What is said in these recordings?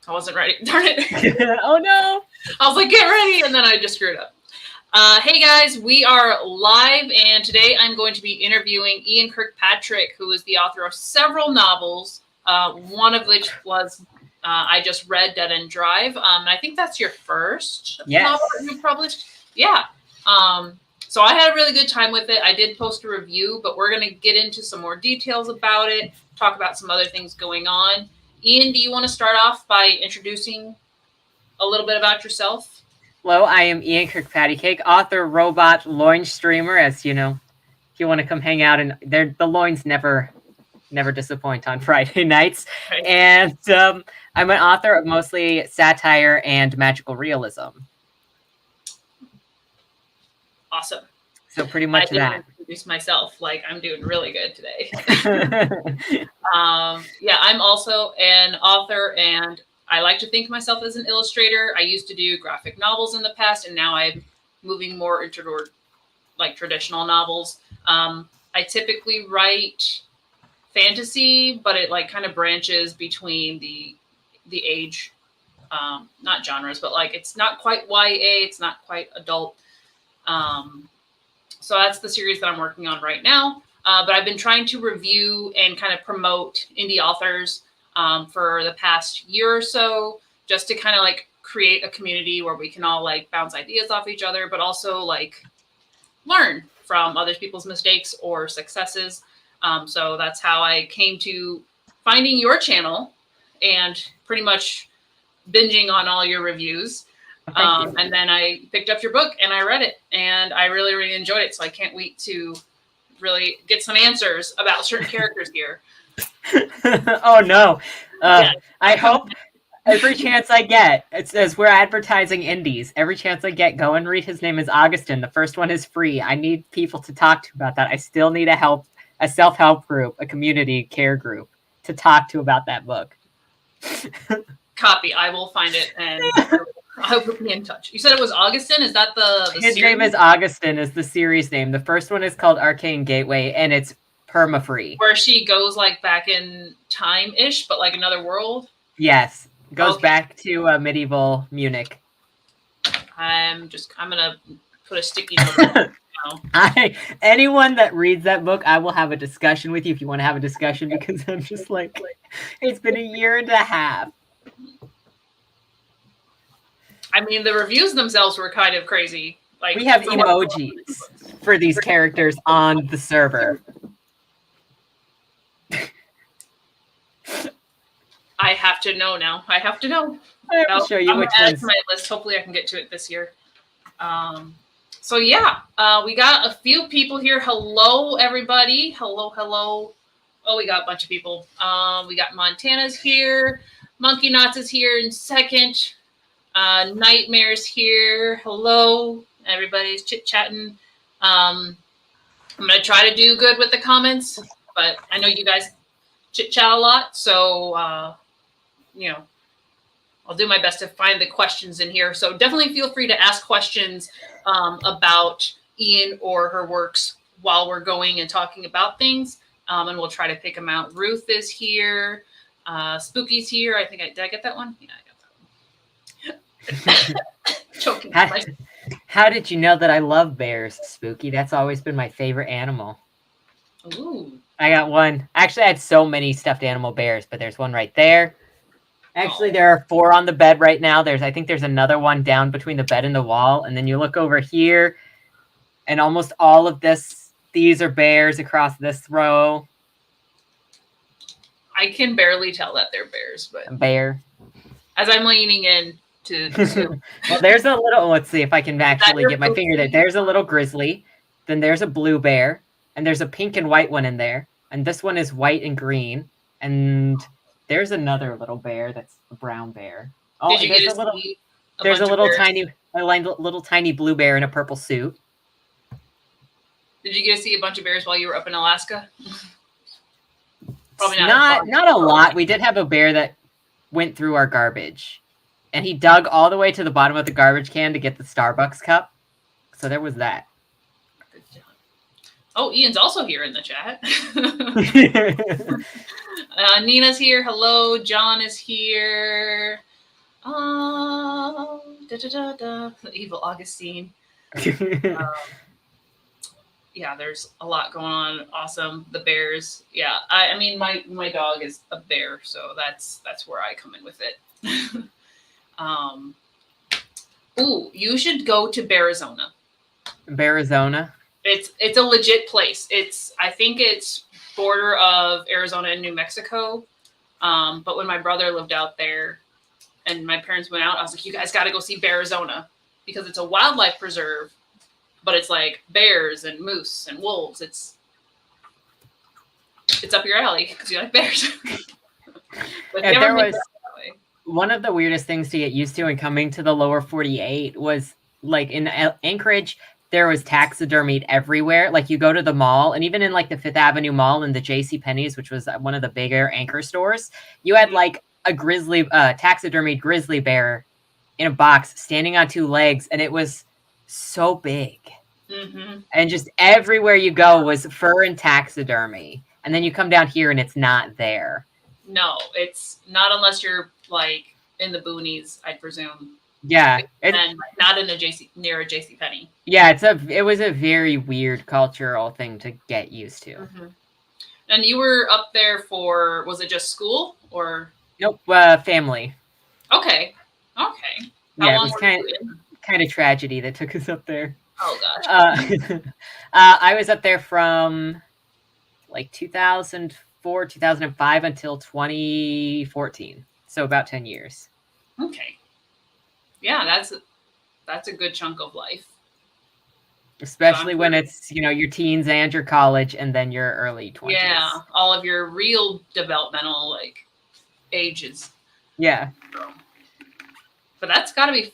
I wasn't ready. Darn it. Oh no. I was like, get ready. And then I just screwed up. Hey guys, we are live. And today I'm going to be interviewing Ian Kirkpatrick, who is the author of several novels. One of which was I just read Dead End Drive. I think that's your first novel that you published. Yeah. So I had a really good time with it. I did post a review, but we're going to get into some more details about it, talk about some other things going on. Ian, do you want to start off by introducing a little bit about yourself? Hello, I am Ian Kirkpatrick, author, robot, loin streamer, as you know. If you want to come hang out, and the loins never disappoint on Friday nights. Right. And I'm an author of mostly satire and magical realism. Awesome. So pretty much I didn't introduce myself. Like, I'm doing really good today. Yeah, I'm also an author, and I like to think of myself as an illustrator. I used to do graphic novels in the past, and now I'm moving more into like traditional novels. I typically write fantasy, but it like kind of branches between the age, not genres, but like it's not quite YA, it's not quite adult. So that's the series that I'm working on right now. But I've been trying to review and kind of promote indie authors for the past year or so, just to kind of like create a community where we can all like bounce ideas off each other, but also like learn from other people's mistakes or successes. So that's how I came to finding your channel and pretty much binging on all your reviews. And then I picked up your book and I read it and I really, really enjoyed it. So I can't wait to really get some answers about certain characters here. Oh no. I hope every chance I get, it's as we're advertising indies, every chance I get, go and read His Name is Augustine. The first one is free. I need people to talk to about that. I still need a self-help group, a community care group to talk to about that book. Copy. I will find it and I will be in touch. You said it was Augustine? Is that the His series? Name is Augustine is the series name. The first one is called Arcane Gateway, and it's perma-free. Where she goes like back in time-ish, but like another world? Yes. Goes back to medieval Munich. I'm going to put a sticky note now. Anyone that reads that book, I will have a discussion with you if you want to have a discussion, because I'm just like, it's been a year and a half. I mean, the reviews themselves were kind of crazy. Like, we have emojis for these characters on the server. I have to know now. I have to know. I'll show you I'm which add ones. To my list. Hopefully I can get to it this year. So yeah, we got a few people here. Hello, everybody. Hello. Oh, we got a bunch of people. We got Montana's here. Monkey Knots is here in second. Nightmare's here. Hello. Everybody's chit-chatting. I'm going to try to do good with the comments, but I know you guys chit-chat a lot, so, I'll do my best to find the questions in here. So definitely feel free to ask questions about Ian or her works while we're going and talking about things, and we'll try to pick them out. Ruth is here. Spooky's here. I think did I get that one? Yeah, I got that one. Choking. How did you know that I love bears, Spooky? That's always been my favorite animal. Ooh. I got one. Actually, I had so many stuffed animal bears, but there's one right there. Actually, there are 4 on the bed right now. I think there's another one down between the bed and the wall. And then you look over here, and almost all of these are bears across this row. I can barely tell that they're bears, but... A bear. As I'm leaning in to well, there's a little... Let's see if I can actually get my finger there. There's a little grizzly. Then there's a blue bear. And there's a pink and white one in there. And this one is white and green. And there's another little bear that's a brown bear. Oh, Did you there's a little tiny blue bear in a purple suit. Did you get to see a bunch of bears while you were up in Alaska? Probably not a lot. We did have a bear that went through our garbage. And he dug all the way to the bottom of the garbage can to get the Starbucks cup. So there was that. Oh, Ian's also here in the chat. Nina's here. Hello. John is here. The evil Augustine. Yeah, there's a lot going on. Awesome. The bears. Yeah, I mean, my dog is a bear, so that's where I come in with it. Ooh, you should go to Bearizona. Bearizona. It's a legit place. I think it's border of Arizona and New Mexico. But when my brother lived out there and my parents went out, I was like, you guys got to go see Bearizona because it's a wildlife preserve, but it's like bears and moose and wolves. It's up your alley because you like bears. Yeah, there was one of the weirdest things to get used to in coming to the lower 48 was like in Anchorage, there was taxidermied everywhere. Like you go to the mall, and even in like the Fifth Avenue Mall and the JCPenney's, which was one of the bigger anchor stores, you had like a taxidermied grizzly bear in a box standing on two legs, and it was so big. Mm-hmm. And just everywhere you go was fur and taxidermy. And then you come down here and it's not there. No, it's not unless you're like in the boonies, I presume. Yeah, and not in near a JCPenney. Yeah, it was a very weird cultural thing to get used to. Mm-hmm. And you were up there for, was it just school or? Nope, family. Okay. How yeah, it was kind of tragedy that took us up there. Oh gosh. I was up there from like 2004, 2005 until 2014. So about 10 years. Okay. Yeah, that's a good chunk of life. Especially when it's, your teens and your college and then your early 20s. Yeah, all of your real developmental like ages. Yeah. But that's got to be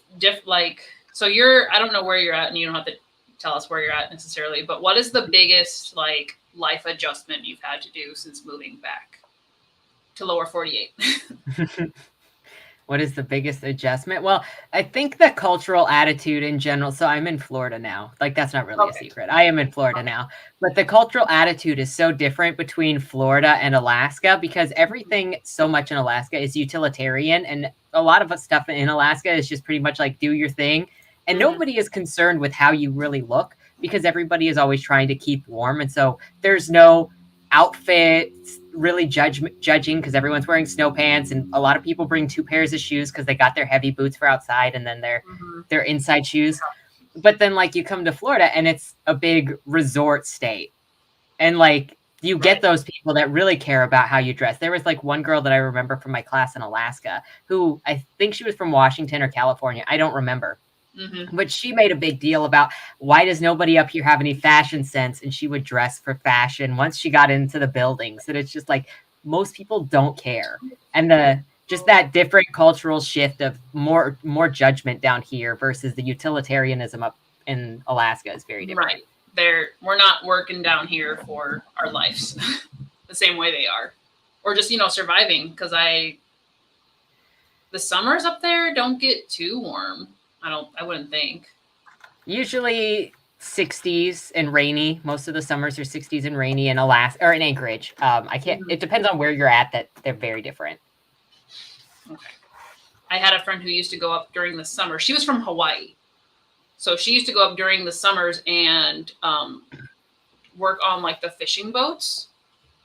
so I don't know where you're at and you don't have to tell us where you're at necessarily, but what is the biggest like life adjustment you've had to do since moving back to lower 48? What is the biggest adjustment? Well, I think the cultural attitude in general. So I'm in Florida now. Like, that's not really a secret. I am in Florida now. But the cultural attitude is so different between Florida and Alaska because everything so much in Alaska is utilitarian. And a lot of stuff in Alaska is just pretty much like do your thing. And nobody is concerned with how you really look because everybody is always trying to keep warm. And so there's no outfits really judging because everyone's wearing snow pants, and a lot of people bring 2 pairs of shoes because they got their heavy boots for outside and then their inside shoes. But then like you come to Florida and it's a big resort state, and like you get those people that really care about how you dress. There was like one girl that I remember from my class in Alaska who I think she was from Washington or California. I don't remember. But she made a big deal about why does nobody up here have any fashion sense, and she would dress for fashion once she got into the buildings. And it's just like most people don't care, and just that different cultural shift of more judgment down here versus the utilitarianism up in Alaska is very different. Right, we're not working down here for our lives the same way they are, or just surviving because the summers up there don't get too warm. I wouldn't think. Usually 60s and rainy. Most of the summers are 60s and rainy in Alaska or in Anchorage. It depends on where you're at, that they're very different. Okay. I had a friend who used to go up during the summer. She was from Hawaii. So she used to go up during the summers and work on like the fishing boats.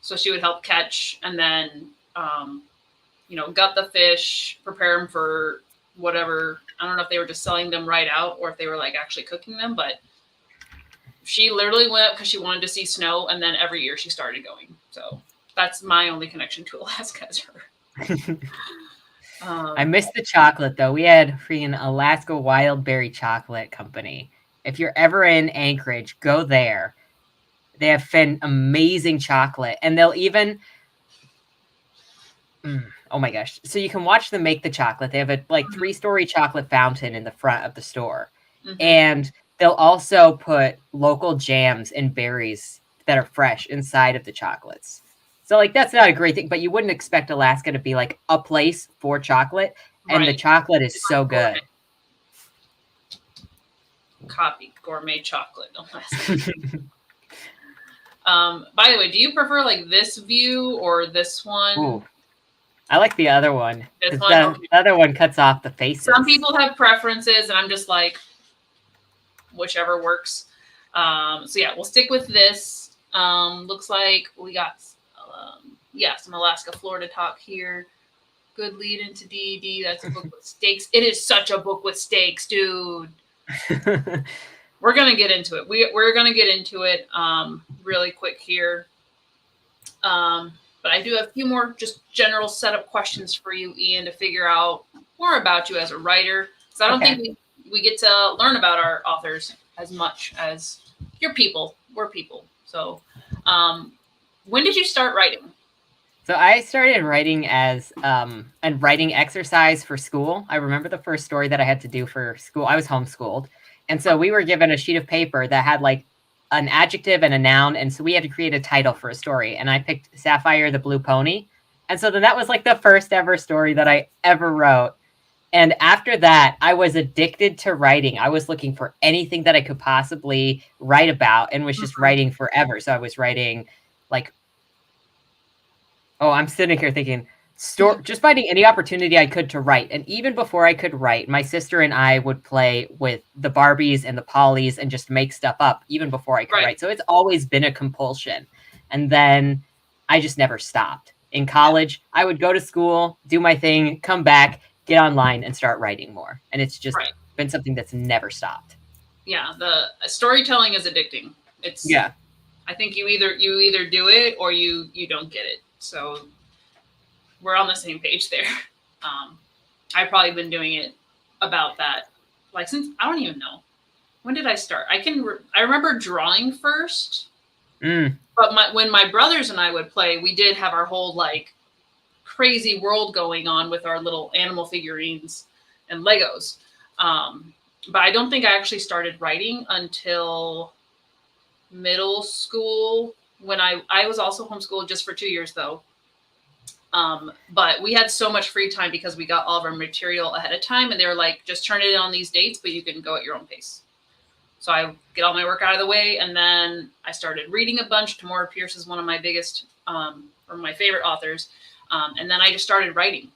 So she would help catch and then, gut the fish, prepare them for whatever. I don't know if they were just selling them right out or if they were like actually cooking them, but she literally went up because she wanted to see snow, and then every year she started going. So that's my only connection to Alaska as her. I missed the chocolate though. We had freaking Alaska Wild Berry Chocolate Company. If you're ever in Anchorage, go there. They have amazing chocolate, and they'll even oh my gosh. So you can watch them make the chocolate. They have a 3-story chocolate fountain in the front of the store. And they'll also put local jams and berries that are fresh inside of the chocolates. So that's not a great thing, but you wouldn't expect Alaska to be like a place for chocolate. And the chocolate is so good. Copy gourmet chocolate. By the way, do you prefer like this view or this one? Ooh. I like the other one. This Because one, okay. the other one cuts off the faces. Some people have preferences, and I'm just like, whichever works. So yeah, we'll stick with this. Looks like we got, some Alaska, Florida talk here. Good lead into D&D. That's a book with stakes. It is such a book with stakes, dude. We're going to get into it. We're going to get into it really quick here. But I do have a few more just general setup questions for you, Ian, to figure out more about you as a writer. Because I don't think we get to learn about our authors as much as your people. We're people. So when did you start writing? So I started writing as a writing exercise for school. I remember the first story that I had to do for school. I was homeschooled. And so we were given a sheet of paper that had like an adjective and a noun. And so we had to create a title for a story. And I picked Sapphire the Blue Pony. And so then that was like the first ever story that I ever wrote. And after that, I was addicted to writing. I was looking for anything that I could possibly write about and was just writing forever. So I was writing like, I'm sitting here thinking, just finding any opportunity I could to write. And even before I could write, my sister and I would play with the Barbies and the Pollys and just make stuff up even before I could write. So it's always been a compulsion. And then I just never stopped. In college, I would go to school, do my thing, come back, get online and start writing more. And it's just been something that's never stopped. Yeah, the storytelling is addicting. I think you either do it or you don't get it. So we're on the same page there. I've probably been doing it about that, like since I don't even know when did I start. I remember drawing first, but when my brothers and I would play, we did have our whole like crazy world going on with our little animal figurines and Legos. But I don't think I actually started writing until middle school, when I was also homeschooled just for 2 years though. But we had so much free time because we got all of our material ahead of time, and they were like, just turn it in on these dates, but you can go at your own pace. So I get all my work out of the way, and then I started reading a bunch. Tamora Pierce is one of my biggest, or my favorite authors. And then I just started writing,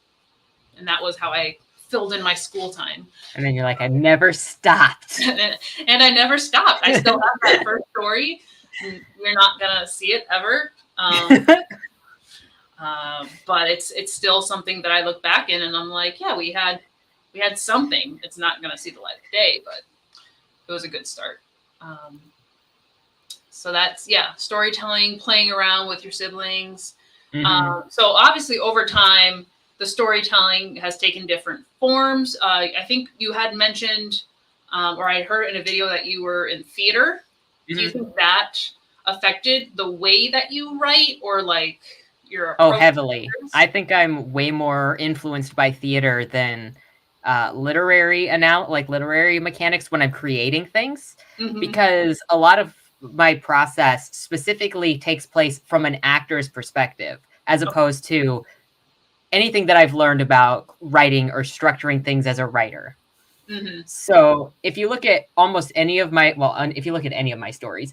and that was how I filled in my school time. And then you're like, I never stopped. And I never stopped. I still have that first story. We're not gonna see it ever. But it's still something that I look back in and I'm like, yeah, we had something. It's not gonna see the light of day, but it was a good start. So that's storytelling, playing around with your siblings. So obviously over time, the storytelling has taken different forms. I think you had mentioned, or I heard in a video that you were in theater. Do you think that affected the way that you write, or like your approach? Heavily. I think I'm way more influenced by theater than literary mechanics when I'm creating things, because a lot of my process specifically takes place from an actor's perspective, as opposed to anything that I've learned about writing or structuring things as a writer. So if you look at almost any of my, if you look at any of my stories,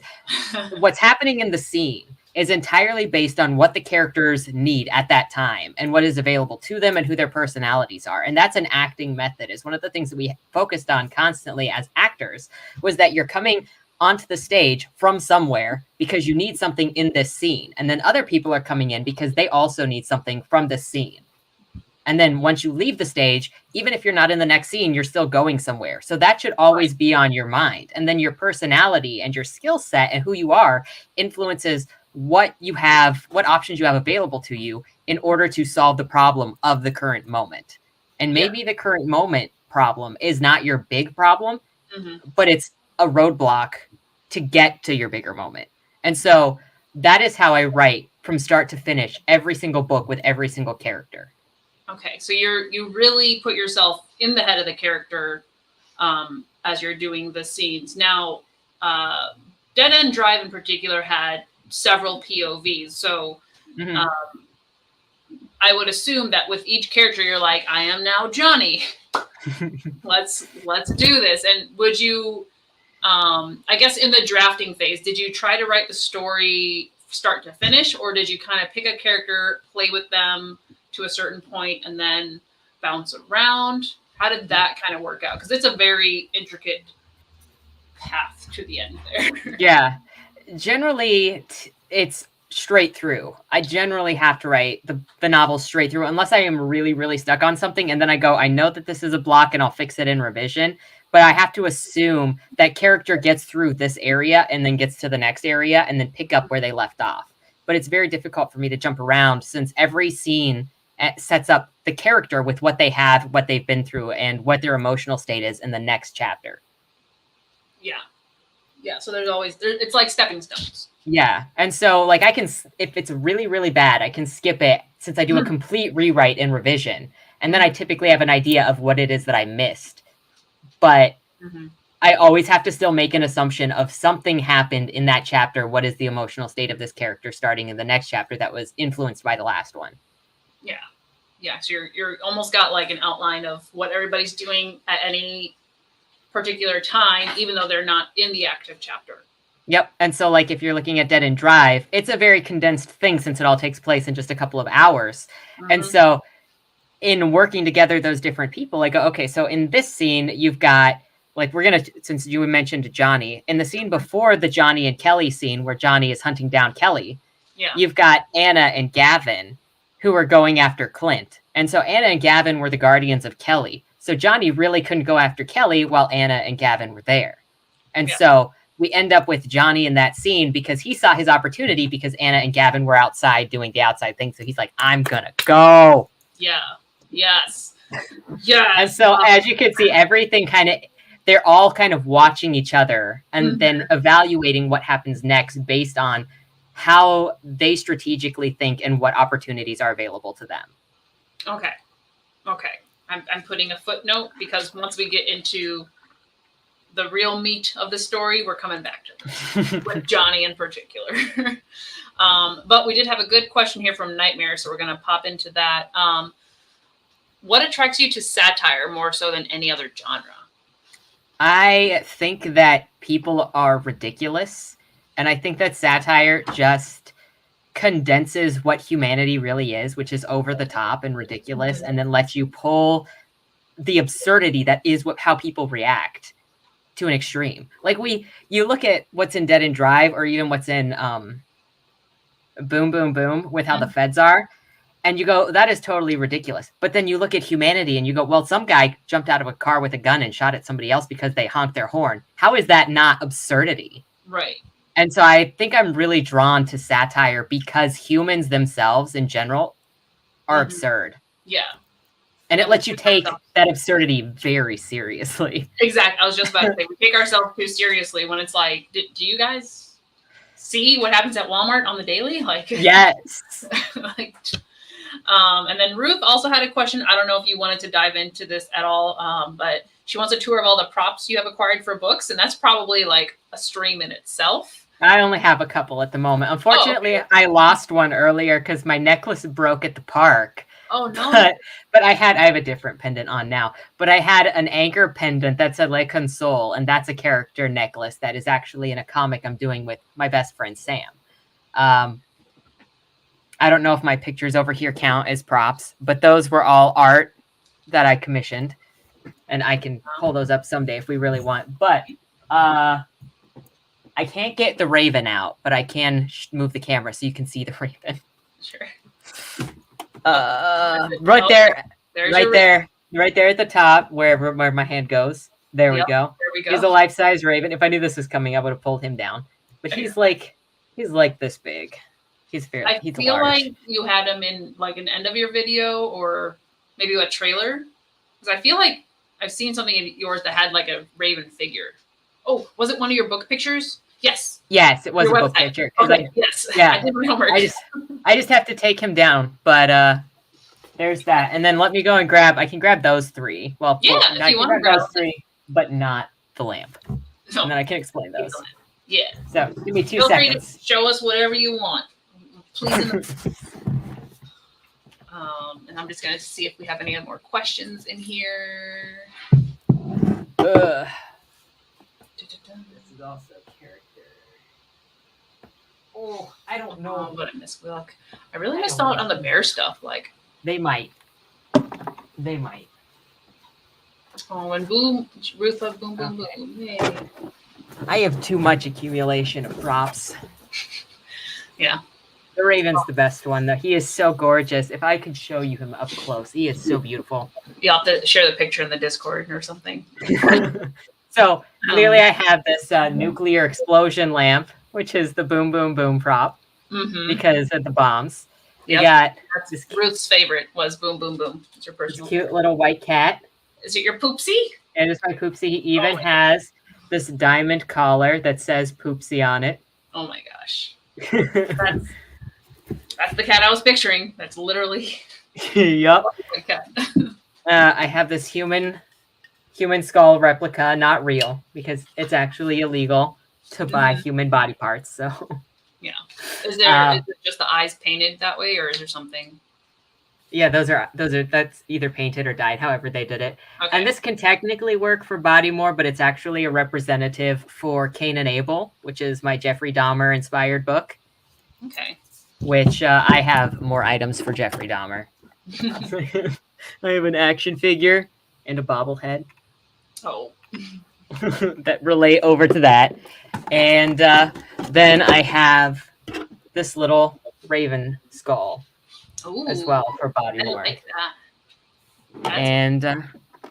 what's happening in the scene is entirely based on what the characters need at that time and what is available to them and who their personalities are. And that's an acting method. Is one of the things that we focused on constantly as actors, was that you're coming onto the stage from somewhere because you need something in this scene. And then other people are coming in because they also need something from this scene. And then once you leave the stage, even if you're not in the next scene, you're still going somewhere. So that should always be on your mind. And then your personality and your skill set and who you are influences what you have, what options you have available to you in order to solve the problem of the current moment. And maybe the current moment problem is not your big problem, but it's a roadblock to get to your bigger moment. And so that is how I write from start to finish, every single book with every single character. Okay, so you really put yourself in the head of the character as you're doing the scenes. Now, Dead End Drive in particular had several POVs, so I would assume that with each character, you're like, I am now Johnny. Let's do this. And would you, I guess in the drafting phase, did you try to write the story start to finish, or did you kind of pick a character, play with them to a certain point and then bounce around? How did that kind of work out? Because it's a very intricate path to the end there. Yeah. Generally, it's straight through. I generally have to write the novel straight through unless I am really, really stuck on something. And then I go, I know that this is a block and I'll fix it in revision. But I have to assume that character gets through this area and then gets to the next area and then pick up where they left off. But it's very difficult for me to jump around since every scene sets up the character with what they have, what they've been through, and what their emotional state is in the next chapter. Yeah. Yeah, so there's always, it's like stepping stones. Yeah, and so like I can, if it's really, really bad, I can skip it since I do a complete rewrite in revision. And then I typically have an idea of what it is that I missed. But I always have to still make an assumption of something happened in that chapter. What is the emotional state of this character starting in the next chapter that was influenced by the last one? Yeah. Yeah, so you're almost got like an outline of what everybody's doing at any particular time, even though they're not in the active chapter. Yep. And so like if you're looking at Dead End Drive, it's a very condensed thing since it all takes place in just a couple of hours. And so in working together those different people, I go, okay, so in this scene, you've got like, we're going to, since you mentioned Johnny, in the scene before the Johnny and Kelly scene where Johnny is hunting down Kelly, you've got Anna and Gavin who are going after Clint. And so Anna and Gavin were the guardians of Kelly. So Johnny really couldn't go after Kelly while Anna and Gavin were there. And so we end up with Johnny in that scene because he saw his opportunity because Anna and Gavin were outside doing the outside thing. So he's like, I'm going to go. Yeah. Yes. Yeah. And so as you can see, everything kind of, they're all kind of watching each other and then evaluating what happens next based on how they strategically think and what opportunities are available to them. Okay. Okay. I'm putting a footnote because once we get into the real meat of the story, we're coming back to this with Johnny in particular. But we did have a good question here from Nightmare, so we're going to pop into that. What attracts you to satire more so than any other genre? I think that people are ridiculous, and I think that satire just condenses what humanity really is, which is over the top and ridiculous, and then lets you pull the absurdity that is how people react to an extreme. Like you look at what's in Dead End Drive or even what's in Boom Boom Boom with how the feds are, and you go, that is totally ridiculous. But then you look at humanity and you go, well, some guy jumped out of a car with a gun and shot at somebody else because they honked their horn. How is that not absurdity? Right. And so I think I'm really drawn to satire because humans themselves in general are absurd. Yeah. And it lets you take that absurdity very seriously. Exactly. I was just about to say, we take ourselves too seriously when it's like, do you guys see what happens at Walmart on the daily? Like, yes. Like, and then Ruth also had a question. I don't know if you wanted to dive into this at all, but she wants a tour of all the props you have acquired for books. And that's probably like a stream in itself. I only have a couple at the moment. Unfortunately, I lost one earlier because my necklace broke at the park. Oh, no. But I have a different pendant on now. But I had an anchor pendant that said Le Console, and that's a character necklace that is actually in a comic I'm doing with my best friend, Sam. I don't know if my pictures over here count as props, but those were all art that I commissioned. And I can pull those up someday if we really want. But I can't get the raven out, but I can move the camera so you can see the raven. Sure. Right there, right there at the top, where my hand goes. There we go. There we go. He's a life-size raven. If I knew this was coming, I would have pulled him down. But he's like this big. He's fairly. I feel large. like you had him in like an end of your video or maybe a trailer, because I feel like I've seen something in yours that had like a raven figure. Oh, was it one of your book pictures? Yes. Yes, it was a book picture. Okay. Yes. Yeah. I did my homework. I just have to take him down, but there's that. And then let me go and I can grab those three. Well, yeah, I can grab those three, but not the lamp. No. And then I can explain those. Yeah. So give me 2 Feel seconds. Free to show us whatever you want. Please. And I'm just gonna see if we have any more questions in here. This is also character. Oh, I don't know. But I missed. Look, I really missed out on the bear stuff. Like, They might. They might. Oh, and boom, Ruth of boom, boom, boom. Yay. I have too much accumulation of props. Yeah. The Raven's the best one, though. He is so gorgeous. If I could show you him up close, he is so beautiful. You'll have to share the picture in the Discord or something. So, clearly I have this nuclear explosion lamp, which is the boom, boom, boom prop, because of the bombs. You got this Ruth's favorite was boom, boom, boom. It's your personal cute little white cat. Is it your Poopsie? It is my Poopsie. He even has this diamond collar that says Poopsie on it. Oh my gosh. That's the cat I was picturing. That's literally Yup. the cat. I have this human skull replica, not real, because it's actually illegal to buy human body parts. So yeah. Is it just the eyes painted that way, or is there something? Yeah, that's either painted or dyed, however they did it. Okay. And this can technically work for Bodymore, but it's actually a representative for Cain and Abel, which is my Jeffrey Dahmer inspired book. Okay. Which I have more items for Jeffrey Dahmer. I have an action figure and a bobblehead. Oh. that relate over to that. And then I have this little raven skull. Ooh, as well for Bodymore. I like that. And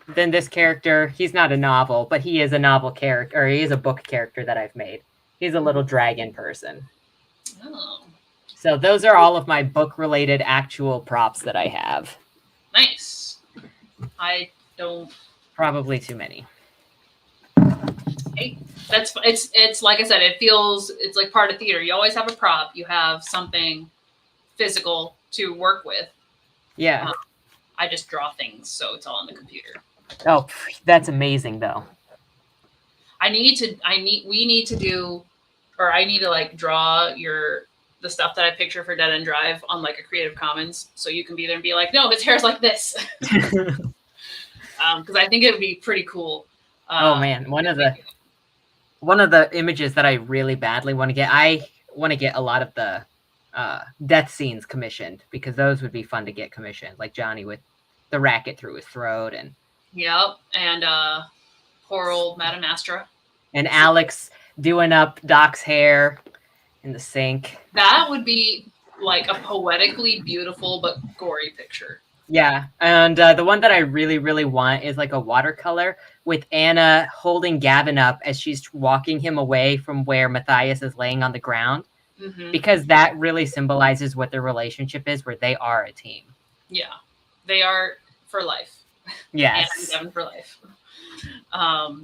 then this character, he's not a novel, but he is a novel character, or he is a book character that I've made. He's a little dragon person. Oh. So those are all of my book-related actual props that I have. Nice. I don't... Probably too many. Hey, it's like I said, it's like part of theater. You always have a prop. You have something physical to work with. Yeah. I just draw things, so it's all on the computer. Oh, that's amazing, though. I need to like draw the stuff that I picture for Dead End Drive on like a Creative Commons, so you can be there and be like, no, his hair's like this. Because I think it would be pretty cool. Oh man, one of the images that I really badly want to get, I want to get a lot of the death scenes commissioned, because those would be fun to get commissioned, like Johnny with the racket through his throat, and and poor old Madame Astra, and Alex doing up Doc's hair in the sink. That would be like a poetically beautiful but gory picture. Yeah, and the one that I really, really want is like a watercolor with Anna holding Gavin up as she's walking him away from where Matthias is laying on the ground. Because that really symbolizes what their relationship is, where they are a team. Yeah, they are for life. Yes. And Devin for life. Oh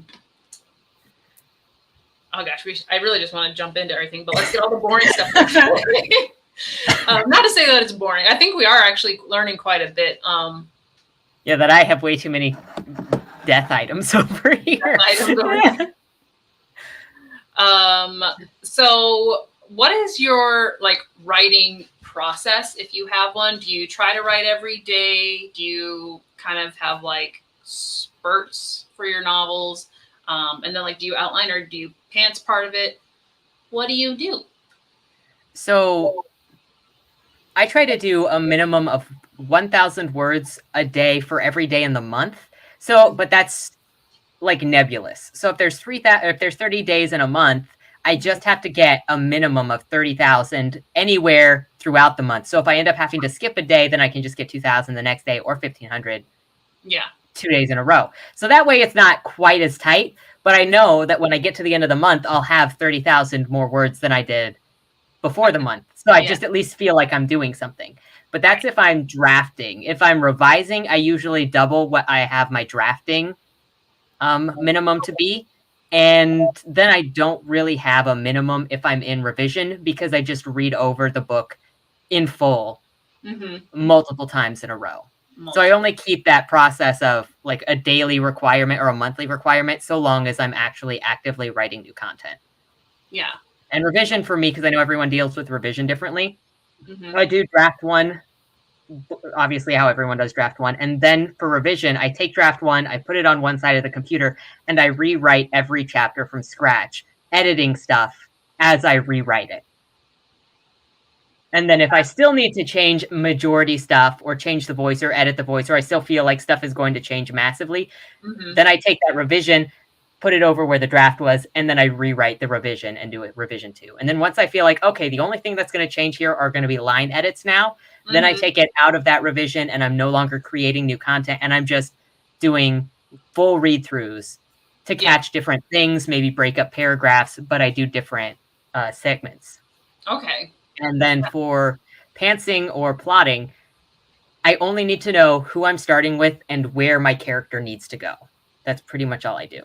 gosh, I really just want to jump into everything, but let's get all the boring stuff. Not to say that it's boring. I think we are actually learning quite a bit. Yeah, that I have way too many death items over here. So what is your like writing process, if you have one? Do you try to write every day? Do you kind of have like spurts for your novels? And then like, do you outline, or do you pants part of it? What do you do? So I try to do a minimum of 1,000 words a day for every day in the month. So, but that's like nebulous. So if there's 30 days in a month, I just have to get a minimum of 30,000 anywhere throughout the month. So if I end up having to skip a day, then I can just get 2,000 the next day, or 1,500. Yeah. 2 days in a row. So that way it's not quite as tight, but I know that when I get to the end of the month, I'll have 30,000 more words than I did before the month. So I just at least feel like I'm doing something. But that's if I'm drafting. If I'm revising, I usually double what I have my drafting minimum to be. And then I don't really have a minimum if I'm in revision, because I just read over the book in full multiple times in a row. So I only keep that process of like a daily requirement or a monthly requirement so long as I'm actually actively writing new content. Yeah. And revision for me, because I know everyone deals with revision differently. I do draft one, obviously how everyone does draft one. And then for revision, I take draft one, I put it on one side of the computer, and I rewrite every chapter from scratch, editing stuff as I rewrite it. And then if I still need to change majority stuff or change the voice or edit the voice, or I still feel like stuff is going to change massively, then I take that revision, put it over where the draft was, and then I rewrite the revision and do it revision 2. And then once I feel like, okay, the only thing that's going to change here are going to be line edits now, then I take it out of that revision and I'm no longer creating new content and I'm just doing full read-throughs to catch different things, maybe break up paragraphs, but I do different segments. Okay. And then for pantsing or plotting, I only need to know who I'm starting with and where my character needs to go. That's pretty much all I do.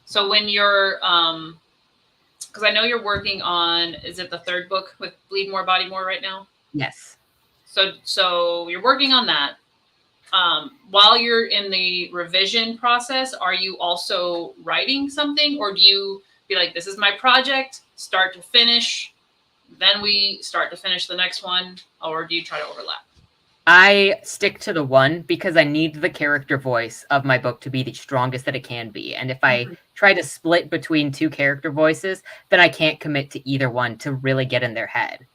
So when you're, because I know you're working on, is it the 3rd book with Bleed More, Bodymore right now? Yes. So you're working on that. While you're in the revision process, are you also writing something, or do you be like, this is my project, start to finish, then we start to finish the next one, or do you try to overlap? I stick to the one because I need the character voice of my book to be the strongest that it can be. And if I try to split between 2 character voices, then I can't commit to either one to really get in their head.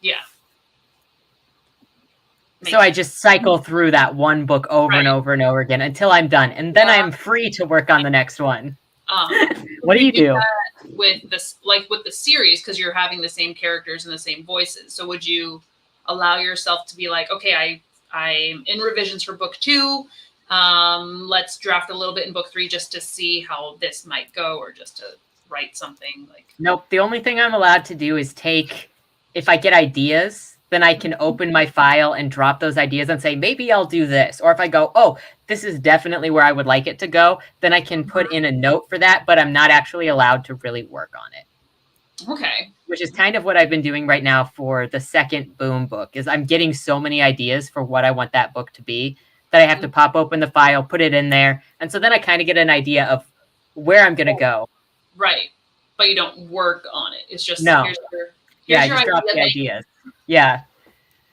Yeah. So I just cycle through that one book over and over and over again until I'm done. And then I'm free to work on the next one. What do you do? With this, like with the series, because you're having the same characters and the same voices. So would you allow yourself to be like, okay, I'm in revisions for book 2. Let's draft a little bit in book 3 just to see how this might go, or just to write something like. Nope. The only thing I'm allowed to do is take, if I get ideas, then I can open my file and drop those ideas and say, maybe I'll do this. Or if I go, oh, this is definitely where I would like it to go, then I can put in a note for that, but I'm not actually allowed to really work on it. Okay. Which is kind of what I've been doing right now for the 2nd Boom book, is I'm getting so many ideas for what I want that book to be that I have to pop open the file, put it in there. And so then I kind of get an idea of where I'm going to go. Right. But you don't work on it. It's just, no. Here's I your just drop the ideas. Yeah.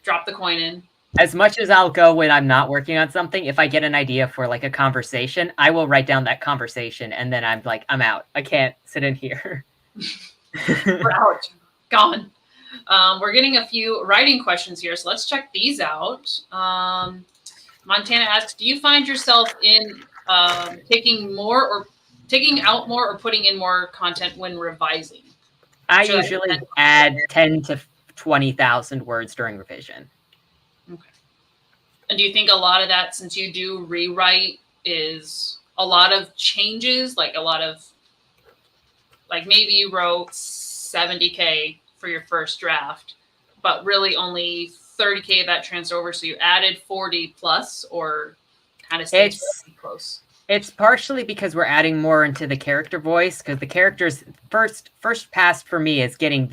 Drop the coin in. As much as I'll go when I'm not working on something, if I get an idea for like a conversation, I will write down that conversation and then I'm like, I'm out. I can't sit in here. We're out. Gone. We're getting a few writing questions here, so let's check these out. Montana asks, do you find yourself in taking out more or putting in more content when revising? I usually add 10 to 20,000 words during revision. Okay. And do you think a lot of that, since you do rewrite, is a lot of changes, like a lot of, like maybe you wrote 70K for your first draft, but really only 30K of that transferred over, so you added 40 plus, or kind of stays close? It's partially because we're adding more into the character voice, because the character's first pass for me is getting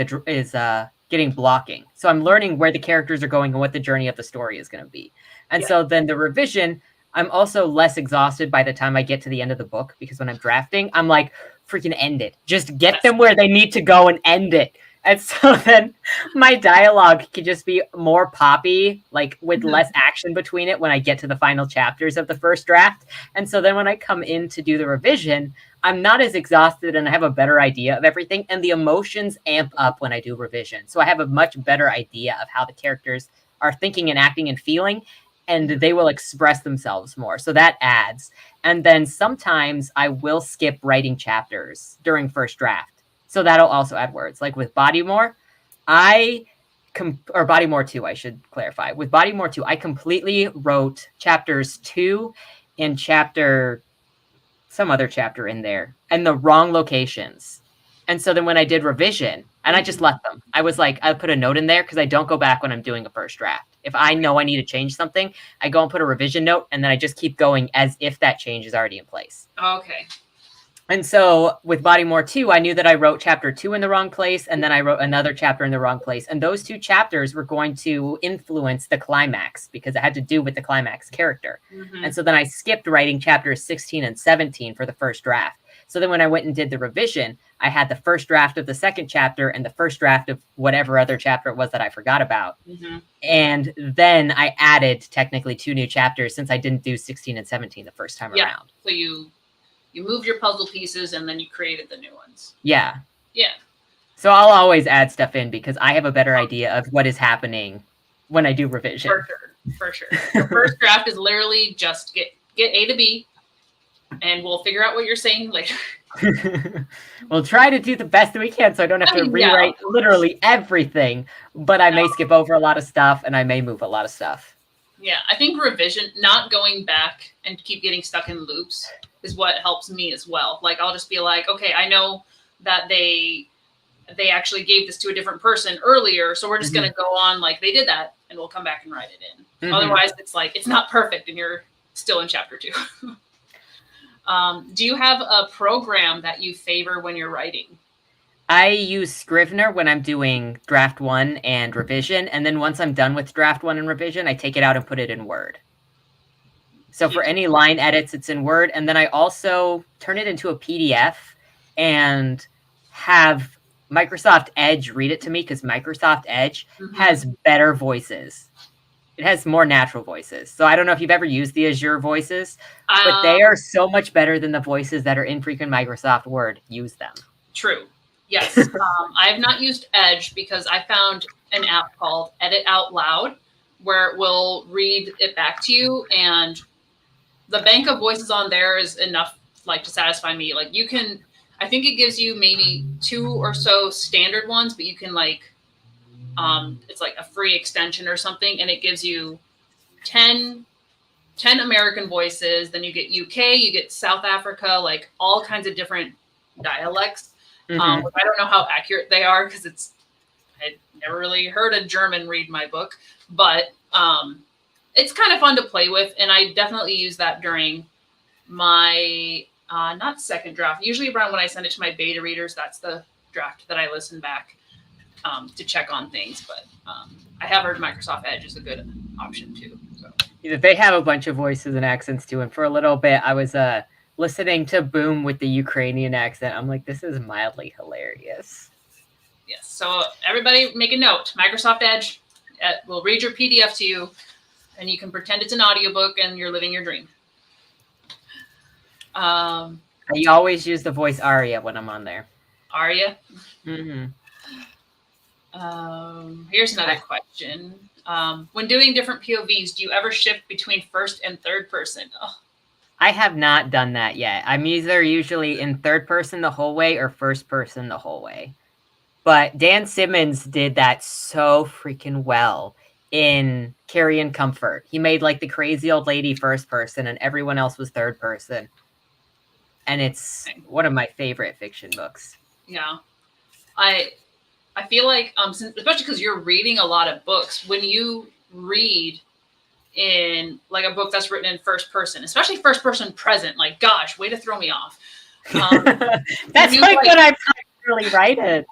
blocking. So I'm learning where the characters are going and what the journey of the story is going to be. And so then the revision, I'm also less exhausted by the time I get to the end of the book, because when I'm drafting, I'm like, freaking end it. Just get them where they need to go and end it. And so then my dialogue can just be more poppy, like with less action between it when I get to the final chapters of the first draft. And so then when I come in to do the revision, I'm not as exhausted and I have a better idea of everything. And the emotions amp up when I do revision. So I have a much better idea of how the characters are thinking and acting and feeling, and they will express themselves more. So that adds. And then sometimes I will skip writing chapters during first draft. So that'll also add words. Like with Bodymore, or Bodymore 2, I should clarify. With Bodymore 2, I completely wrote chapters 2 and some other chapter in there, and the wrong locations. And so then when I did revision, and I just left them. I was like, I put a note in there because I don't go back when I'm doing a first draft. If I know I need to change something, I go and put a revision note, and then I just keep going as if that change is already in place. Okay. And so with Bodymore 2, I knew that I wrote chapter 2 in the wrong place, and then I wrote another chapter in the wrong place. And those 2 chapters were going to influence the climax because it had to do with the climax character. And so then I skipped writing chapters 16 and 17 for the first draft. So then when I went and did the revision, I had the first draft of the second chapter and the first draft of whatever other chapter it was that I forgot about. And then I added technically 2 new chapters since I didn't do 16 and 17 the first time around. So you moved your puzzle pieces and then you created the new ones. Yeah. So I'll always add stuff in because I have a better idea of what is happening when I do revision. For sure. The first draft is literally just get A to B, and we'll figure out what you're saying later. We'll try to do the best that we can so I don't have to rewrite literally everything, but I may skip over a lot of stuff and I may move a lot of stuff. Yeah, I think revision, not going back and keep getting stuck in loops, is what helps me as well. Like, I'll just be like, okay, I know that they actually gave this to a different person earlier, so we're just going to go on like they did that, and we'll come back and write it in. Otherwise, it's like, it's not perfect, and you're still in chapter 2. Do you have a program that you favor when you're writing? I use Scrivener when I'm doing draft 1 and revision, and then once I'm done with draft 1 and revision, I take it out and put it in Word. So for any line edits, it's in Word, and then I also turn it into a PDF and have Microsoft Edge read it to me, because Microsoft Edge has better voices. It has more natural voices. So I don't know if you've ever used the Azure voices, but they are so much better than the voices that are in freaking Microsoft Word. Use them. True. Yes. I have not used Edge because I found an app called Edit Out Loud where it will read it back to you. And the bank of voices on there is enough like to satisfy me. Like you can, I think it gives you maybe 2 or so standard ones, but you can like, it's like a free extension or something, and it gives you 10 American voices. Then you get UK, you get South Africa, like all kinds of different dialects. I don't know how accurate they are because I'd never really heard a German read my book, but it's kind of fun to play with, and I definitely use that during my not second draft. Usually around when I send it to my beta readers, that's the draft that I listen back to check on things. But I have heard Microsoft Edge is a good option too. So. They have a bunch of voices and accents too. And for a little bit, I was listening to Boom with the Ukrainian accent. I'm like, this is mildly hilarious. Yes. So everybody make a note. Microsoft Edge will read your PDF to you, and you can pretend it's an audiobook and you're living your dream. I always use the voice Aria when I'm on there. Aria? Here's another question. When doing different POVs, do you ever shift between first and third person? Oh. I have not done that yet. I'm either usually in third person the whole way or first person the whole way. But Dan Simmons did that so freaking well in Carrie and Comfort. He made like the crazy old lady first person and everyone else was third person. And it's one of my favorite fiction books. Yeah. I feel like, especially because you're reading a lot of books, when you read in like a book that's written in first person, especially first person present, like, gosh, way to throw me off. That's like when I really write it.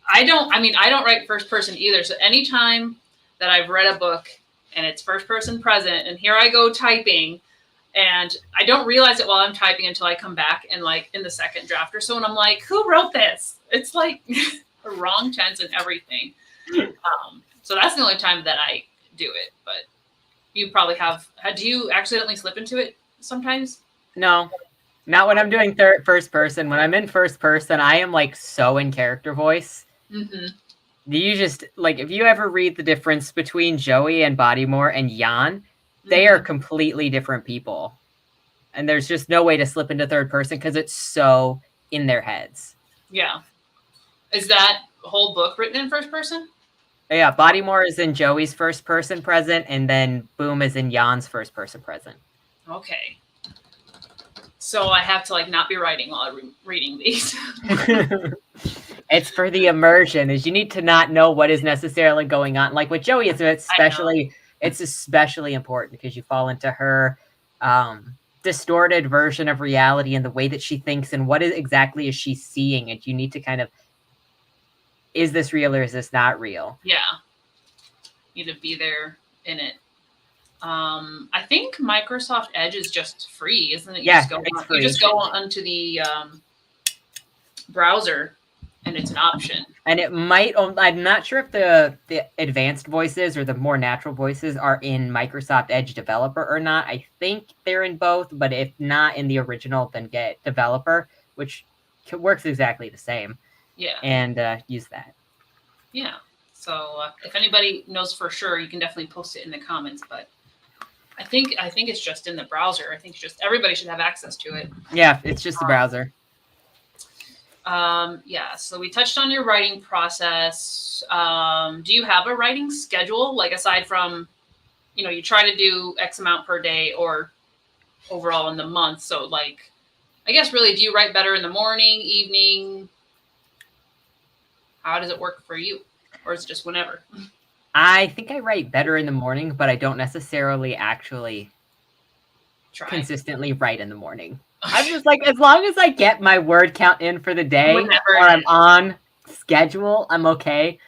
I don't write first person either. So anytime that I've read a book and it's first person present and here I go typing, and I don't realize it while I'm typing until I come back and like in the second draft or so, and I'm like, who wrote this? It's like a wrong tense and everything. So that's the only time that I do it. But you probably have. Do you accidentally slip into it sometimes? No, not when I'm doing first person. When I'm in first person, I am like so in character voice. You just like, if you ever read the difference between Joey and Bodymore and Jan, they are completely different people. And there's just no way to slip into third person because it's so in their heads. Yeah. Is that whole book written in first person? Yeah, Bodymore is in Joey's first person present, and then Boom is in Jan's first person present. Okay. So I have to like not be writing while I'm reading these. It's for the immersion, is you need to not know what is necessarily going on. Like with Joey, it's especially important because you fall into her distorted version of reality and the way that she thinks and what exactly is she seeing. And you need to kind of, is this real or is this not real? Yeah. You need to be there in it. I think Microsoft Edge is just free, isn't it? You just go onto the browser and it's an option. And it might, I'm not sure if the advanced voices or the more natural voices are in Microsoft Edge Developer or not. I think they're in both, but if not in the original, then get Developer, which works exactly the same. Yeah. And use that. Yeah. So if anybody knows for sure, you can definitely post it in the comments. But I think it's just in the browser. I think it's just everybody should have access to it. Yeah, it's just the browser. Yeah. So we touched on your writing process. Do you have a writing schedule? Like aside from, you try to do X amount per day or overall in the month. So like, I guess really, do you write better in the morning, evening? How does it work for you? Or is it just whenever? I think I write better in the morning, but I don't necessarily actually consistently write in the morning. I'm just like, as long as I get my word count in for the day or I'm on schedule, I'm okay.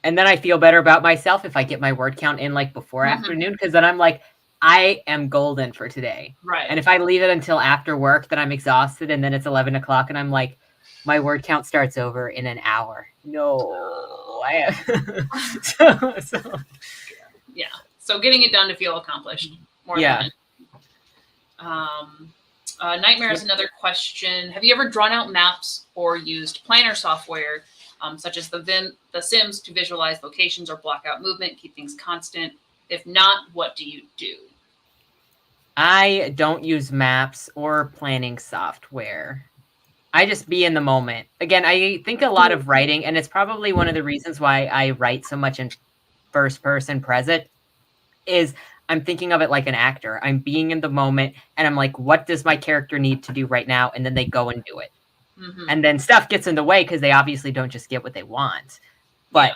And then I feel better about myself if I get my word count in like before afternoon, because then I'm like, I am golden for today. Right. And if I leave it until after work, then I'm exhausted, and then it's 11 o'clock, and I'm like, my word count starts over in an hour. No, I have. Yeah. So getting it done to feel accomplished. More than Nightmare is another question. Have you ever drawn out maps or used planner software, such as the Sims, to visualize locations or block out movement, keep things constant? If not, what do you do? I don't use maps or planning software. I just be in the moment. Again, I think a lot of writing, and it's probably one of the reasons why I write so much in first person present, is I'm thinking of it like an actor. I'm being in the moment, and I'm like, what does my character need to do right now? And then they go and do it. And then stuff gets in the way because they obviously don't just get what they want. But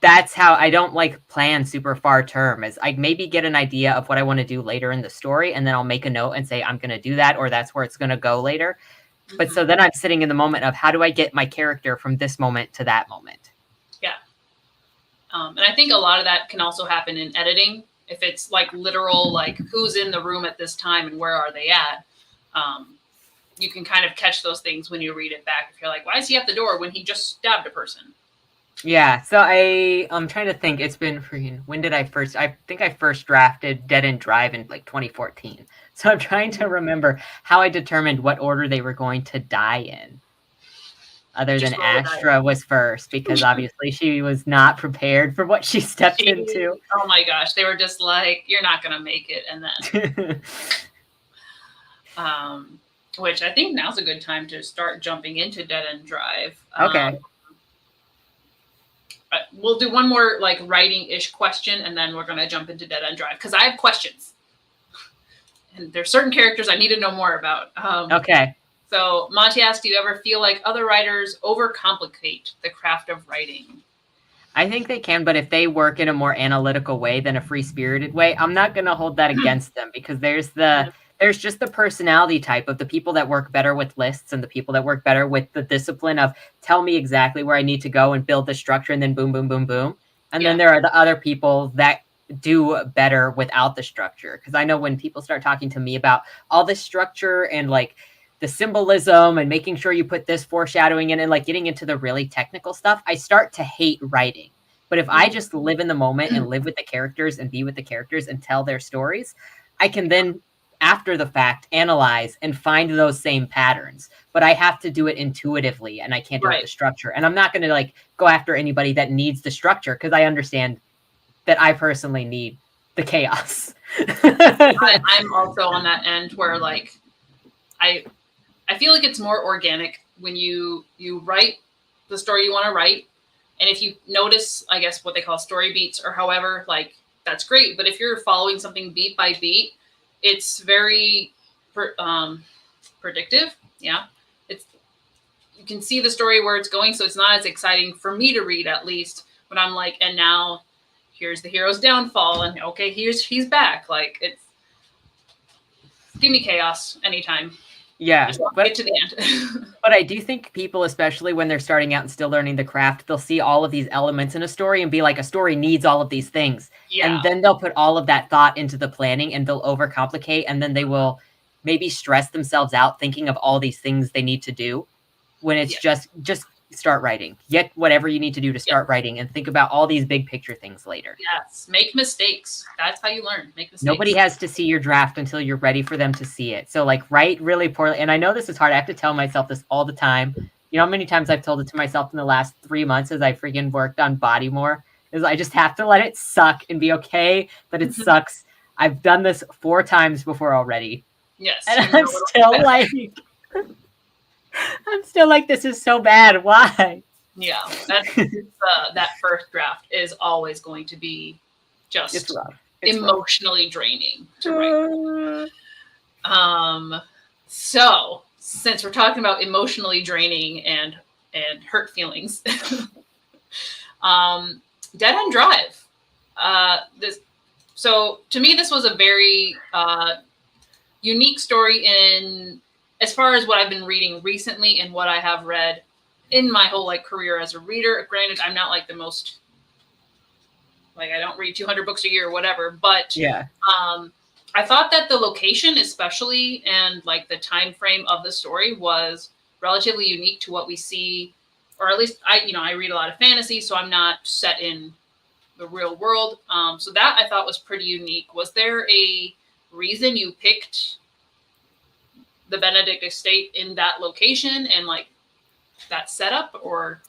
that's how I don't like plan super far term. Is I maybe get an idea of what I want to do later in the story, and then I'll make a note and say, I'm going to do that, or that's where it's going to go later. But so then I'm sitting in the moment of how do I get my character from this moment to that moment? Yeah. And I think a lot of that can also happen in editing. If it's like literal, like who's in the room at this time and where are they at? You can kind of catch those things when you read it back. If you're like, why is he at the door when he just stabbed a person? Yeah, so I'm trying to think. It's been when did I think I first drafted Dead End Drive in like 2014. So I'm trying to remember how I determined what order they were going to die in. Other than Astra was first, because obviously she was not prepared for what she stepped into. Oh my gosh, they were just like, you're not going to make it. And then, which I think now's a good time to start jumping into Dead End Drive. Okay. We'll do one more like writing-ish question, and then we're going to jump into Dead End Drive because I have questions. And there's certain characters I need to know more about. Okay. So Monty asked, do you ever feel like other writers overcomplicate the craft of writing? I think they can, but if they work in a more analytical way than a free-spirited way, I'm not going to hold that against them, because there's just the personality type of the people that work better with lists and the people that work better with the discipline of tell me exactly where I need to go and build the structure and then boom, boom, boom, boom. And then there are the other people that do better without the structure. Because I know when people start talking to me about all the structure and like the symbolism and making sure you put this foreshadowing in and like getting into the really technical stuff, I start to hate writing. But if I just live in the moment and live with the characters and be with the characters and tell their stories, I can then after the fact analyze and find those same patterns. But I have to do it intuitively, and I can't do it with the structure. And I'm not going to like go after anybody that needs the structure, because I understand that I personally need the chaos. I'm also on that end where like I feel like it's more organic when you write the story you want to write. And if you notice, I guess what they call story beats or however, like that's great. But if you're following something beat by beat, it's very predictive. Yeah. You can see the story where it's going. So it's not as exciting for me to read, at least when I'm like, and now here's the hero's downfall. And okay, he's back. Like give me chaos anytime. Yeah, but get to the end. But I do think people, especially when they're starting out and still learning the craft, they'll see all of these elements in a story and be like, a story needs all of these things. Yeah. And then they'll put all of that thought into the planning and they'll overcomplicate, and then they will maybe stress themselves out thinking of all these things they need to do when it's just start writing. Get whatever you need to do to start writing, and think about all these big picture things later. Yes, make mistakes. That's how you learn. Make mistakes. Nobody has to see your draft until you're ready for them to see it. So, like, write really poorly. And I know this is hard. I have to tell myself this all the time. You know how many times I've told it to myself in the last 3 months as I freaking worked on Bodymore? Is I just have to let it suck and be okay that it sucks. I've done this 4 times before already. Yes. And I'm still like, this is so bad. Why? Yeah. That's, that first draft is always going to be just it's emotionally draining to write. So since we're talking about emotionally draining and hurt feelings, Dead End Drive. So to me, this was a very unique story in as far as what I've been reading recently and what I have read in my whole like career as a reader. Granted, I'm not like the most like I don't read 200 books a year or whatever, but yeah. I thought that the location, especially, and like the time frame of the story was relatively unique to what we see, or at least I read a lot of fantasy, so I'm not set in the real world. So that I thought was pretty unique. Was there a reason you picked the Benedict estate in that location and like that setup, or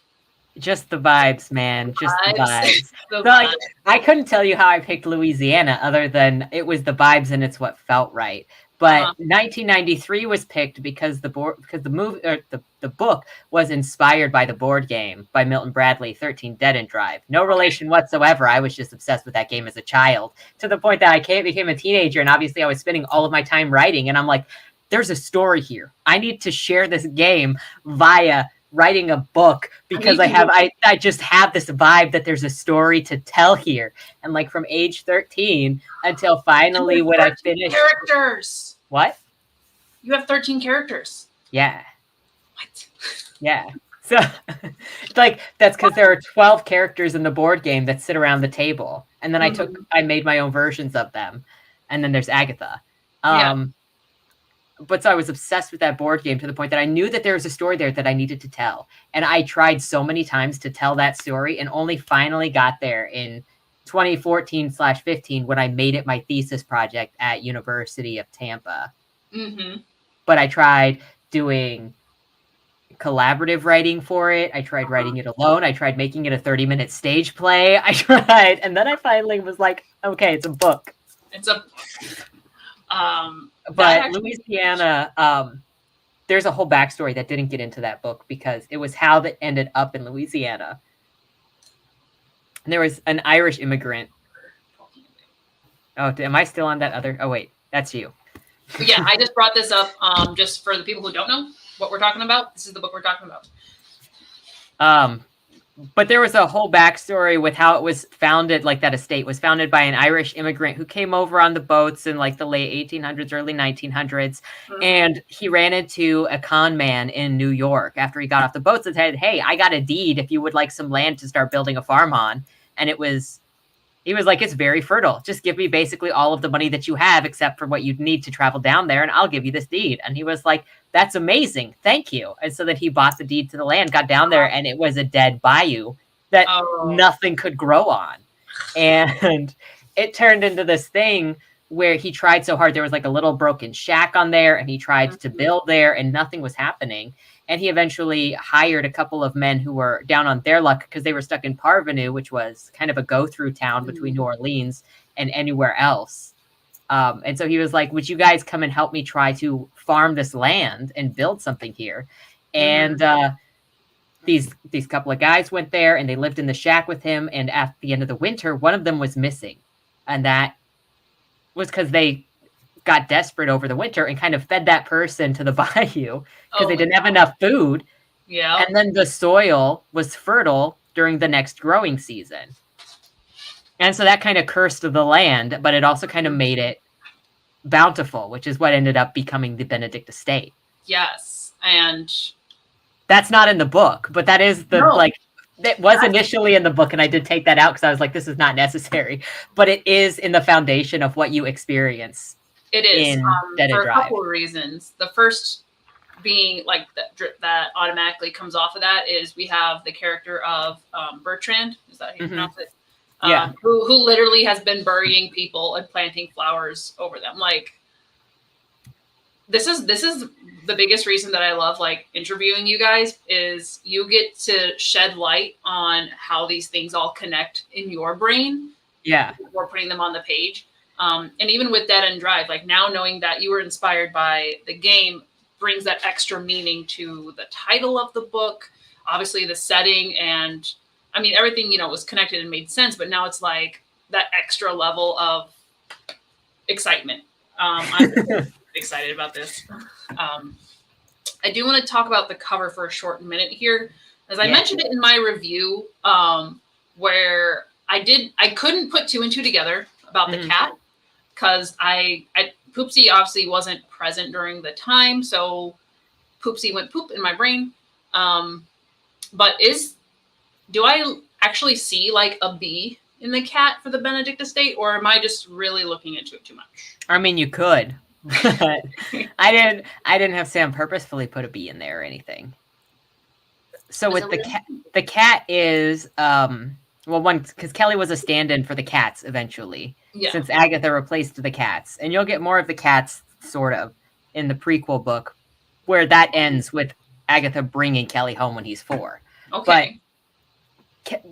just the vibes, man? Just the vibes. The so, like, I couldn't tell you how I picked Louisiana other than it was the vibes and it's what felt right. But 1993 was picked because the book was inspired by the board game by Milton Bradley, 13 Dead End Drive. No relation whatsoever. I was just obsessed with that game as a child to the point that I became a teenager, and obviously I was spending all of my time writing, and I'm like, there's a story here. I need to share this game via writing a book because I just have this vibe that there's a story to tell here. And like from age 13 until finally when I finished characters. What? You have 13 characters. Yeah. What? Yeah. So like that's because there are 12 characters in the board game that sit around the table. And then I made my own versions of them. And then there's Agatha. But so I was obsessed with that board game to the point that I knew that there was a story there that I needed to tell. And I tried so many times to tell that story and only finally got there in 2014/15 when I made it my thesis project at University of Tampa. Mm-hmm. But I tried doing collaborative writing for it. I tried writing it alone. I tried making it a 30-minute stage play. And then I finally was like, okay, it's a book. It's a but Louisiana, there's a whole backstory that didn't get into that book because it was how that ended up in Louisiana. And there was an Irish immigrant. Oh, am I still on that other? Oh, wait, that's you. Yeah, I just brought this up just for the people who don't know what we're talking about. This is the book we're talking about. But there was a whole backstory with how it was founded, like that estate was founded by an Irish immigrant who came over on the boats in like the late 1800s, early 1900s. Mm-hmm. And he ran into a con man in New York after he got off the boats and said, hey, I got a deed if you would like some land to start building a farm on. And he was like, it's very fertile. Just give me basically all of the money that you have, except for what you'd need to travel down there. And I'll give you this deed. And he was like, that's amazing. Thank you. And so that he bought the deed to the land, got down there, and it was a dead bayou that nothing could grow on. And it turned into this thing where he tried so hard. There was like a little broken shack on there, and he tried to build there, and nothing was happening. And he eventually hired a couple of men who were down on their luck because they were stuck in Parvenu, which was kind of a go-through town between New Orleans and anywhere else. And so he was like, would you guys come and help me try to farm this land and build something here? And these couple of guys went there and they lived in the shack with him. And at the end of the winter, one of them was missing. And that was because they got desperate over the winter and kind of fed that person to the bayou because they didn't have enough food. Yeah. And then the soil was fertile during the next growing season. And so that kind of cursed the land, but it also kind of made it bountiful, which is what ended up becoming the Benedict estate. Yes. And that's not in the book, but that is it was initially in the book, and I did take that out because I was like, this is not necessary. But it is in the foundation of what you experience. It is for a couple of reasons. The first being like that automatically comes off of that is we have the character of Bertrand. Is that how you pronounce it? Yeah. Who literally has been burying people and planting flowers over them. Like, this is the biggest reason that I love like interviewing you guys is you get to shed light on how these things all connect in your brain. Yeah. Before putting them on the page. And even with Dead End Drive, like now knowing that you were inspired by the game brings that extra meaning to the title of the book, obviously the setting, and I mean, everything, you know, was connected and made sense, but now it's like that extra level of excitement. I'm excited about this. I do want to talk about the cover for a short minute here. As I mentioned it in my review, where I couldn't put two and two together about the cat because I Poopsie obviously wasn't present during the time, so Poopsie went poop in my brain. But do I actually see like a bee in the cat for the Benedict estate, or am I just really looking into it too much? I mean, you could. But I didn't have Sam purposefully put a bee in there or anything. So with the cat is well, one, because Kelly was a stand-in for the cats eventually, since Agatha replaced the cats, and you'll get more of the cats sort of in the prequel book, where that ends with Agatha bringing Kelly home when he's 4. Okay.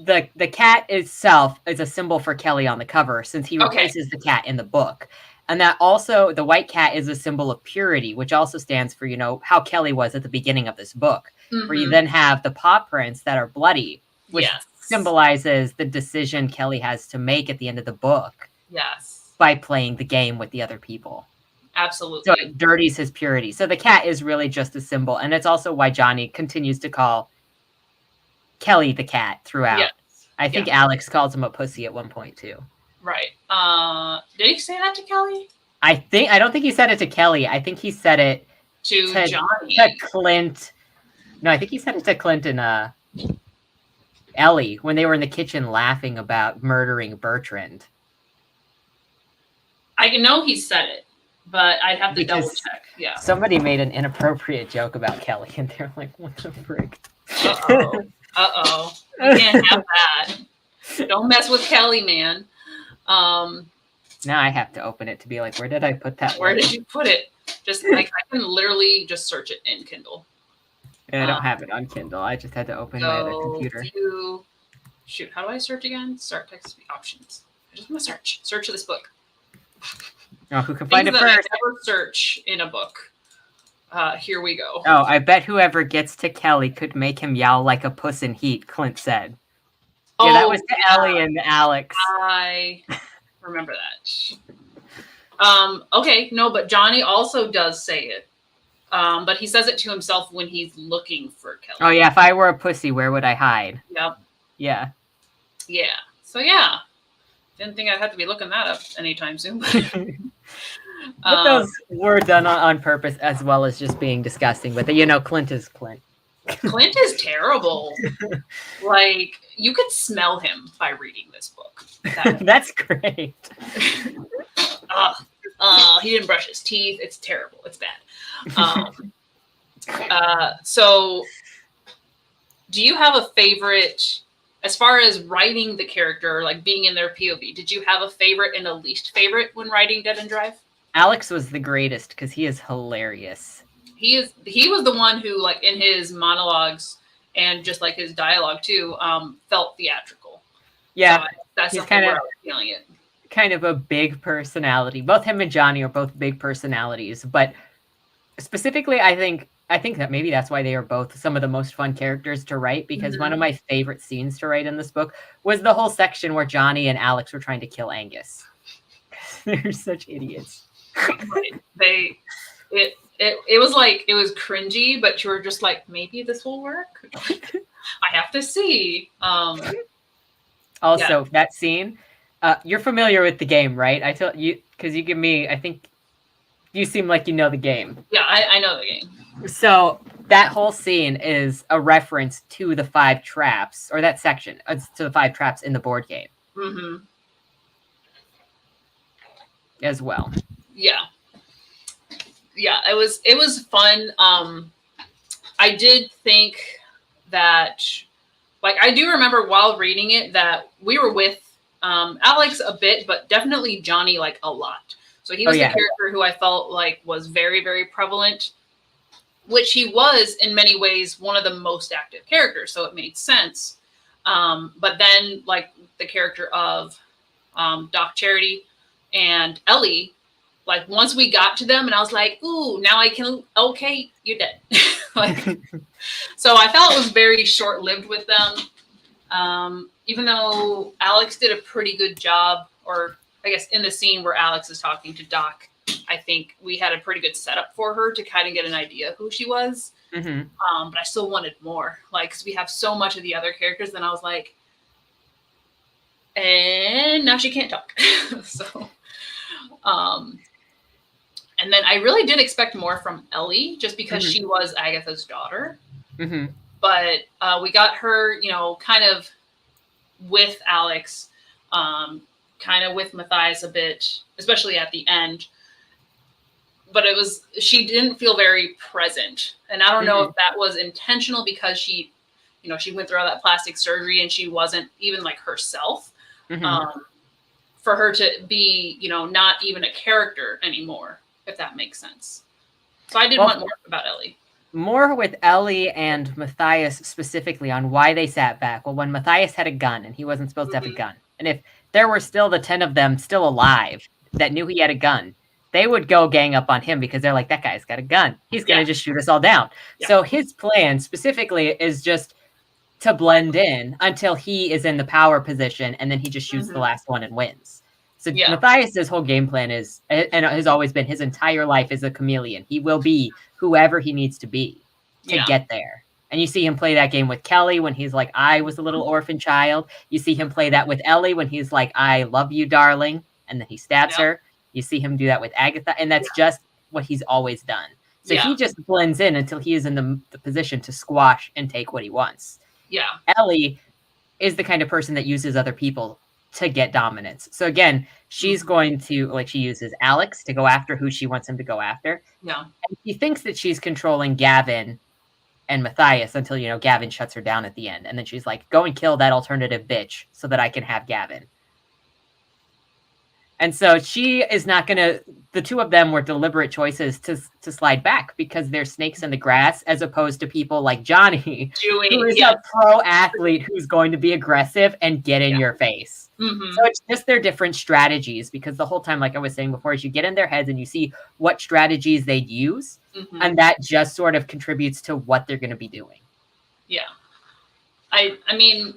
But the cat itself is a symbol for Kelly on the cover, since he replaces the cat in the book. And that also, the white cat is a symbol of purity, which also stands for, you know, how Kelly was at the beginning of this book, where you then have the paw prints that are bloody, which symbolizes the decision Kelly has to make at the end of the book. Yes. By playing the game with the other people. Absolutely. So it dirties his purity. So the cat is really just a symbol. And it's also why Johnny continues to call Kelly the cat throughout. Yes. I think Alex calls him a pussy at one point too. Right. Did he say that to Kelly? I don't think he said it to Kelly. I think he said it to Johnny. To Clint. No, I think he said it to Clint and Ellie when they were in the kitchen laughing about murdering Bertrand. I know he said it, but I'd have to double check. Yeah. Somebody made an inappropriate joke about Kelly, and they're like, "What the frick?" Uh-oh. You can't have that. Don't mess with Kelly, man. Now I have to open it to be like, where did I put that? Where did you put it? Just like I can literally just search it in Kindle. Yeah, I don't have it on Kindle. I just had to open my other computer. Shoot, how do I search again? Start text options. I just want to search. Search this book. Oh, who can find it first? I never search in a book. Here we go. Oh, I bet whoever gets to Kelly could make him yowl like a puss in heat, Clint said. Yeah, that was to Ellie and Alex. I remember that. Okay, no, but Johnny also does say it. But he says it to himself when he's looking for Kelly. Oh, yeah, if I were a pussy, where would I hide? Yep. Yeah. Yeah. So, yeah. Didn't think I'd have to be looking that up anytime soon. But those were done on purpose as well as just being disgusting. But, you know, Clint is Clint. Clint is terrible. Like, you could smell him by reading this book. That's great. He didn't brush his teeth. It's terrible. It's bad. So, do you have a favorite, as far as writing the character, like being in their POV, did you have a favorite and a least favorite when writing Dead End Drive? Alex was the greatest because he is hilarious. He was the one who, like, in his monologues and just like his dialogue too, felt theatrical. Yeah, so that's kind of where I was feeling it. Kind of a big personality. Both him and Johnny are both big personalities, but specifically, I think that maybe that's why they are both some of the most fun characters to write. Because one of my favorite scenes to write in this book was the whole section where Johnny and Alex were trying to kill Angus. They're such idiots. Right. It was like, it was cringy, but you were just like, maybe this will work. I have to see. Also, that scene, you're familiar with the game, right? I tell you, because you give me, I think you seem like you know the game. Yeah, I know the game. So that whole scene is a reference to the 5 traps, or that section, to the 5 traps in the board game. Mm-hmm. As well. Yeah. Yeah, it was fun. I did think that, like, I do remember while reading it that we were with Alex a bit, but definitely Johnny like a lot. So he was the character who I felt like was very, very prevalent, which he was in many ways one of the most active characters. So it made sense. But then like the character of Doc Charity and Ellie, like once we got to them and I was like, ooh, now I can, okay, you're dead. Like, so I felt it was very short-lived with them. Even though Alex did a pretty good job, or I guess in the scene where Alex is talking to Doc, I think we had a pretty good setup for her to kind of get an idea who she was. Mm-hmm. But I still wanted more, like, because we have so much of the other characters. Then I was like, and now she can't talk. So, and then I really did expect more from Ellie, just because she was Agatha's daughter. But we got her, you know, kind of with Alex, kind of with Matthias a bit, especially at the end. But she didn't feel very present. And I don't know if that was intentional because she, you know, she went through all that plastic surgery and she wasn't even like herself. For her to be, you know, not even a character anymore, if that makes sense. So I did want more about Ellie. More with Ellie and Matthias specifically on why they sat back. Well, when Matthias had a gun and he wasn't supposed to have a gun, and if there were still the 10 of them still alive that knew he had a gun, they would go gang up on him because they're like, that guy's got a gun. He's going to just shoot us all down. So his plan specifically is just to blend in until he is in the power position, and then he just shoots the last one and wins. So Matthias's whole game plan is, and has always been his entire life, is a chameleon. He will be whoever he needs to be to get there. And you see him play that game with Kelly when he's like, I was a little orphan child. You see him play that with Ellie when he's like, I love you, darling. And then he stabs her. You see him do that with Agatha. And that's just what he's always done. So he just blends in until he is in the position to squash and take what he wants. Ellie is the kind of person that uses other people to get dominance. So again, she's going to, like, she uses Alex to go after who she wants him to go after. And she thinks that she's controlling Gavin and Matthias until, you know, Gavin shuts her down at the end. And then she's like, go and kill that alternative bitch so that I can have Gavin. And so she is not going to, the two of them were deliberate choices to slide back because they're snakes in the grass, as opposed to people like Johnny, who is a pro athlete who's going to be aggressive and get in your face. So it's just their different strategies, because the whole time, like I was saying before, is you get in their heads and you see what strategies they'd use, and that just sort of contributes to what they're going to be doing. I mean,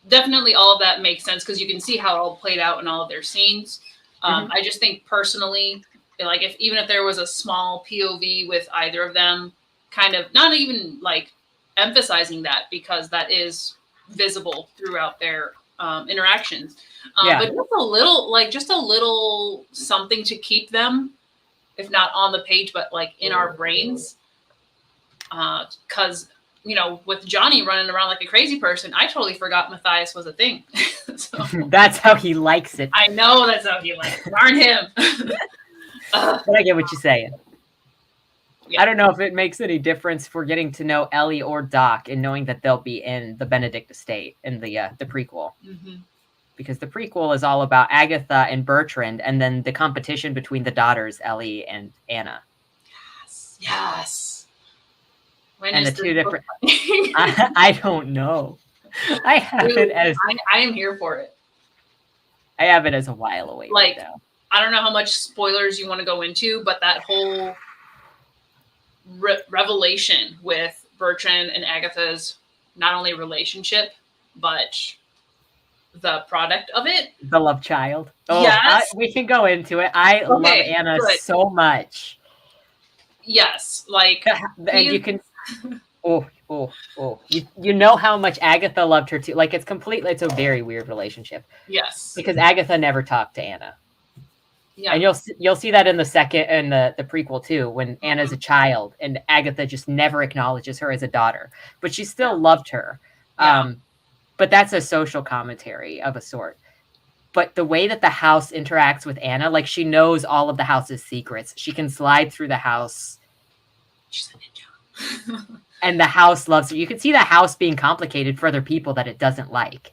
definitely all of that makes sense because you can see how it all played out in all of their scenes. I just think personally, like, even if there was a small POV with either of them, kind of not even like emphasizing that, because that is visible throughout their interactions. But just a little something to keep them, if not on the page, but like in our brains. Because you know, with Johnny running around like a crazy person, I totally forgot Matthias was a thing. So, that's how he likes it. I know that's how he likes it. Darn him. But I get what you're saying. I don't know if it makes any difference for getting to know Ellie or Doc and knowing that they'll be in the Benedict estate in the prequel. Because the prequel is all about Agatha and Bertrand, and then the competition between the daughters, Ellie and Anna. Yes. And the two different. I don't know. I have it as. I am here for it. I have it as a while away. Like, right now. I don't know how much spoilers you want to go into, but that whole revelation with Bertrand and Agatha's not only relationship, but the product of it. The love child. Oh, yes. We can go into it. I love Anna so much. Yes. Like. And you can. You know how much Agatha loved her too. Like, it's a very weird relationship. Yes. Because Agatha never talked to Anna. And you'll see that in the second and the prequel too, when Anna's a child and Agatha just never acknowledges her as a daughter, but she still loved her. But that's a social commentary of a sort. but the way that the house interacts with Anna, like she knows all of the house's secrets. She can slide through the house. She's a ninja. And the house loves her. You can see the house being complicated for other people that it doesn't like.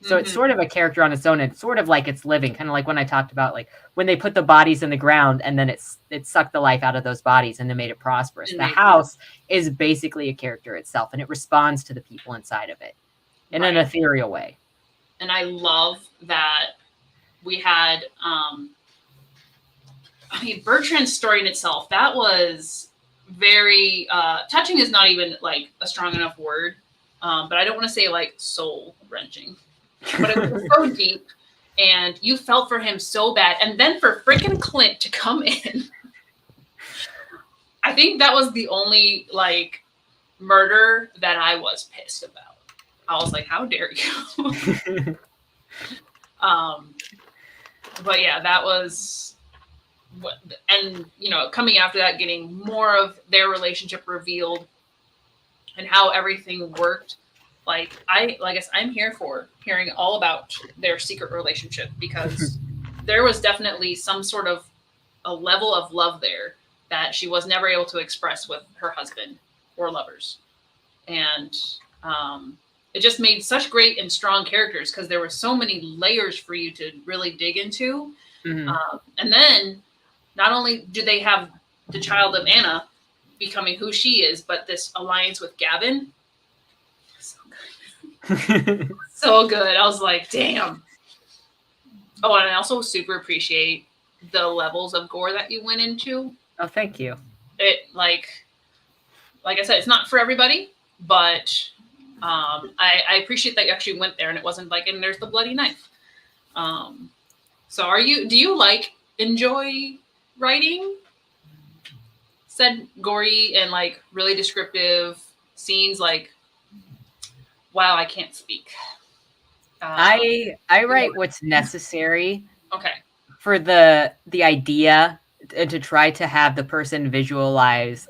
So it's sort of a character on its own, and sort of like it's living, kind of like when I talked about like when they put the bodies in the ground and then it sucked the life out of those bodies and then made it prosperous. The house is basically a character itself, and it responds to the people inside of it in an ethereal way. And I love that we had, Bertrand's story in itself, that was very, touching is not even like a strong enough word, but I don't want to say like soul wrenching. But it was so deep, and you felt for him so bad. And then for freaking Clint to come in, I think that was the only like murder that I was pissed about. I was like, how dare you? But yeah, that was what, and coming after that, getting more of their relationship revealed and how everything worked. I'm here for hearing all about their secret relationship, because there was definitely some sort of a level of love there that she was never able to express with her husband or lovers. And it just made such great and strong characters, because there were so many layers for you to really dig into. And then not only do they have the child of Anna becoming who she is, but this alliance with Gavin. So good. I was like, damn. Oh, and I also super appreciate the levels of gore that you went into. Oh, thank you. It like I said, it's not for everybody, but I appreciate that you actually went there and it wasn't like, and there's the bloody knife. So do you enjoy writing said gory and like really descriptive scenes? Like, wow, I can't speak. I write what's necessary. Okay. For the idea, and to try to have the person visualize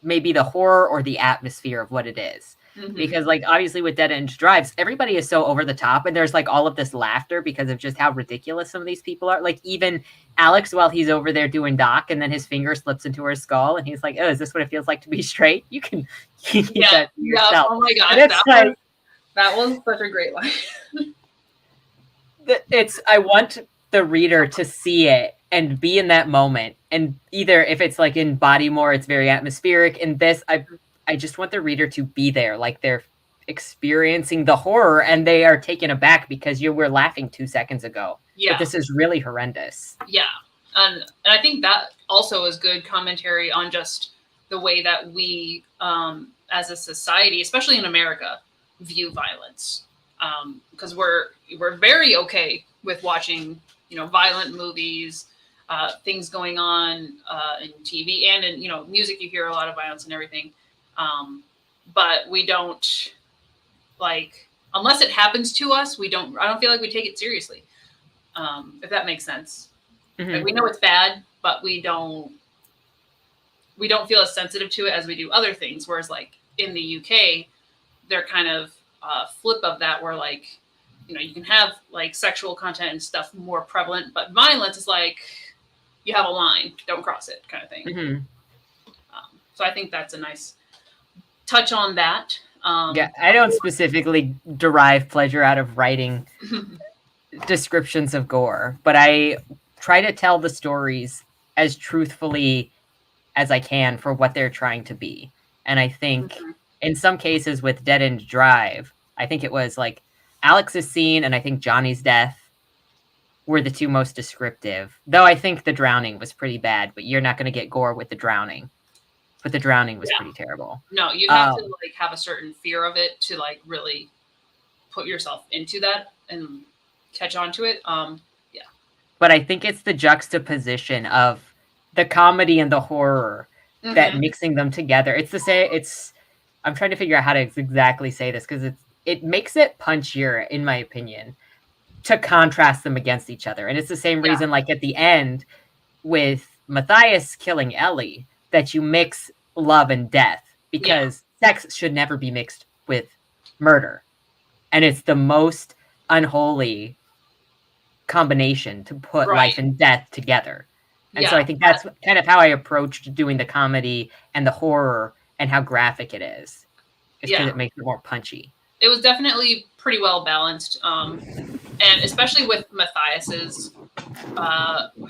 maybe the horror or the atmosphere of what it is. Because like obviously with Dead End Drives, everybody is so over the top, and there's like all of this laughter because of just how ridiculous some of these people are. Like even Alex, while he's over there doing Doc, and then his finger slips into her skull, and he's like, "Oh, is this what it feels like to be straight?" You can keep that to yourself. Oh my god, that was such a great line. I want the reader to see it and be in that moment. And either if it's like in Bodymore, it's very atmospheric. In this, I just want the reader to be there, like they're experiencing the horror and they are taken aback because you were laughing 2 seconds ago. Yeah. But this is really horrendous. Yeah. And I think that also is good commentary on just the way that we, as a society, especially in America, view violence. Because we're very okay with watching, violent movies, things going on in TV and in, music. You hear a lot of violence and everything. But we don't unless it happens to us, I don't feel like we take it seriously. If that makes sense. Like, we know it's bad, but we don't feel as sensitive to it as we do other things. Whereas like in the UK, they're kind of flip of that, where like, you can have like sexual content and stuff more prevalent, but violence is like, you have a line, don't cross it kind of thing. So I think that's a nice touch on that. Yeah, I don't specifically derive pleasure out of writing descriptions of gore, but I try to tell the stories as truthfully as I can for what they're trying to be. And I think in some cases with Dead End Drive, I think it was like Alex's scene and I think Johnny's death were the two most descriptive. Though I think the drowning was pretty bad, but you're not going to get gore with the drowning. But the drowning was pretty terrible. No, you have to like have a certain fear of it to like really put yourself into that and catch on to it. Yeah. But I think it's the juxtaposition of the comedy and the horror that mixing them together. It's the same. I'm trying to figure out how to exactly say this because it makes it punchier, in my opinion, to contrast them against each other. And it's the same reason, like at the end with Matthias killing Ellie, that you mix love and death, because sex should never be mixed with murder. And it's the most unholy combination to put Right. life and death together. And so Yeah. I think that's kind of how I approached doing the comedy and the horror and how graphic it is. It's because Yeah. it makes it more punchy. It was definitely pretty well balanced. And especially with Matthias's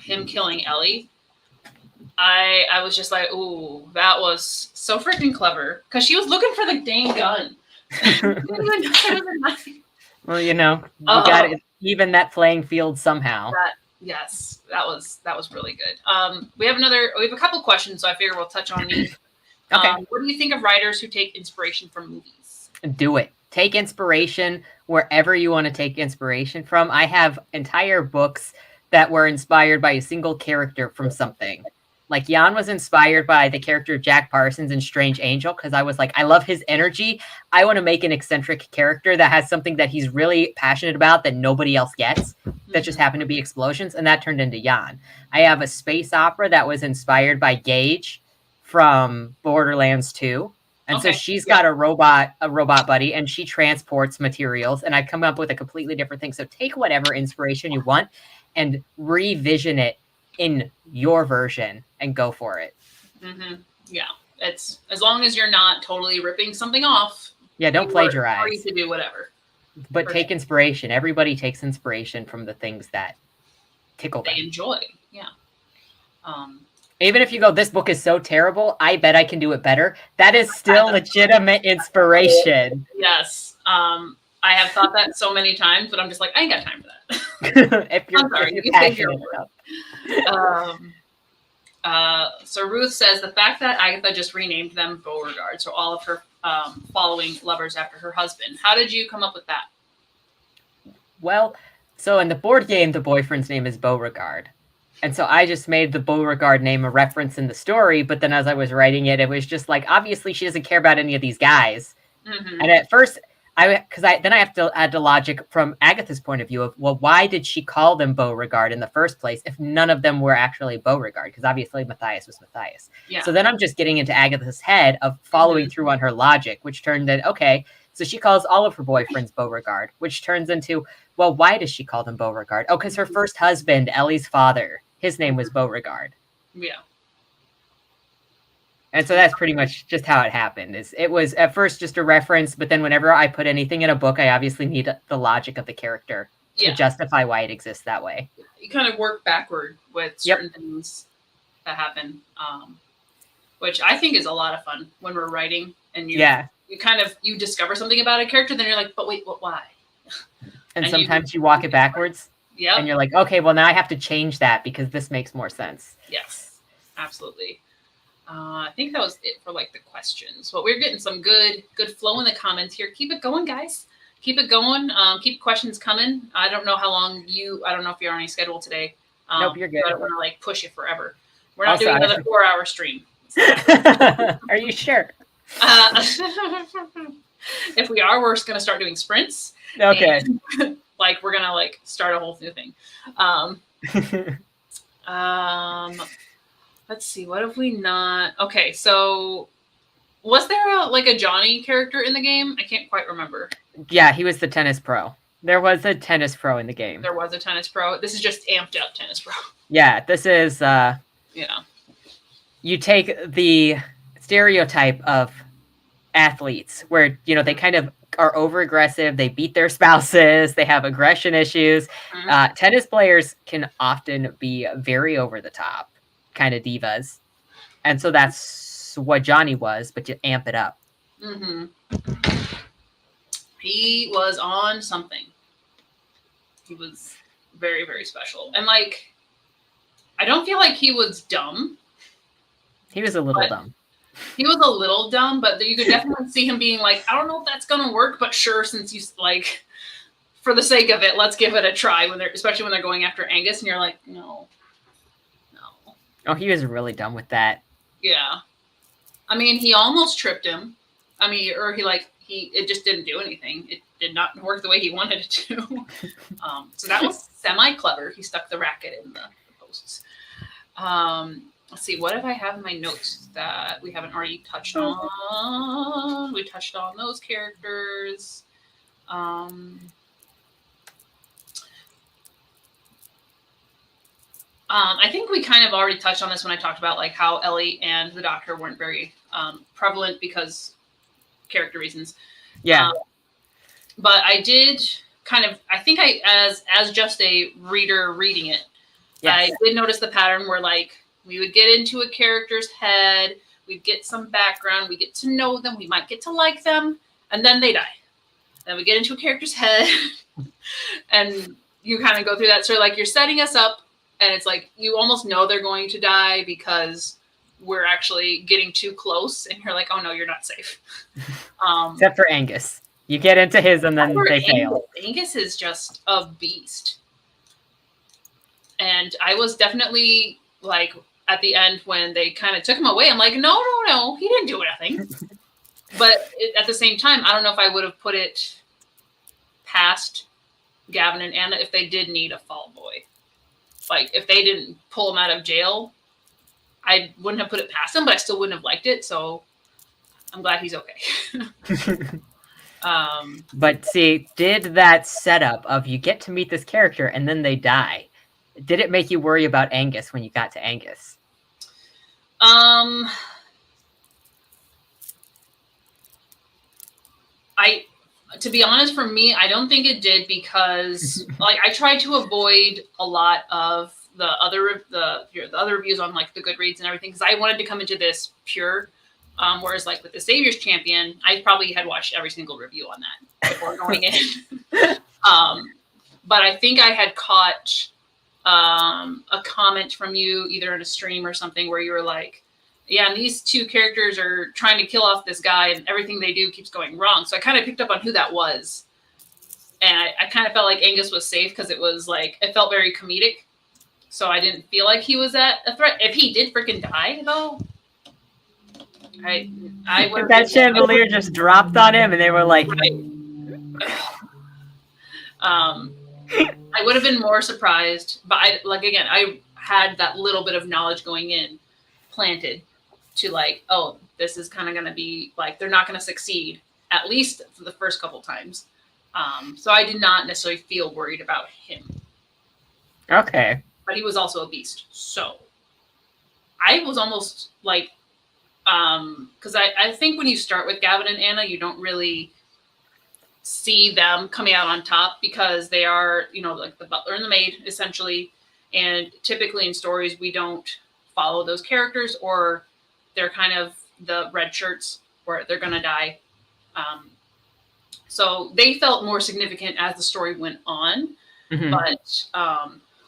him killing Ellie. I was just like, ooh, that was so freaking clever. Because she was looking for the dang gun. Well, you know, you got to even that playing field somehow. Yes, that was really good. We have a couple questions, so I figure we'll touch on these. Okay. What do you think of writers who take inspiration from movies? Do it. Take inspiration wherever you want to take inspiration from. I have entire books that were inspired by a single character from something. Like Jan was inspired by the character of Jack Parsons in Strange Angel because I was like, I love his energy. I want to make an eccentric character that has something that he's really passionate about that nobody else gets, that just happened to be explosions, and that turned into Jan. I have a space opera that was inspired by Gage from Borderlands 2. And so she's got a robot buddy, and she transports materials, and I come up with a completely different thing. So take whatever inspiration you want and revision it in your version and go for it. Mm-hmm. Yeah. It's as long as you're not totally ripping something off. Yeah, don't plagiarize. Free to do whatever. But take inspiration. Everybody takes inspiration from the things that tickle them. They enjoy. Yeah. Even if you go, this book is so terrible, I bet I can do it better. That is still legitimate inspiration. Yes. I have thought that so many times, but I'm just like, I ain't got time for that. if you're passionate enough. So Ruth says the fact that Agatha just renamed them Beauregard, so all of her following lovers after her husband. How did you come up with that? Well, so in the board game, the boyfriend's name is Beauregard. And so I just made the Beauregard name a reference in the story, but then as I was writing it, it was just like, obviously she doesn't care about any of these guys. Mm-hmm. And at first, I have to add the logic from Agatha's point of view of, well, why did she call them Beauregard in the first place if none of them were actually Beauregard? Because obviously Matthias was Matthias. Yeah. So then I'm just getting into Agatha's head of following through on her logic, which turned into, okay, so she calls all of her boyfriends Beauregard, which turns into, well, why does she call them Beauregard? Oh, because her first husband, Ellie's father, his name was Beauregard. Yeah. And so that's pretty much just how it happened. It was at first just a reference, but then whenever I put anything in a book, I obviously need the logic of the character to justify why it exists that way. You kind of work backward with certain things that happen, which I think is a lot of fun when we're writing and you discover something about a character, then you're like, but wait, why? And sometimes you walk it backwards. Yeah. And you're like, okay, well, now I have to change that because this makes more sense. Yes, absolutely. I think that was it for like the questions, but we're getting some good flow in the comments here. Keep it going, guys. Keep it going. Keep questions coming. I don't know how long I don't know if you're on any schedule today. Nope, you're good. I don't want to like push it forever. We're not doing another 4-hour stream. Are you sure? If we are, we're just going to start doing sprints. Okay. And, like we're going to like start a whole new thing. Let's see. What have we not? Okay. So was there a Johnny character in the game? I can't quite remember. Yeah, he was the tennis pro. There was a tennis pro in the game. There was a tennis pro. This is just amped up tennis pro. Yeah, this is you take the stereotype of athletes where, they kind of are over aggressive, they beat their spouses, they have aggression issues. Mm-hmm. Tennis players can often be very over the top kind of divas. And so that's what Johnny was, but you amp it up. Mm-hmm. He was on something. He was very, very special. And I don't feel like he was dumb. He was a little dumb. He was a little dumb, but you could definitely see him being like, I don't know if that's going to work, but sure, since you for the sake of it, let's give it a try especially when they're going after Angus and you're like, no. Oh, he was really dumb with that. Yeah. I mean, he almost tripped him. I mean, or it just didn't do anything. It did not work the way he wanted it to. So that was semi-clever. He stuck the racket in the posts. Let's see, what if I have in my notes that we haven't already touched on? We touched on those characters. I think we kind of already touched on this when I talked about like how Ellie and the Doctor weren't very prevalent because character reasons. Yeah. But I did kind of, I think I, as just a reader reading it, yes. I did notice the pattern where like we would get into a character's head, we'd get some background, we get to know them, we might get to like them, and then they die. Then we get into a character's head, and you kind of go through that. So like you're setting us up, and it's like you almost know they're going to die because we're actually getting too close, and you're like, oh no, you're not safe. Except for Angus. You get into his and then they fail. Angus is just a beast. And I was definitely like at the end when they kind of took him away, I'm like, no, he didn't do nothing. But at the same time, I don't know if I would have put it past Gavin and Anna if they did need a fall boy. Like if they didn't pull him out of jail, I wouldn't have put it past him, but I still wouldn't have liked it. So I'm glad he's okay. But see, did that setup of you get to meet this character and then they die, did it make you worry about Angus when you got to Angus? To be honest, for me, I don't think it did because like I tried to avoid a lot of the other reviews on like the Goodreads and everything because I wanted to come into this pure. Whereas like with the Savior's Champion, I probably had watched every single review on that before going in. But I think I had caught a comment from you either in a stream or something where you were like, yeah, and these two characters are trying to kill off this guy and everything they do keeps going wrong. So I kind of picked up on who that was. And I kind of felt like Angus was safe because it was like, it felt very comedic. So I didn't feel like he was at a threat. If he did freaking die though, I would. That chandelier just dropped on him, and they were like, right. I would have been more surprised, but I had that little bit of knowledge going in, planted to like, oh, this is kind of going to be like they're not going to succeed at least for the first couple times. So I did not necessarily feel worried about him. Okay, but he was also a beast, so I was almost like. Because I think when you start with Gavin and Anna, you don't really see them coming out on top because they are, like the butler and the maid, essentially. And typically in stories, we don't follow those characters or they're kind of the red shirts where they're going to die. So they felt more significant as the story went on. Mm-hmm. But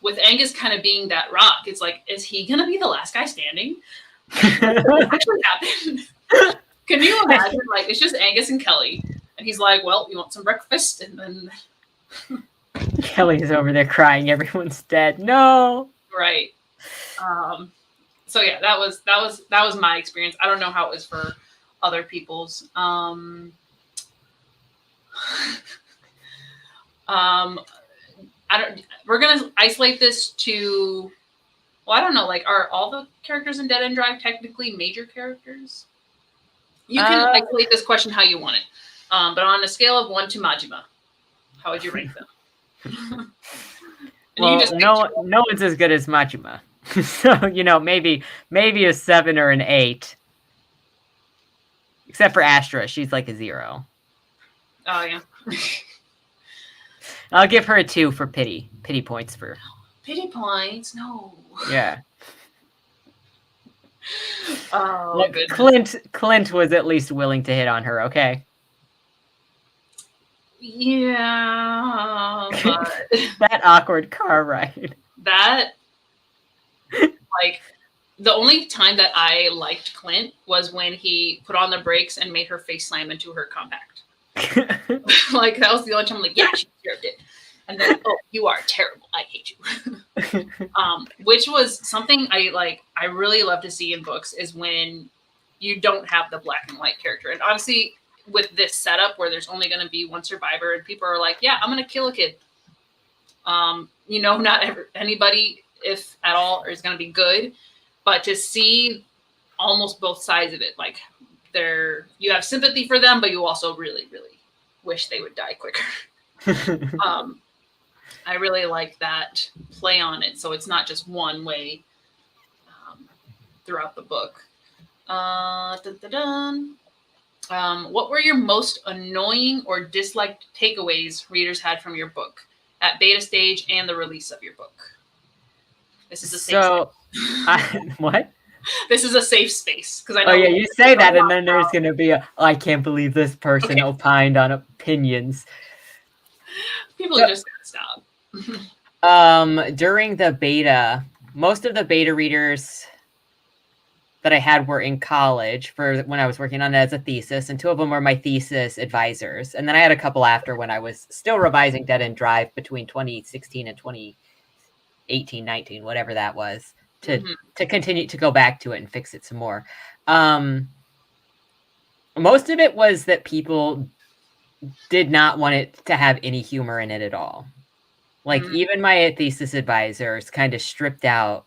with Angus kind of being that rock, it's like, is he going to be the last guy standing? What actually happened? Can you imagine? Like, it's just Angus and Kelly, and he's like, "Well, you want some breakfast?" And then Kelly's over there crying. Everyone's dead. No, right. So yeah, that was my experience. I don't know how it was for other people's. We're gonna isolate this to. Well, I don't know. Like, are all the characters in Dead End Drive technically major characters? You can isolate this question how you want it. But on a scale of 1 to Majima, how would you rank them? Well, no one's as good as Majima. So, maybe a 7 or an 8. Except for Astra. She's like a 0. Oh, yeah. I'll give her a 2 for pity. Pity points for... Pity points? No. Yeah. Oh, goodness. Clint was at least willing to hit on her, okay? Yeah. But... that awkward car ride. That, like, the only time that I liked Clint was when he put on the brakes and made her face slam into her compact. Like, that was the only time I'm like, yeah, she deserved it. And then, oh, you are terrible. I hate you. Which was something I really love to see in books is when you don't have the black and white character. And obviously with this setup where there's only going to be one survivor and people are like, yeah, I'm going to kill a kid. Not anybody, if at all, is going to be good. But to see almost both sides of it, like you have sympathy for them, but you also really, really wish they would die quicker. I really like that play on it, so it's not just one way throughout the book. What were your most annoying or disliked takeaways readers had from your book at beta stage and the release of your book? This is a safe space. What? This is a safe space because I know. Oh yeah, you say that, and then there's gonna be I can't believe this person opined on opinions. People just gotta stop. During the beta, most of the beta readers that I had were in college for when I was working on it as a thesis, and 2 of them were my thesis advisors. And then I had a couple after when I was still revising Dead End Drive between 2016 and 2018, 19, whatever that was, to continue to go back to it and fix it some more. Most of it was that people did not want it to have any humor in it at all. Like, even my thesis advisors kind of stripped out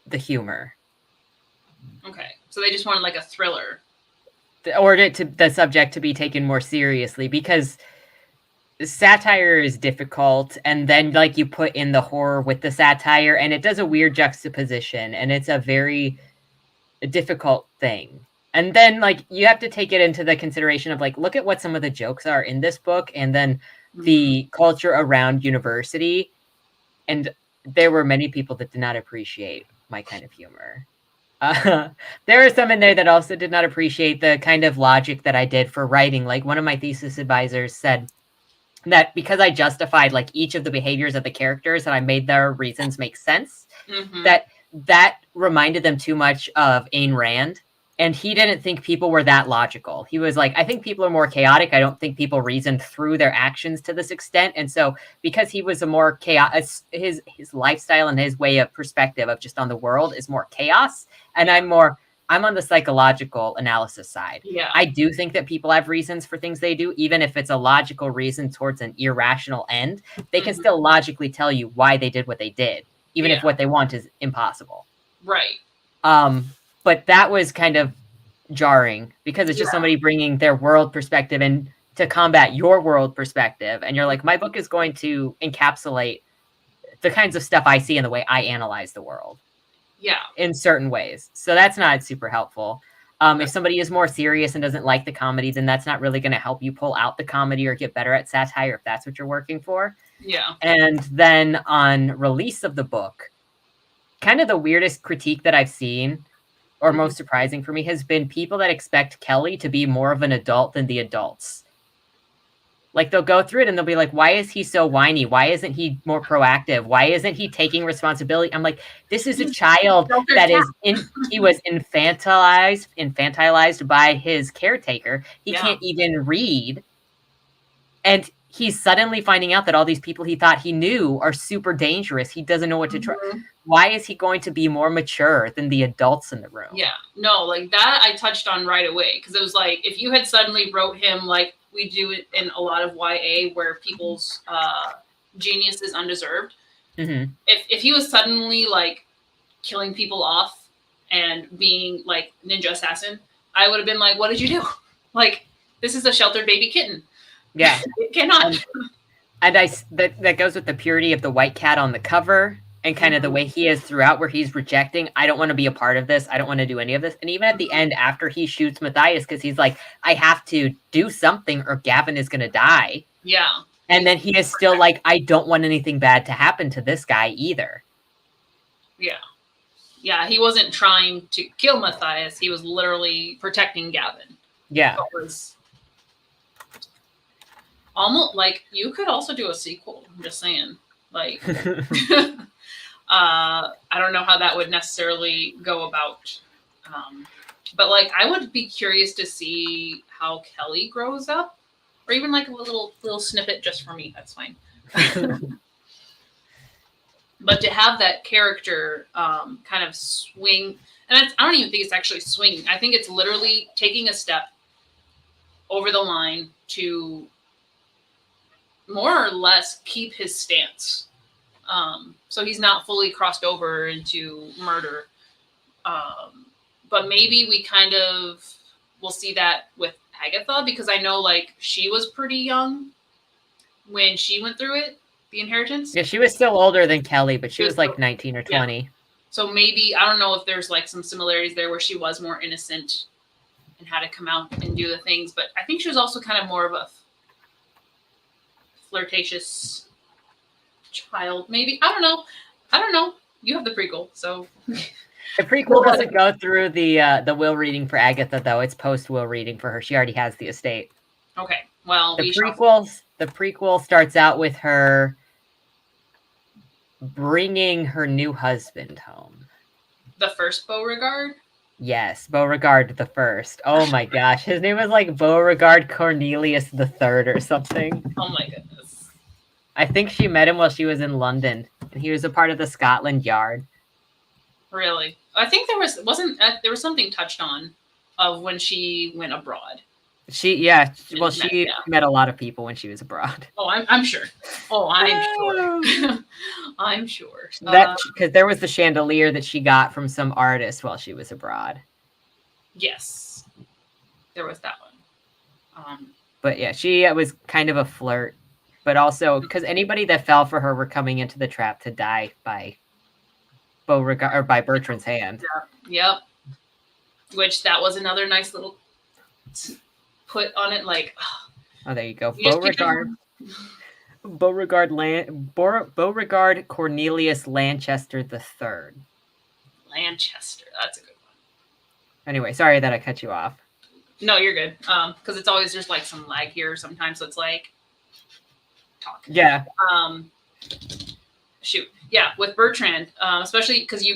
the humor. Okay, so they just wanted like a thriller, or the subject to be taken more seriously, because satire is difficult, and then like you put in the horror with the satire, and it does a weird juxtaposition, and it's a very difficult thing. And then like you have to take it into the consideration of like, look at what some of the jokes are in this book, and then the culture around university, and there were many people that did not appreciate my kind of humor. There are some in there that also did not appreciate the kind of logic that I did for writing. Like, one of my thesis advisors said that because I justified like each of the behaviors of the characters and I made their reasons make sense, that reminded them too much of Ayn Rand. And he didn't think people were that logical. He was like, I think people are more chaotic. I don't think people reasoned through their actions to this extent. And so because he was a more chaotic, his lifestyle and his way of perspective of just on the world is more chaos. And I'm on the psychological analysis side. Yeah. I do think that people have reasons for things they do, even if it's a logical reason towards an irrational end. They can still logically tell you why they did what they did, even if what they want is impossible. Right. But that was kind of jarring because it's just somebody bringing their world perspective and to combat your world perspective. And you're like, my book is going to encapsulate the kinds of stuff I see in the way I analyze the world. Yeah. In certain ways. So that's not super helpful. If somebody is more serious and doesn't like the comedy, then that's not really going to help you pull out the comedy or get better at satire if that's what you're working for. Yeah. And then on release of the book, kind of the weirdest critique that I've seen, or most surprising for me, has been people that expect Kelly to be more of an adult than the adults. Like, they'll go through it and they'll be like, why is he so whiny? Why isn't he more proactive? Why isn't he taking responsibility? I'm like, this is a child that he was infantilized by his caretaker. He can't even read. And he's suddenly finding out that all these people he thought he knew are super dangerous. He doesn't know what to try. Why is he going to be more mature than the adults in the room? Yeah, no, like that I touched on right away. Because it was like, if you had suddenly wrote him like we do it in a lot of YA where people's genius is undeserved. If he was suddenly like killing people off and being like ninja assassin, I would have been like, what did you do? Like, this is a sheltered baby kitten. Yeah. It cannot. And that goes with the purity of the white cat on the cover and kind of the way he is throughout, where he's rejecting, I don't want to be a part of this. I don't want to do any of this. And even at the end, after he shoots Matthias, because he's like, I have to do something or Gavin is going to die. Yeah. And then he is still like, I don't want anything bad to happen to this guy either. Yeah. Yeah, he wasn't trying to kill Matthias. He was literally protecting Gavin. Yeah. It was almost like, you could also do a sequel. I'm just saying. Like, I don't know how that would necessarily go about. But like, I would be curious to see how Kelly grows up, or even like a little snippet just for me. That's fine. But to have that character kind of swing, and I don't even think it's actually swinging. I think it's literally taking a step over the line to more or less keep his stance. So he's not fully crossed over into murder. But maybe we kind of will see that with Agatha, because I know like she was pretty young when she went through it. the inheritance. Yeah, she was still older than Kelly, but she was like still, 19 or 20. Yeah. So maybe, I don't know if there's like some similarities there where she was more innocent and had to come out and do the things, but I think she was also kind of more of a flirtatious child, maybe. I don't know. You have the prequel, so the prequel doesn't go through the will reading for Agatha, though. It's post will reading for her. She already has the estate. Okay. Well, the prequel starts out with her bringing her new husband home. The first Beauregard? Yes, Beauregard the First. Oh my gosh, his name was like Beauregard Cornelius the Third or something. Oh my goodness. I think she met him while she was in London, and he was a part of the Scotland Yard. Really? I think there was something touched on of when she went abroad. She met a lot of people when she was abroad. Oh, I'm sure. Oh, I'm sure. I'm sure. That because there was the chandelier that she got from some artist while she was abroad. Yes, there was that one. But yeah, she was kind of a flirt, but also because anybody that fell for her were coming into the trap to die by Beauregard or by Bertrand's hand. Yep. Which that was another nice little put on it, like. Oh, there you go, Beauregard Cornelius Lanchester III. Lanchester, that's a good one. Anyway, sorry that I cut you off. No, you're good. Because it's always there's like some lag here sometimes, so it's like talk. Yeah. Shoot. Yeah, with Bertrand, especially because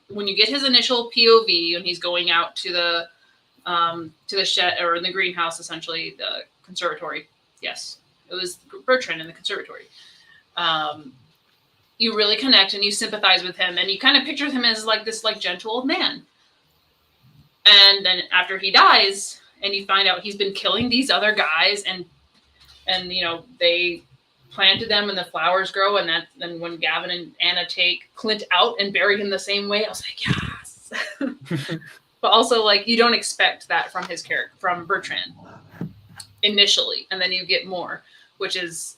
when you get his initial POV and he's going out to the shed or in the greenhouse, essentially the conservatory. Yes, it was Bertrand in the conservatory. You really connect and you sympathize with him, and you kind of picture him as like this like gentle old man. And then after he dies, and you find out he's been killing these other guys, and they planted them, and the flowers grow, and then when Gavin and Anna take Clint out and bury him the same way, I was like, yes. But also, like, you don't expect that from his character, from Bertrand, initially, and then you get more, which is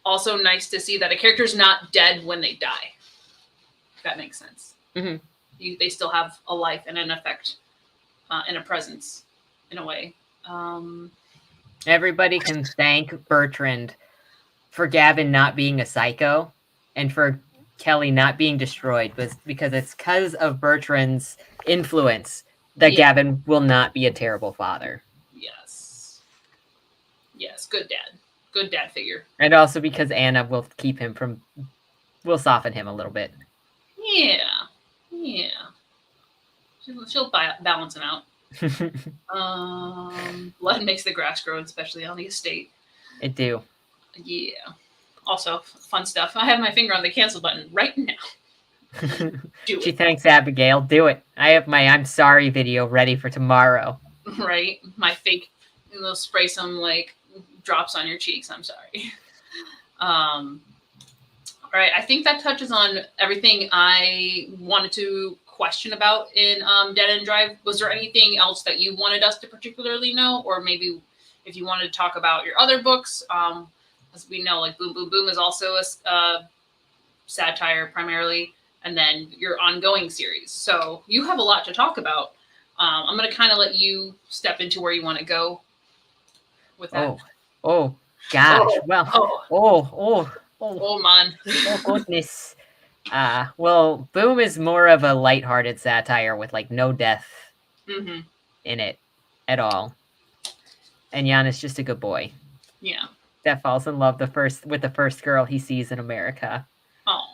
also nice to see that a character's not dead when they die. If that makes sense. Mm-hmm. They still have a life and an effect and a presence, in a way. Everybody can thank Bertrand for Gavin not being a psycho and for Kelly not being destroyed, because it's because of Bertrand's influence that Gavin will not be a terrible father. Yes, good dad figure. And also because Anna will will soften him a little bit. Yeah. She'll balance him out. Blood makes the grass grow, especially on the estate. It do. Yeah. Also, fun stuff. I have my finger on the cancel button right now. She thanks Abigail. Do it. I have my I'm sorry video ready for tomorrow. Right? My fake, they'll spray some like drops on your cheeks. I'm sorry. All right. I think that touches on everything I wanted to question about in Dead End Drive. Was there anything else that you wanted us to particularly know, or maybe if you wanted to talk about your other books? As we know, like Boom Boom Boom is also a satire primarily, and then your ongoing series. So you have a lot to talk about. I'm going to kind of let you step into where you want to go with that. Oh gosh. Man. Oh goodness. Well, Boom is more of a lighthearted satire with like no death in it at all. And Jan is just a good boy. Yeah. That falls in love with the first girl he sees in America. Oh.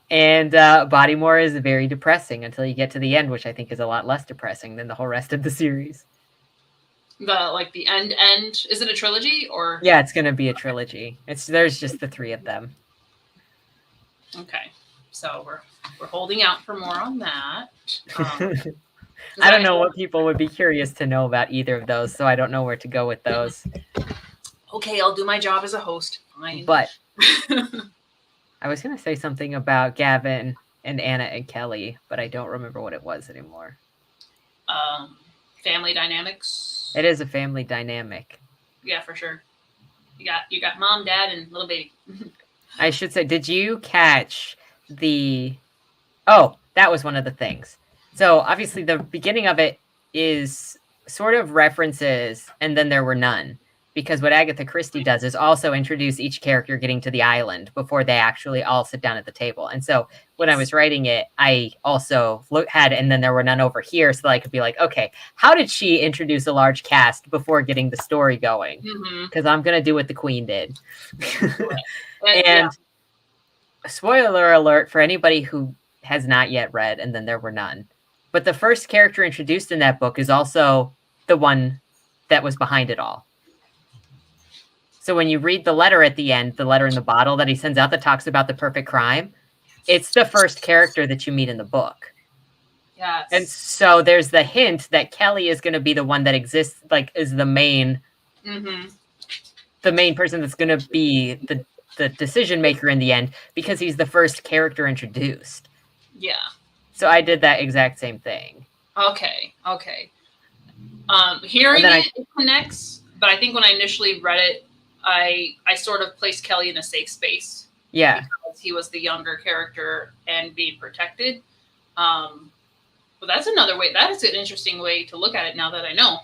And Bodymore is very depressing until you get to the end, which I think is a lot less depressing than the whole rest of the series. The end. Is it a trilogy or? Yeah, it's gonna be a trilogy. There's just the three of them. Okay, so we're holding out for more on that. I don't know what people would be curious to know about either of those, so I don't know where to go with those. Okay, I'll do my job as a host. Fine. But I was gonna say something about Gavin and Anna and Kelly, but I don't remember what it was anymore. Family dynamics. It is a family dynamic. Yeah, for sure. You got mom, dad, and little baby. I should say, did you catch the... Oh, that was one of the things. So obviously the beginning of it is sort of references, and then there were none. Because what Agatha Christie does is also introduce each character getting to the island before they actually all sit down at the table. And so when I was writing it, I also had, and then there were none over here, so that I could be like, okay, how did she introduce a large cast before getting the story going? Because I'm going to do what the Queen did. And spoiler alert for anybody who has not yet read, and then there were none. But the first character introduced in that book is also the one that was behind it all. So when you read the letter at the end, the letter in the bottle that he sends out that talks about the perfect crime, it's the first character that you meet in the book. Yes. And so there's the hint that Kelly is going to be the one that exists, like, is the main person that's going to be the decision maker in the end, because he's the first character introduced. Yeah. So I did that exact same thing. Okay. Hearing it connects, but I think when I initially read it, I sort of placed Kelly in a safe space. Yeah. Because he was the younger character and being protected. But that's another way. That is an interesting way to look at it now that I know.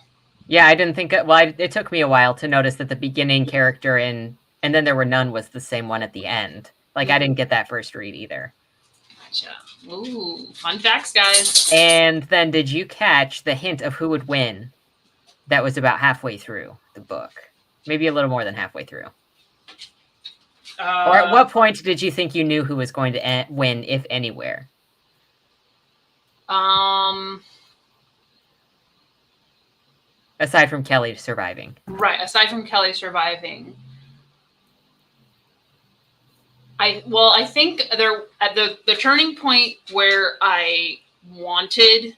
Yeah, I didn't think... it took me a while to notice that the beginning character and then there were none was the same one at the end. Like, I didn't get that first read either. Gotcha. Ooh, fun facts, guys. And then did you catch the hint of who would win that was about halfway through the book? Maybe a little more than halfway through. Or at what point did you think you knew who was going to win, if anywhere? Aside from Kelly surviving. Right, aside from Kelly surviving. I think there at the turning point where I wanted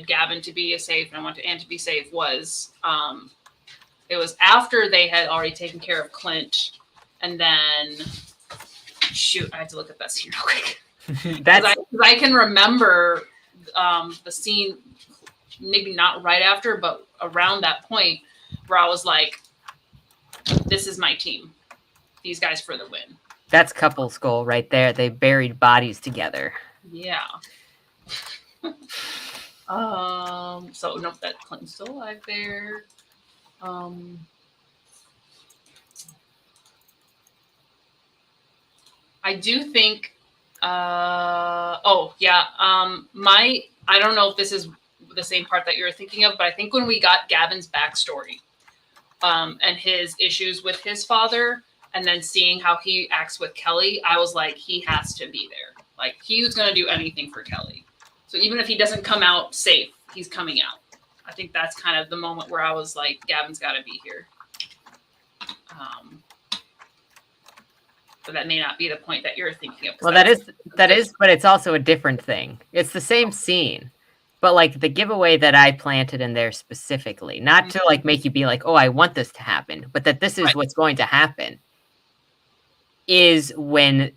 Gavin to be safe and I wanted Anne to be safe was it was after they had already taken care of Clint, and then I had to look at that scene real quick. I can remember the scene, maybe not right after, but around that point where I was like, "This is my team. These guys for the win." That's couple's goal right there. They buried bodies together. Yeah. So nope, that Clinton's still alive there. I do think I don't know if this is the same part that you're thinking of, but I think when we got Gavin's backstory and his issues with his father, and then seeing how he acts with Kelly, I was like, he has to be there. Like, he was going to do anything for Kelly. So even if he doesn't come out safe, he's coming out. I think that's kind of the moment where I was like, Gavin's got to be here. But that may not be the point that you're thinking of. Well, that is, but it's also a different thing. It's the same scene, but like the giveaway that I planted in there specifically, not to like make you be like, oh, I want this to happen, but that this is what's going to happen, is when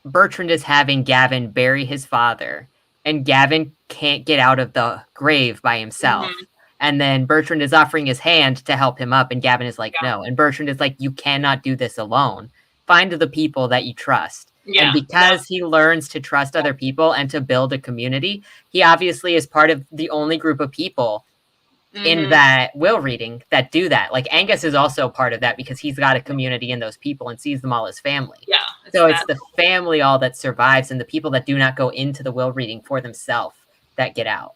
Bertrand is having Gavin bury his father, and Gavin can't get out of the grave by himself. And then Bertrand is offering his hand to help him up, and Gavin is like, no. And Bertrand is like, you cannot do this alone. Find the people that you trust. And because he learns to trust other people and to build a community, he obviously is part of the only group of people in that will reading that do that. Like, Angus is also part of that because he's got a community in those people and sees them all as family. Yeah. So it's the family all that survives, and the people that do not go into the will reading for themselves that get out.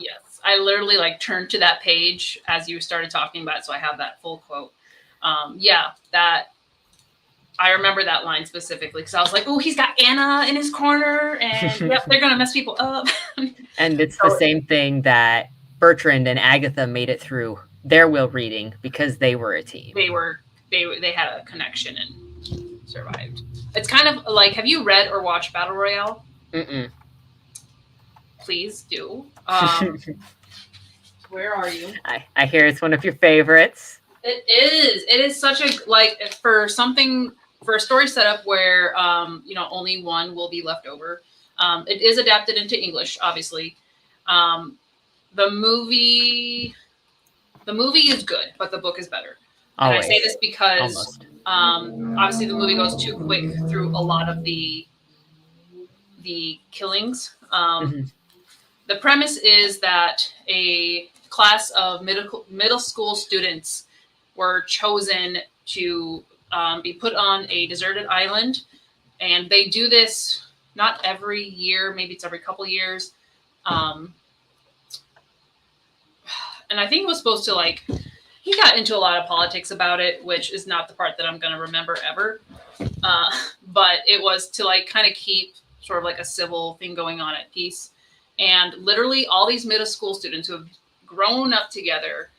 Yes. I literally turned to that page as you started talking about it, so I have that full quote. I remember that line specifically because I was like, oh, he's got Anna in his corner, and yep, they're going to mess people up. And it's the same thing that Bertrand and Agatha made it through their will reading because they were a team. They had a connection and survived. It's kind of like, have you read or watched Battle Royale? Mm-mm. Please do. Where are you? I hear it's one of your favorites. It is. It is such a, for a story setup where, only one will be left over. It is adapted into English, obviously. The movie, The movie is good, but the book is better. Always. And I say this because obviously the movie goes too quick through a lot of the killings. The premise is that a class of middle school students were chosen to be put on a deserted island, and they do this not every year, maybe it's every couple years. And I think it was supposed to, like, he got into a lot of politics about it, which is not the part that I'm going to remember ever. But it was to, like, kind of keep sort of like a civil thing going on at peace. And literally all these middle school students who have grown up together,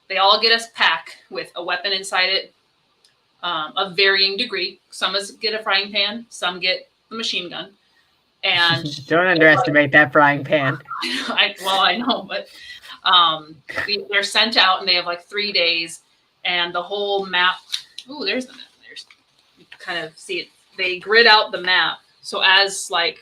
they all get a pack with a weapon inside it of varying degree. Some get a frying pan, some get a machine gun. And don't underestimate that frying pan. I know, but they're sent out and they have like 3 days, and the whole map. Oh, there's the map. You kind of see it. They grid out the map. So as like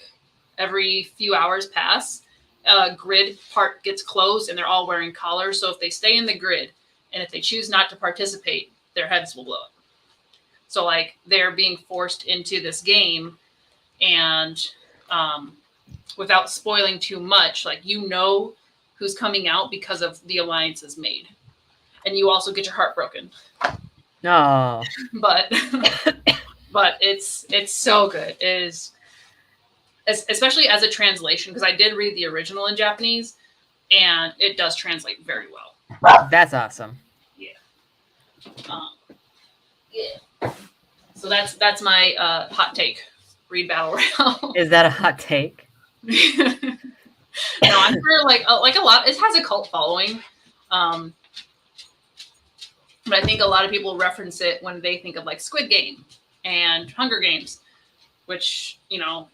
every few hours pass, a grid part gets closed and they're all wearing collars. So if they stay in the grid and if they choose not to participate, their heads will blow up. So like they're being forced into this game, and without spoiling too much, like, you know who's coming out because of the alliances made, and you also get your heart broken. No, but it's so good. It is, especially as a translation, because I did read the original in Japanese, and it does translate very well. That's awesome. Yeah. Yeah. So that's my hot take. Read Battle Royale. Is that a hot take? No, I'm sure like a lot. It has a cult following, but I think a lot of people reference it when they think of like Squid Game and Hunger Games, which, you know,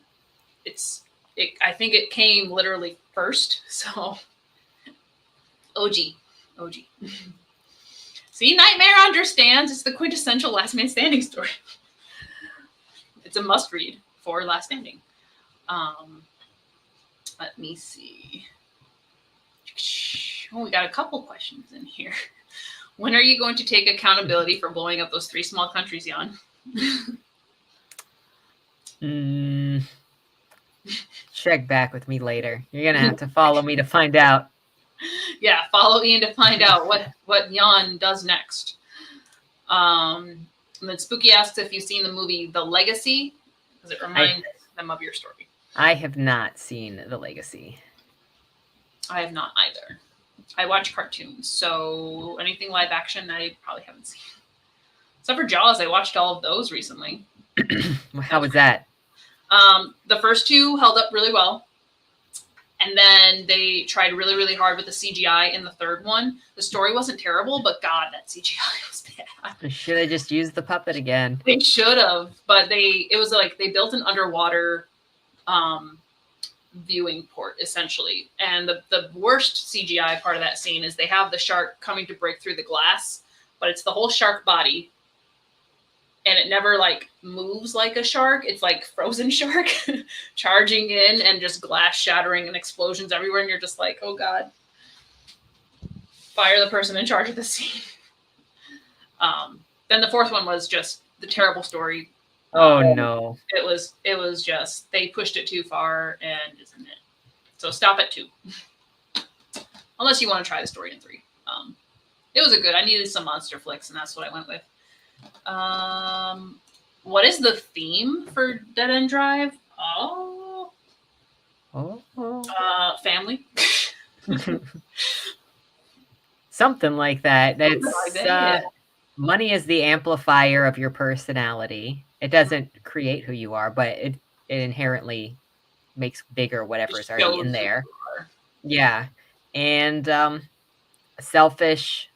I think it came literally first. So OG. See, Nightmare understands. It's the quintessential Last Man Standing story. It's a must read for Last Standing. Let me see. Oh, we got a couple questions in here. When are you going to take accountability for blowing up those 3 small countries, Jan? Check back with me later. You're going to have to follow me to find out. Yeah, follow Ian to find out what Jan does next. And then Spooky asks if you've seen the movie The Legacy, because it reminds them of your story. I have not seen The Legacy. I have not either. I watch cartoons, so anything live action I probably haven't seen. Except for Jaws, I watched all of those recently. How was that? The first 2 held up really well. And then they tried really, really hard with the CGI in the third one. The story wasn't terrible, but God, that CGI was bad. They should have just used the puppet again. They should have, but it was like they built an underwater viewing port, essentially. And the worst CGI part of that scene is they have the shark coming to break through the glass, but it's the whole shark body. And it never like moves like a shark. It's like Frozen shark charging in and just glass shattering and explosions everywhere. And you're just like, oh God, fire the person in charge of the scene. Then the fourth one was just the terrible story. Oh no. It was just, they pushed it too far, and isn't it? So stop at 2. Unless you want to try the story in 3. It was I needed some monster flicks, and that's what I went with. What is the theme for Dead End Drive? Family. Something like that. It's money is the amplifier of your personality. It doesn't create who you are, but it inherently makes bigger whatever is already in there. Yeah. And selfish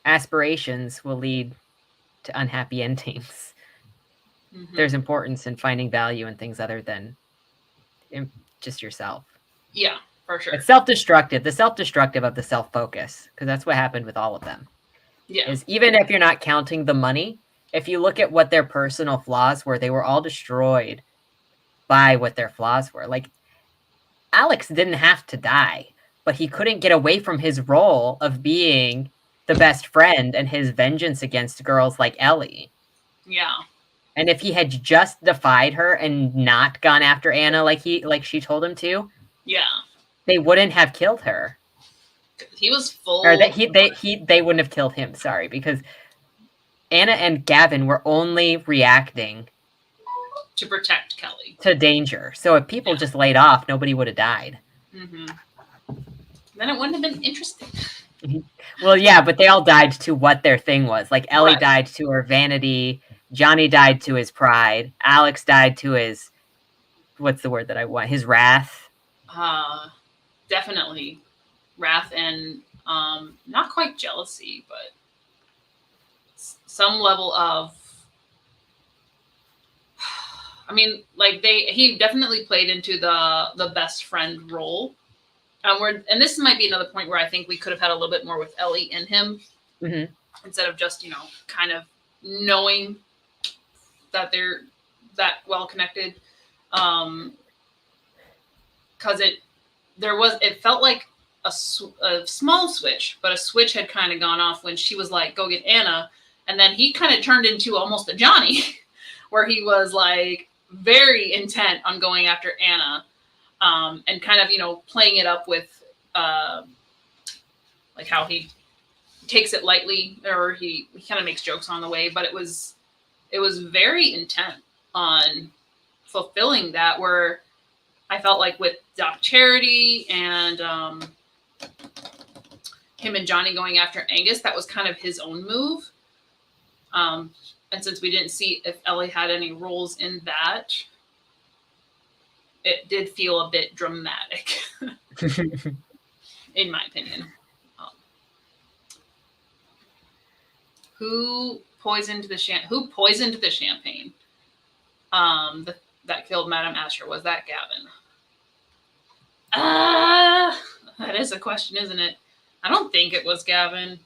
aspirations will lead to unhappy endings. Mm-hmm. There's importance in finding value in things other than just yourself. Yeah, for sure. It's self-destructive. The self-destructive of the self-focus, because that's what happened with all of them. Yeah. Is even if you're not counting the money, if you look at what their personal flaws were, they were all destroyed by what their flaws were. Like, Alex didn't have to die, but he couldn't get away from his role of being the best friend and his vengeance against girls like Ellie. Yeah. And if he had just defied her and not gone after Anna like she told him to, yeah, they wouldn't have killed her. He was full. Or they wouldn't have killed him, sorry, because Anna and Gavin were only reacting to protect Kelly. To danger. So if people just laid off, nobody would have died. Mm-hmm. Then it wouldn't have been interesting. Well, yeah, but they all died to what their thing was. Like, Ellie died to her vanity. Johnny died to his pride. Alex died to his... What's the word that I want? His wrath. Definitely. Wrath and not quite jealousy, but some level of... I mean, like, he definitely played into the best friend role. And this might be another point where I think we could have had a little bit more with Ellie in him, instead of just, kind of knowing that they're that well connected. Because it felt like a small switch, but a switch had kind of gone off when she was like, "Go get Anna," and then he kind of turned into almost a Johnny, where he was like very intent on going after Anna. And kind of, playing it up with, like how he takes it lightly, or he kind of makes jokes on the way, but it was very intent on fulfilling that, where I felt like with Doc Charity and him and Johnny going after Angus, that was kind of his own move. And since we didn't see if Ellie had any roles in that, it did feel a bit dramatic, in my opinion. Who poisoned the champagne? That killed Madame Asher. Was that Gavin? That is a question, isn't it? I don't think it was Gavin,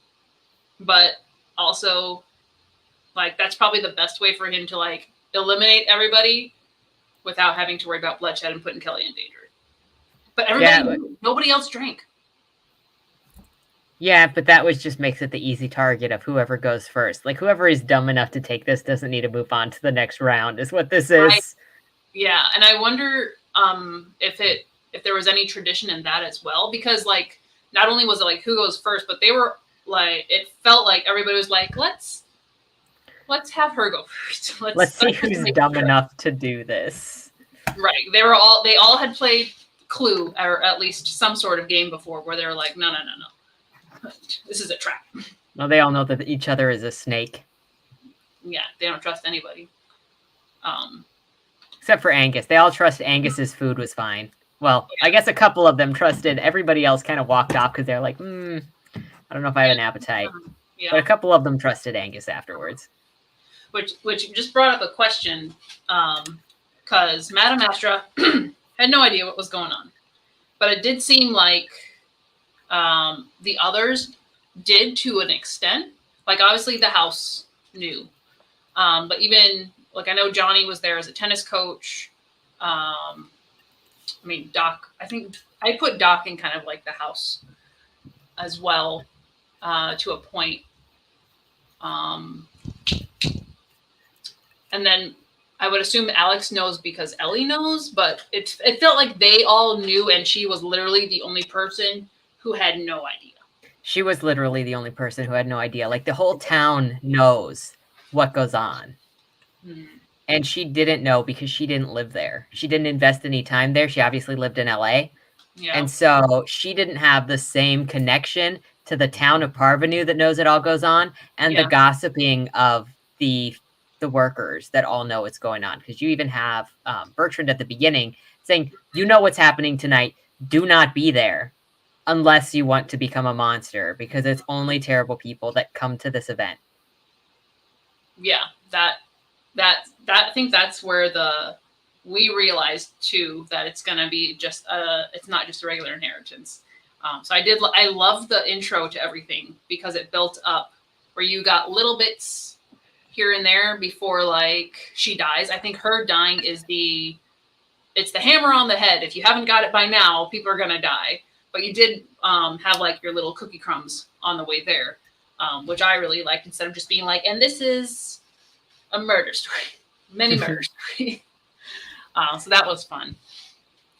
but also, like, that's probably the best way for him to, like, eliminate everybody without having to worry about bloodshed and putting Kelly in danger. But nobody else drank. Yeah, but that just makes it the easy target of whoever goes first. Like, whoever is dumb enough to take this doesn't need to move on to the next round, is what this is. Yeah, and I wonder if there was any tradition in that as well, because, like, not only was it like who goes first, but they were like, it felt like everybody was like, let's have her go first. Let's see who's dumb enough to do this. Right. They all had played Clue, or at least some sort of game before, where they were like, no. This is a trap. Well, they all know that each other is a snake. Yeah, they don't trust anybody. Except for Angus. They all trust Angus's food was fine. Well, I guess a couple of them trusted. Everybody else kind of walked off because they're like, I don't know if I have an appetite. Yeah. But a couple of them trusted Angus afterwards. Which just brought up a question, because Madame Astra had no idea what was going on. But it did seem like the others did, to an extent. Like, obviously the house knew. But even, like, I know Johnny was there as a tennis coach. I mean, Doc, I think I put Doc in kind of like the house as well, to a point. And then I would assume Alex knows because Ellie knows, but it felt like they all knew, and she was literally the only person who had no idea. She was literally the only person who had no idea. Like, the whole town knows what goes on. And she didn't know because she didn't live there. She didn't invest any time there. She obviously lived in LA. Yeah. And so she didn't have the same connection to the town of Parvenu that knows it all goes on, and the gossiping of the workers that all know what's going on. Because you even have Bertrand at the beginning saying, you know what's happening tonight. Do not be there unless you want to become a monster, because it's only terrible people that come to this event. Yeah, I think that's where we realized too that it's gonna be just it's not just a regular inheritance. So I love the intro to everything, because it built up where you got little bits here and there before, like, she dies. I think her dying is it's the hammer on the head. If you haven't got it by now, people are gonna die. But you did have, like, your little cookie crumbs on the way there. which I really liked, instead of just being like, and this is a murder story, many murder story. So that was fun.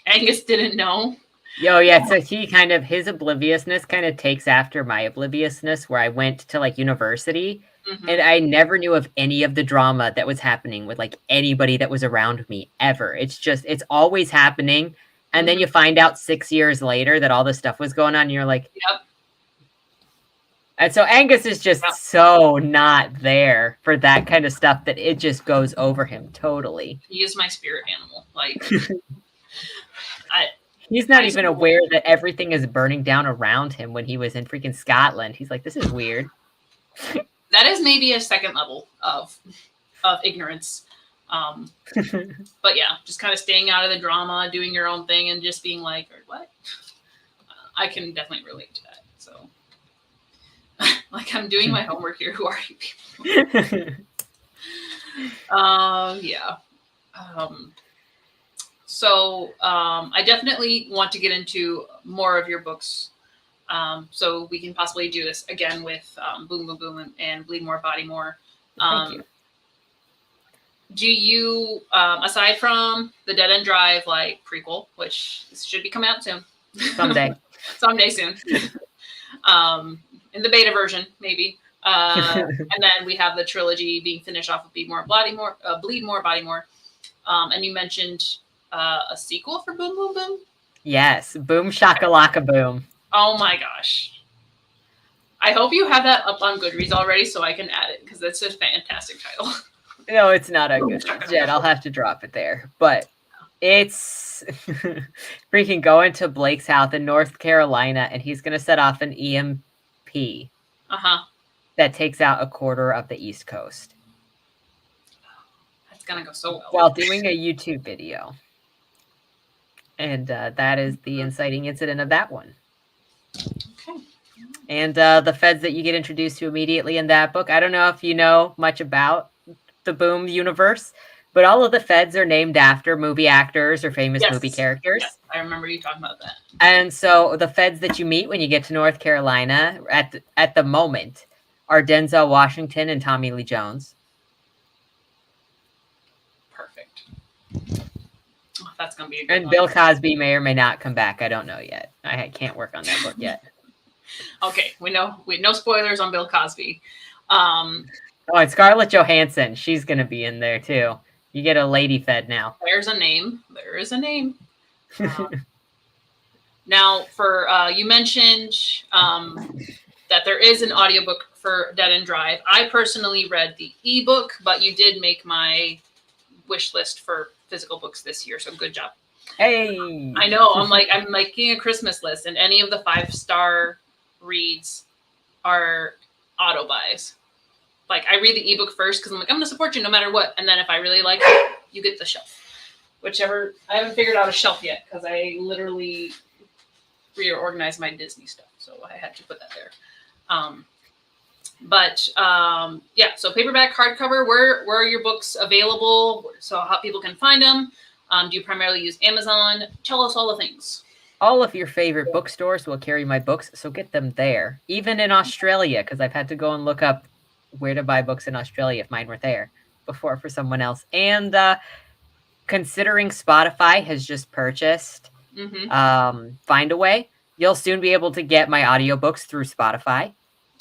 Angus didn't know. Yo, yeah, so his obliviousness kind of takes after my obliviousness, where I went to like university and I never knew of any of the drama that was happening with like anybody that was around me ever. It's always happening. And then you find out 6 years later that all this stuff was going on, and you're like, yep. And so Angus is just so not there for that kind of stuff that it just goes over him totally. He is my spirit animal. Like, he's not even aware that everything is burning down around him when he was in freaking Scotland. He's like, this is weird. That is maybe a second level of ignorance. But yeah, just kind of staying out of the drama, doing your own thing, and just being like, what? I can definitely relate to that. So, like, I'm doing my homework here. Who are you people? Yeah. So I definitely want to get into more of your books. So we can possibly do this again with Boom Boom Boom and Bleedmore, Bodymore. Thank you. Do you, aside from the Dead End Drive like prequel, which should be coming out soon, someday soon, in the beta version maybe, and then we have the trilogy being finished off with Bleedmore, Bodymore, and you mentioned a sequel for Boom Boom Boom. Yes, Boom Shakalaka Boom. Oh my gosh. I hope you have that up on Goodreads already so I can add it, because that's a fantastic title. No, it's not a good yet. I'll have to drop it there. But it's freaking going to Blake's house in North Carolina, and he's going to set off an EMP that takes out a quarter of the East Coast. That's going to go so well. While doing a YouTube video. And that is the inciting incident of that one. Okay. And the feds that you get introduced to immediately in that book. I don't know if you know much about the Boom universe, but all of the feds are named after movie actors or famous movie characters. Yes, I remember you talking about that. And so the feds that you meet when you get to North Carolina at the moment are Denzel Washington and Tommy Lee Jones. Perfect. Oh, that's going to be a good And one. Bill Cosby may or may not come back. I don't know yet. I can't work on that book yet. Okay, we know no spoilers on Bill Cosby. Oh, and Scarlett Johansson. She's going to be in there, too. You get a lady fed now. There's a name. There is a name. Now, for you mentioned that there is an audiobook for Dead End Drive. I personally read the ebook, but you did make my wish list for physical books this year, so good job. Hey! I know. I'm making a Christmas list, and any of the 5-star reads are auto buys. Like, I read the ebook first because I'm like, I'm going to support you no matter what. And then if I really like it, you get the shelf. Whichever. I haven't figured out a shelf yet because I literally reorganized my Disney stuff. So I had to put that there. Yeah, so paperback, hardcover, where are your books available? So how people can find them? Do you primarily use Amazon? Tell us all the things. All of your favorite bookstores will carry my books, so get them there. Even in Australia, because I've had to go and look up where to buy books in Australia if mine were there before for someone else. And considering Spotify has just purchased Find a Way, you'll soon be able to get my audiobooks through Spotify.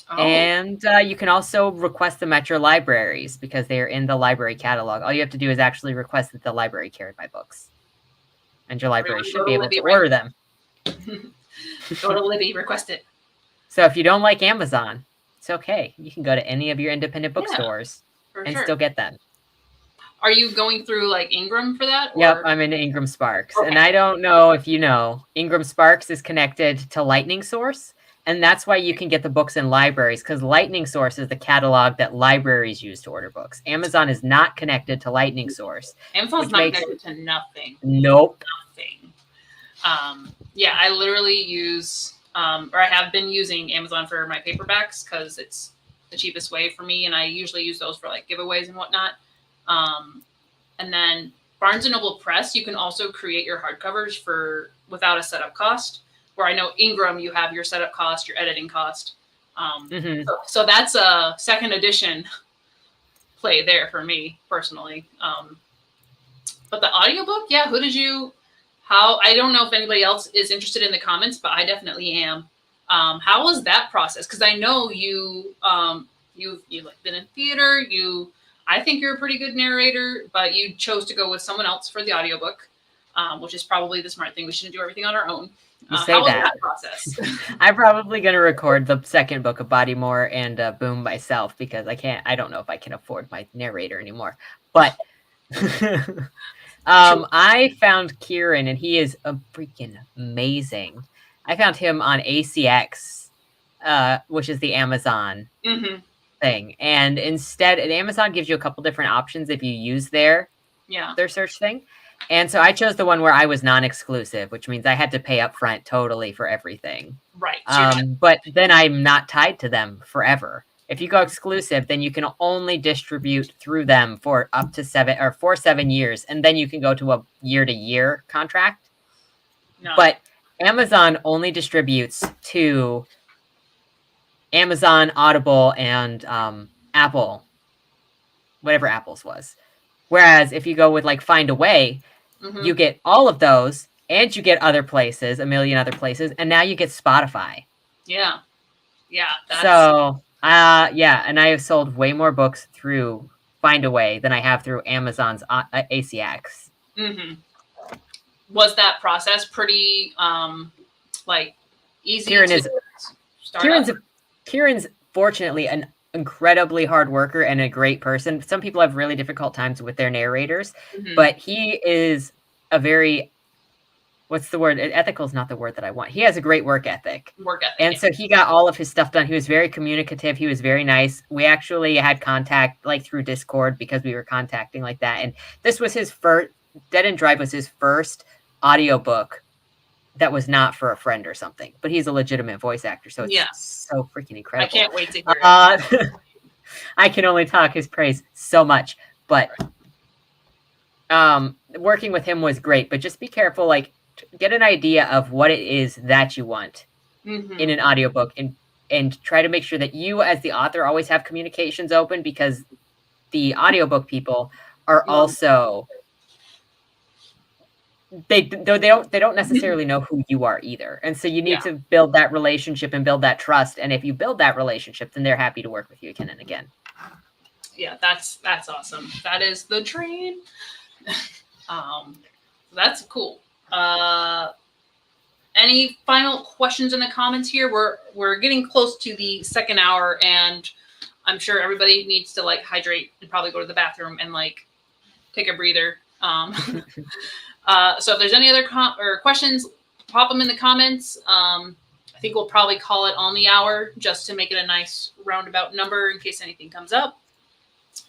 Oh. And you can also request them at your libraries because they're in the library catalog. All you have to do is actually request that the library carry my books. And your library should be able to order them. Go to Libby, request it. So if you don't like Amazon, it's okay. You can go to any of your independent bookstores and still get them. Are you going through like Ingram for that? Or? Yep, I'm in Ingram Sparks. Okay. And I don't know if you know, Ingram Sparks is connected to Lightning Source. And that's why you can get the books in libraries, because Lightning Source is the catalog that libraries use to order books. Amazon is not connected to Lightning Source. Amazon's not connected to nothing. Nope. Nothing. Yeah, I literally use, or I have been using Amazon for my paperbacks because it's the cheapest way for me. And I usually use those for like giveaways and whatnot. And then Barnes & Noble Press, you can also create your hardcovers without a setup cost. Where I know Ingram, you have your setup cost, your editing cost. So that's a second edition play there for me personally. But the audiobook, yeah, I don't know if anybody else is interested in the comments, but I definitely am. How was that process? Because I know you've like been in theater, I think you're a pretty good narrator, but you chose to go with someone else for the audiobook, which is probably the smart thing. We shouldn't do everything on our own. How was that process? I'm probably going to record the second book of Bodymore and Boom myself, because I don't know if I can afford my narrator anymore. But I found Kieran, and he is freaking amazing. I found him on ACX, which is the Amazon thing. And instead, Amazon gives you a couple different options if you use their search thing. And so I chose the one where I was non-exclusive, which means I had to pay up front totally for everything. Right. But then I'm not tied to them forever. If you go exclusive, then you can only distribute through them for up to 7 years. And then you can go to a year-to-year contract. No. But Amazon only distributes to Amazon, Audible, and Apple, whatever Apple's was. Whereas if you go with like Find a Way, you get all of those, and you get other places, a million other places, and now you get Spotify. Yeah. Yeah. So, and I have sold way more books through Find a Way than I have through Amazon's ACX. Was that process pretty easy? Kieran's fortunately an incredibly hard worker and a great person. Some people have really difficult times with their narrators, but he is a very, what's the word? Ethical is not the word that I want. He has a great work ethic. And so he got all of his stuff done. He was very communicative. He was very nice. We actually had contact like through Discord because we were contacting like that. And this was his first, Dead End Drive was his first audiobook that was not for a friend or something, but he's a legitimate voice actor. So it's so freaking incredible. I can't wait to hear it. I can only talk his praise so much, but working with him was great, but just be careful, like get an idea of what it is that you want in an audiobook and try to make sure that you as the author always have communications open, because the audiobook people are also they don't necessarily know who you are either. And so you need to build that relationship and build that trust. And if you build that relationship, then they're happy to work with you again and again. Yeah, that's awesome. That is the dream. That's cool. Any final questions in the comments here? We're getting close to the second hour, and I'm sure everybody needs to like hydrate and probably go to the bathroom and like take a breather. So if there's any other questions, pop them in the comments. I think we'll probably call it on the hour just to make it a nice roundabout number in case anything comes up.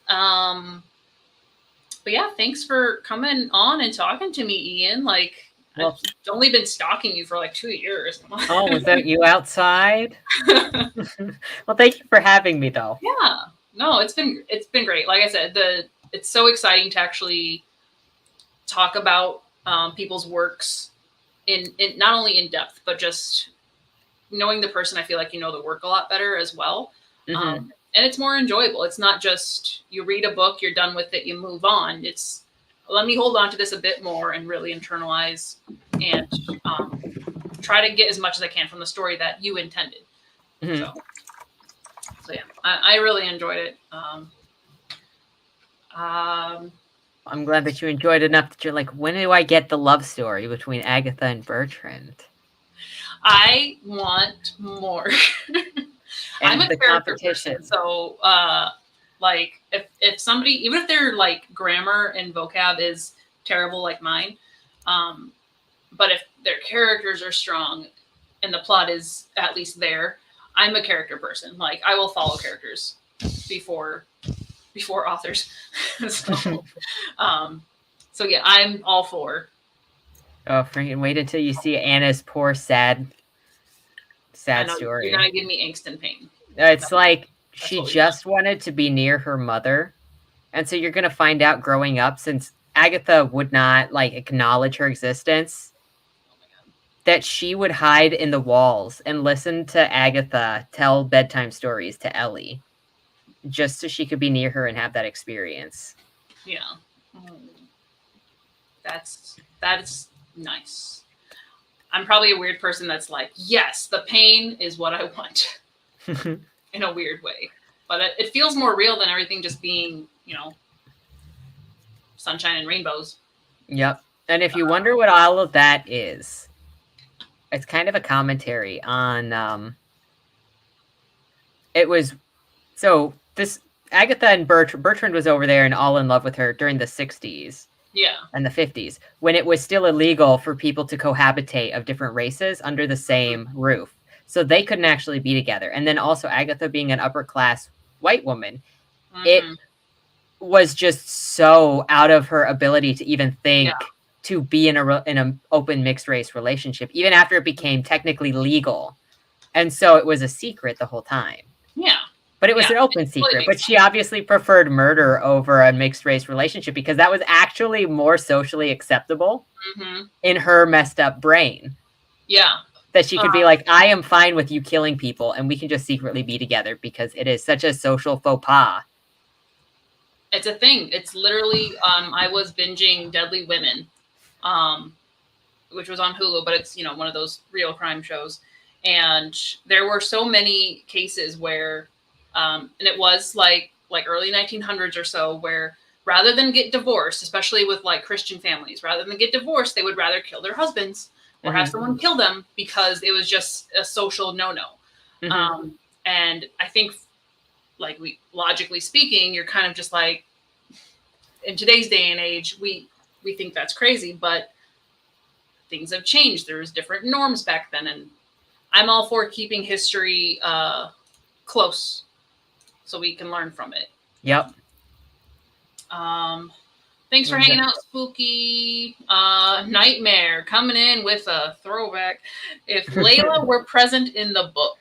But yeah, thanks for coming on and talking to me, Ian. Like, I've only been stalking you for like 2 years. Oh, was that you outside? Well, thank you for having me, though. Yeah, no, it's been great. Like I said, it's so exciting to actually talk about people's works in not only in depth, but just knowing the person. I feel like you know the work a lot better as well. And it's more enjoyable. It's not just you read a book, you're done with it, you move on. It's let me hold on to this a bit more and really internalize and try to get as much as I can from the story that you intended. So yeah, I really enjoyed it. I'm glad that you enjoyed it enough that you're like, when do I get the love story between Agatha and Bertrand? I want more. I'm a character person, so like if somebody, even if their like grammar and vocab is terrible like mine, but if their characters are strong and the plot is at least there, I'm a character person. Like I will follow characters before authors. So yeah, I'm all for. Oh, freaking wait until you see Anna's poor sad story. You're gonna give me angst and pain. It's like she just wanted to be near her mother, and so you're gonna find out growing up, since Agatha would not like acknowledge her existence. that she would hide in the walls and listen to Agatha tell bedtime stories to Ellie, just so she could be near her and have that experience. Yeah. That's nice. I'm probably a weird person that's like, yes, the pain is what I want in a weird way. But it feels more real than everything just being, sunshine and rainbows. Yep. And if you wonder what all of that is, it's kind of a commentary on, it was, so this, Agatha and Bertrand was over there and all in love with her during the 60s. Yeah. And the 50s, when it was still illegal for people to cohabitate of different races under the same roof. So they couldn't actually be together. And then also Agatha being an upper class white woman, it was just so out of her ability to even think to be in an open mixed race relationship, even after it became technically legal. And so it was a secret the whole time. Yeah. But it was an open secret. But she obviously preferred murder over a mixed race relationship because that was actually more socially acceptable in her messed up brain. Yeah. That she could be like, I am fine with you killing people and we can just secretly be together because it is such a social faux pas. It's a thing. It's literally, I was binging Deadly Women, which was on Hulu, but it's, one of those real crime shows. And there were so many cases where, and it was like early 1900s or so, where rather than get divorced, especially with like Christian families, rather than get divorced, they would rather kill their husbands or have someone kill them because it was just a social no-no. And I think, like, logically speaking, you're kind of just like, in today's day and age, we think that's crazy, but things have changed. There's different norms back then, and I'm all for keeping history close so we can learn from it. Yep. Thanks for hanging out, Spooky. Nightmare coming in with a throwback. If Layla were present in the book,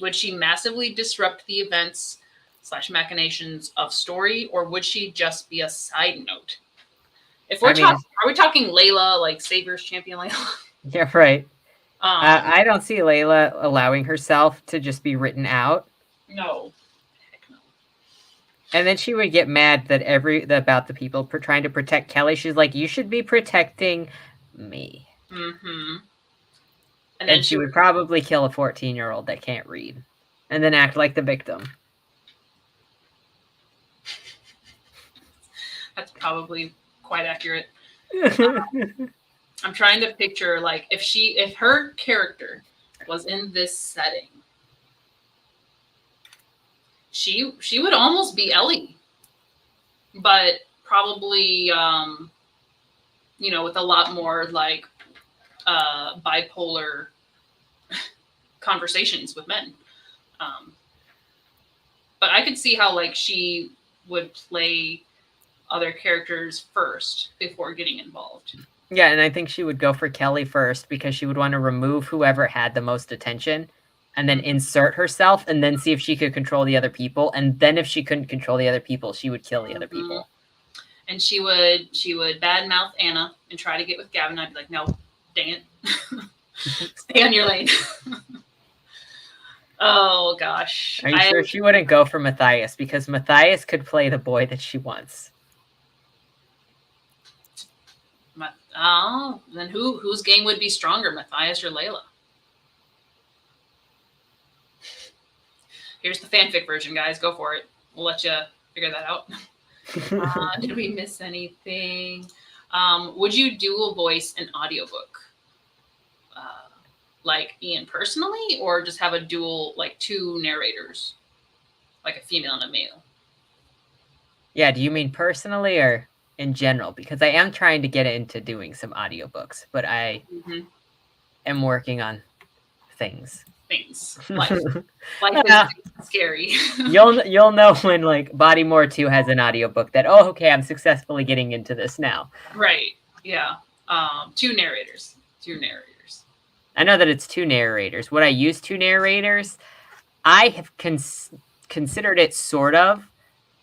would she massively disrupt the events / machinations of story, or would she just be a side note? If we're are we talking Layla, like Savior's champion Layla? Yeah, right. I don't see Layla allowing herself to just be written out. No. Heck no. And then she would get mad that about the people trying to protect Kelly. She's like, you should be protecting me. And then she would probably kill a 14-year-old that can't read. And then act like the victim. That's probably quite accurate. I'm trying to picture, like, if her character was in this setting, she would almost be Ellie, but probably, with a lot more like bipolar conversations with men. But I could see how, like, she would play other characters first before getting involved. Yeah, and I think she would go for Kelly first because she would want to remove whoever had the most attention and then insert herself and then see if she could control the other people. And then if she couldn't control the other people, she would kill the other people. And she would badmouth Anna and try to get with Gavin. I'd be like, no, dang it. Stay on your lane. Oh, gosh. Are you sure she wouldn't go for Matthias? Because Matthias could play the boy that she wants. Oh, then whose game would be stronger, Matthias or Layla? Here's the fanfic version, guys. Go for it. We'll let you figure that out. Did we miss anything? Would you dual voice an audiobook? Like Ian personally, or just have a dual, like, two narrators, like a female and a male? Yeah, do you mean personally or in general? Because I am trying to get into doing some audiobooks, but I am working on things. Life is scary. You'll know when, like, Bodymore 2 has an audiobook that, oh, okay, I'm successfully getting into this now. Right. Yeah. Two narrators. I know that it's two narrators. Would I use two narrators? I have considered it sort of,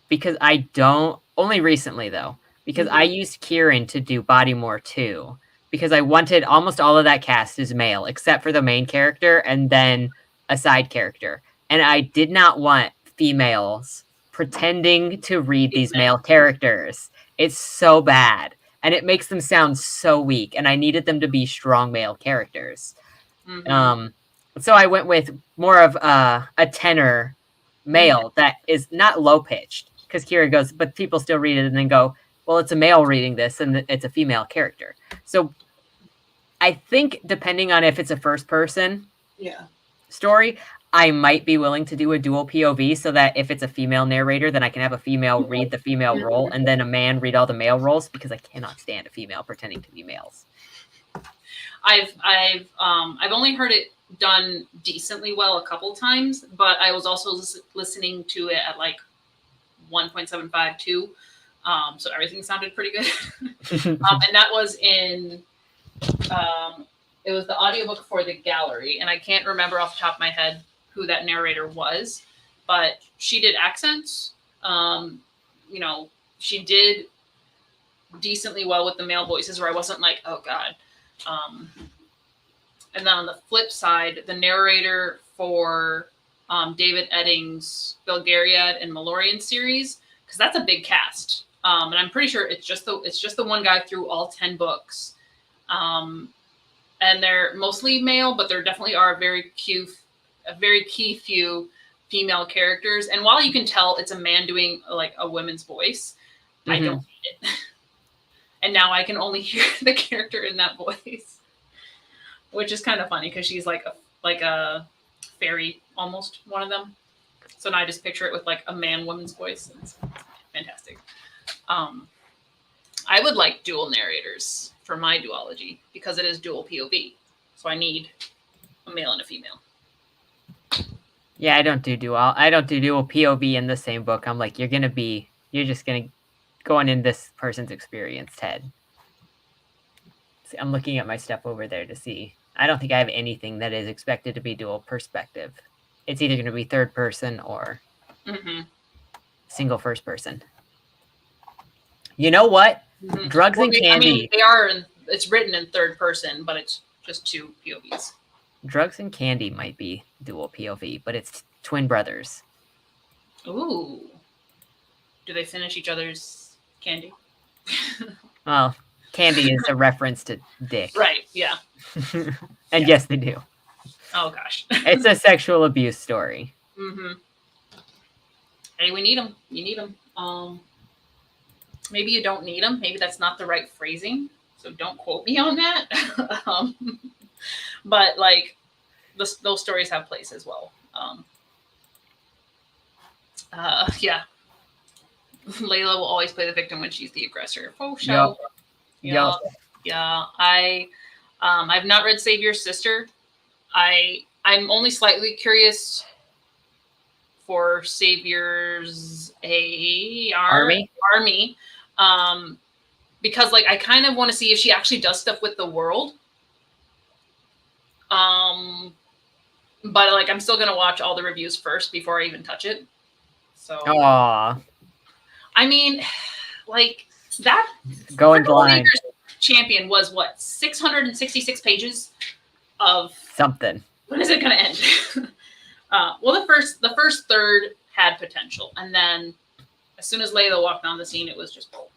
because I don't, only recently though, because I used Kieran to do Bodymore 2, because I wanted almost all of that cast is male, except for the main character and then a side character. And I did not want females pretending to read these male characters. It's so bad. And it makes them sound so weak. And I needed them to be strong male characters. So I went with more of a tenor male that is not low pitched. Because Kira goes, but people still read it and then go, well, it's a male reading this and it's a female character. So I think depending on if it's a first person story, I might be willing to do a dual POV so that if it's a female narrator, then I can have a female read the female role and then a man read all the male roles, because I cannot stand a female pretending to be males. I've only heard it done decently well a couple times, but I was also listening to it at like 1.752, so everything sounded pretty good. And that was in it was the audiobook for The Gallery, and I can't remember off the top of my head who that narrator was, but she did accents. She did decently well with the male voices, where I wasn't like, oh god. And then on the flip side, the narrator for David Eddings' Belgariad and Malorian series, because that's a big cast, and I'm pretty sure it's just the one guy through all 10 books, and they're mostly male, but there definitely are a very key few female characters. And while you can tell it's a man doing like a woman's voice, I don't hate it. And now I can only hear the character in that voice, which is kind of funny because she's like a fairy, almost one of them. So now I just picture it with like a man-woman's voice. And it's fantastic. I would like dual narrators for my duology because it is dual POV. So I need a male and a female. Yeah, I don't do dual POV in the same book. I'm like, you're just gonna go in this person's experienced head. See, I'm looking at my stuff over there to see. I don't think I have anything that is expected to be dual perspective. It's either going to be third person or single first person. You know what? Drugs and Candy. It's written in third person, but it's just two POVs. Drugs and Candy might be dual POV, but it's twin brothers. Ooh. Do they finish each other's candy? Well, candy is a reference to dick. Right, yeah. And yes, they do. Oh, gosh. It's a sexual abuse story. Hey, we need them. You need them. Maybe you don't need them. Maybe that's not the right phrasing. So don't quote me on that. But, like, those stories have place as well. Yeah. Layla will always play the victim when she's the aggressor. Oh, show. Yep. Yeah. I've not read Savior's Sister. I'm only slightly curious for Savior's army. Because like I kind of want to see if she actually does stuff with the world. But like I'm still gonna watch all the reviews first before I even touch it. So I mean, like that going blind champion was what 666 pages of something. When is it gonna end? Well, the first third had potential, and then as soon as Layla walked on the scene, it was just bold.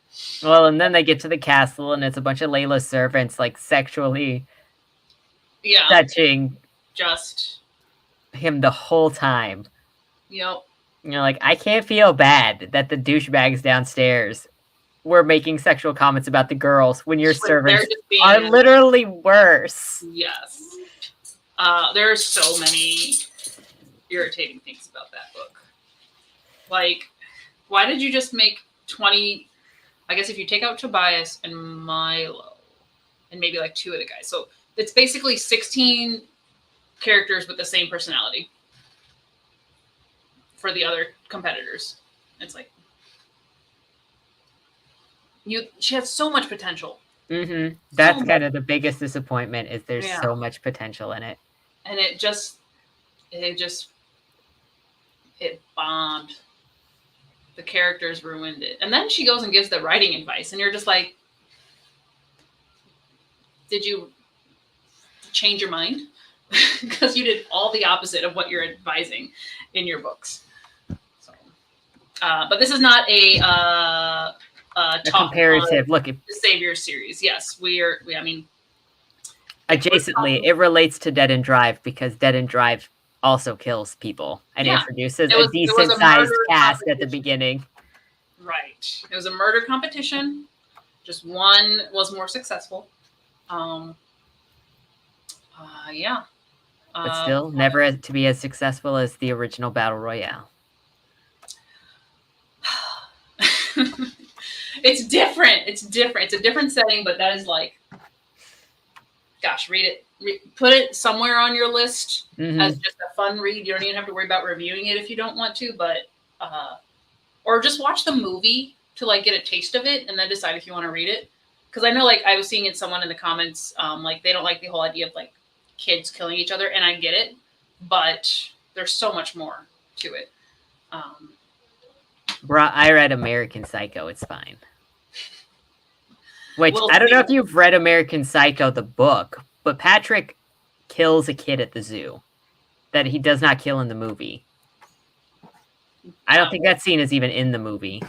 Well, and then they get to the castle, and it's a bunch of Layla's servants, like sexually touching just him the whole time. Yep. You're like, I can't feel bad that the douchebags downstairs were making sexual comments about the girls when your servants are literally worse. Yes. There are so many irritating things about that book. Like, why did you just make 20? I guess if you take out Tobias and Milo and maybe like two of the guys. So it's basically 16 characters with the same personality for the other competitors. It's like, she has so much potential. That's kind of the biggest disappointment is there's so much potential in it. And it bombed. The characters ruined it. And then she goes and gives the writing advice, and you're just like, did you change your mind? Because you did all the opposite of what you're advising in your books. So, but this is not a comparative look at the Savior series. Yes, I mean, adjacently, it relates to Dead End Drive because Dead End Drive also kills people and introduces a decent sized cast at the beginning. Right. It was a murder competition. Just one was more successful. Yeah. But still, never to be as successful as the original Battle Royale. It's different. It's different. It's a different setting, but that is like, gosh, read it. Put it somewhere on your list as just a fun read. You don't even have to worry about reviewing it if you don't want to, but or just watch the movie to like get a taste of it and then decide if you want to read it. Because I know, like, I was seeing it someone in the comments, like they don't like the whole idea of like kids killing each other, and I get it, but there's so much more to it. I read American Psycho. It's fine. Which I don't know if you've read American Psycho, the book, but Patrick kills a kid at the zoo that he does not kill in the movie. I don't think that scene is even in the movie.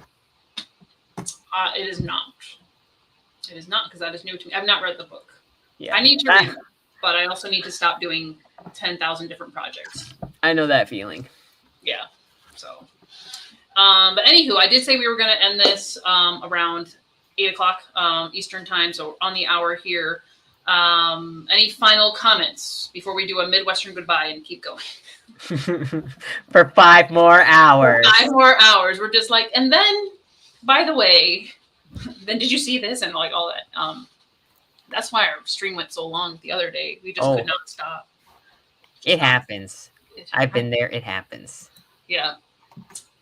It is not. It is not, because that is new to me. I've not read the book. Yeah, I need to read it, but I also need to stop doing 10,000 different projects. I know that feeling. Yeah. So, but anywho, I did say we were going to end this around 8 o'clock Eastern time, so on the hour here. Any final comments before we do a Midwestern goodbye and keep going? For 5 more hours. 5 more hours. We're just like, and then, by the way, then did you see this and like all that? That's why our stream went so long the other day. We just could not stop. It happens. I've been there. It happens. Yeah.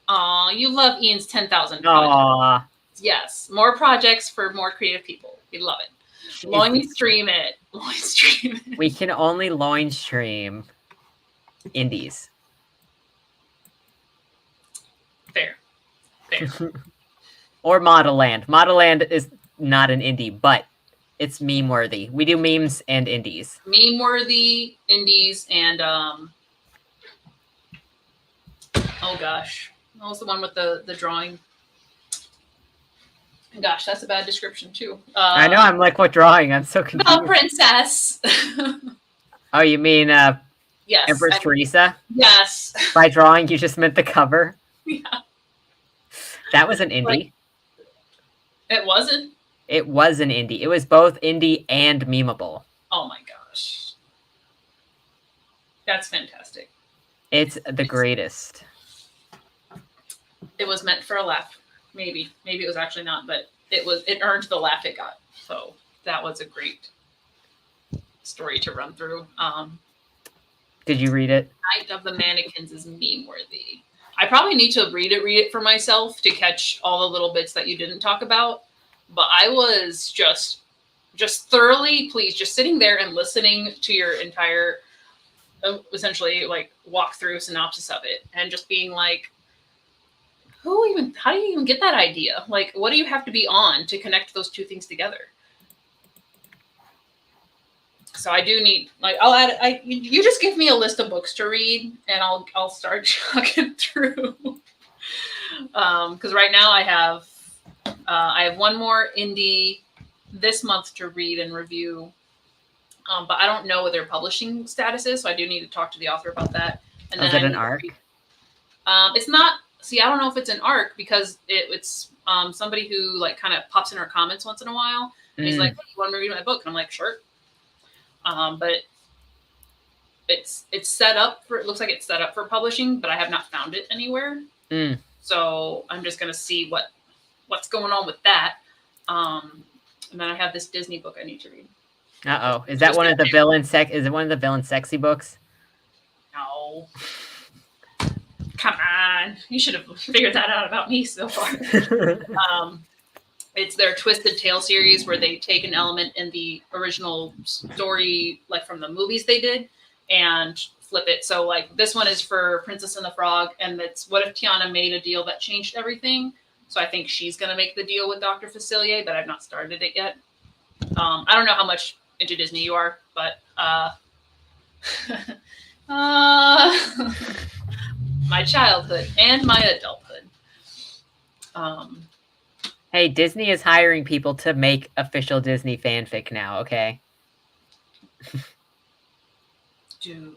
Aw, you love Ian's 10,000 projects. Aw. Yes. More projects for more creative people. We love it. Loin stream it. Loin stream it. We can only loin stream indies. Fair. Or Model Land. Model Land is not an indie, but it's meme worthy. We do memes and indies. Meme worthy, indies, and oh gosh. What was the one with the drawing? Gosh, that's a bad description too. I know, I'm like, what drawing? I'm so confused. The princess. Oh, you mean yes, Empress Teresa? Yes. By drawing, you just meant the cover? Yeah. That was an indie. Like, it wasn't? It was an indie. It was both indie and memeable. Oh my gosh. That's fantastic. It's the greatest. It was meant for a laugh. Maybe it was actually not, but it earned the laugh it got. So that was a great story to run through. Did you read it? Night of the Mannequins is meme worthy. I probably need to read it for myself to catch all the little bits that you didn't talk about. But I was just thoroughly pleased, just sitting there and listening to your entire, essentially like walkthrough synopsis of it, and just being like, how do you even get that idea? Like, what do you have to be on to connect those two things together? So I do need, like, you just give me a list of books to read and I'll start chugging through. Because right now I have one more indie this month to read and review. But I don't know what their publishing status is, so I do need to talk to the author about that. And is it an ARC? It's not. See, I don't know if it's an ARC because it's somebody who like kind of pops in our comments once in a while. And he's like, hey, you want to read my book? And I'm like, sure. But it's set up for, it looks like it's set up for publishing, but I have not found it anywhere. So I'm just going to see what's going on with that. And then I have this Disney book I need to read. Uh-oh. Is that one of the villain is it one of the villain sexy books? No. Come on. You should have figured that out about me so far. It's their Twisted Tale series where they take an element in the original story, like from the movies they did, and flip it. So like this one is for Princess and the Frog, and it's what if Tiana made a deal that changed everything? So I think she's going to make the deal with Dr. Facilier, but I've not started it yet. I don't know how much into Disney you are, but my childhood and my adulthood. Hey, Disney is hiring people to make official Disney fanfic now, okay? Dude.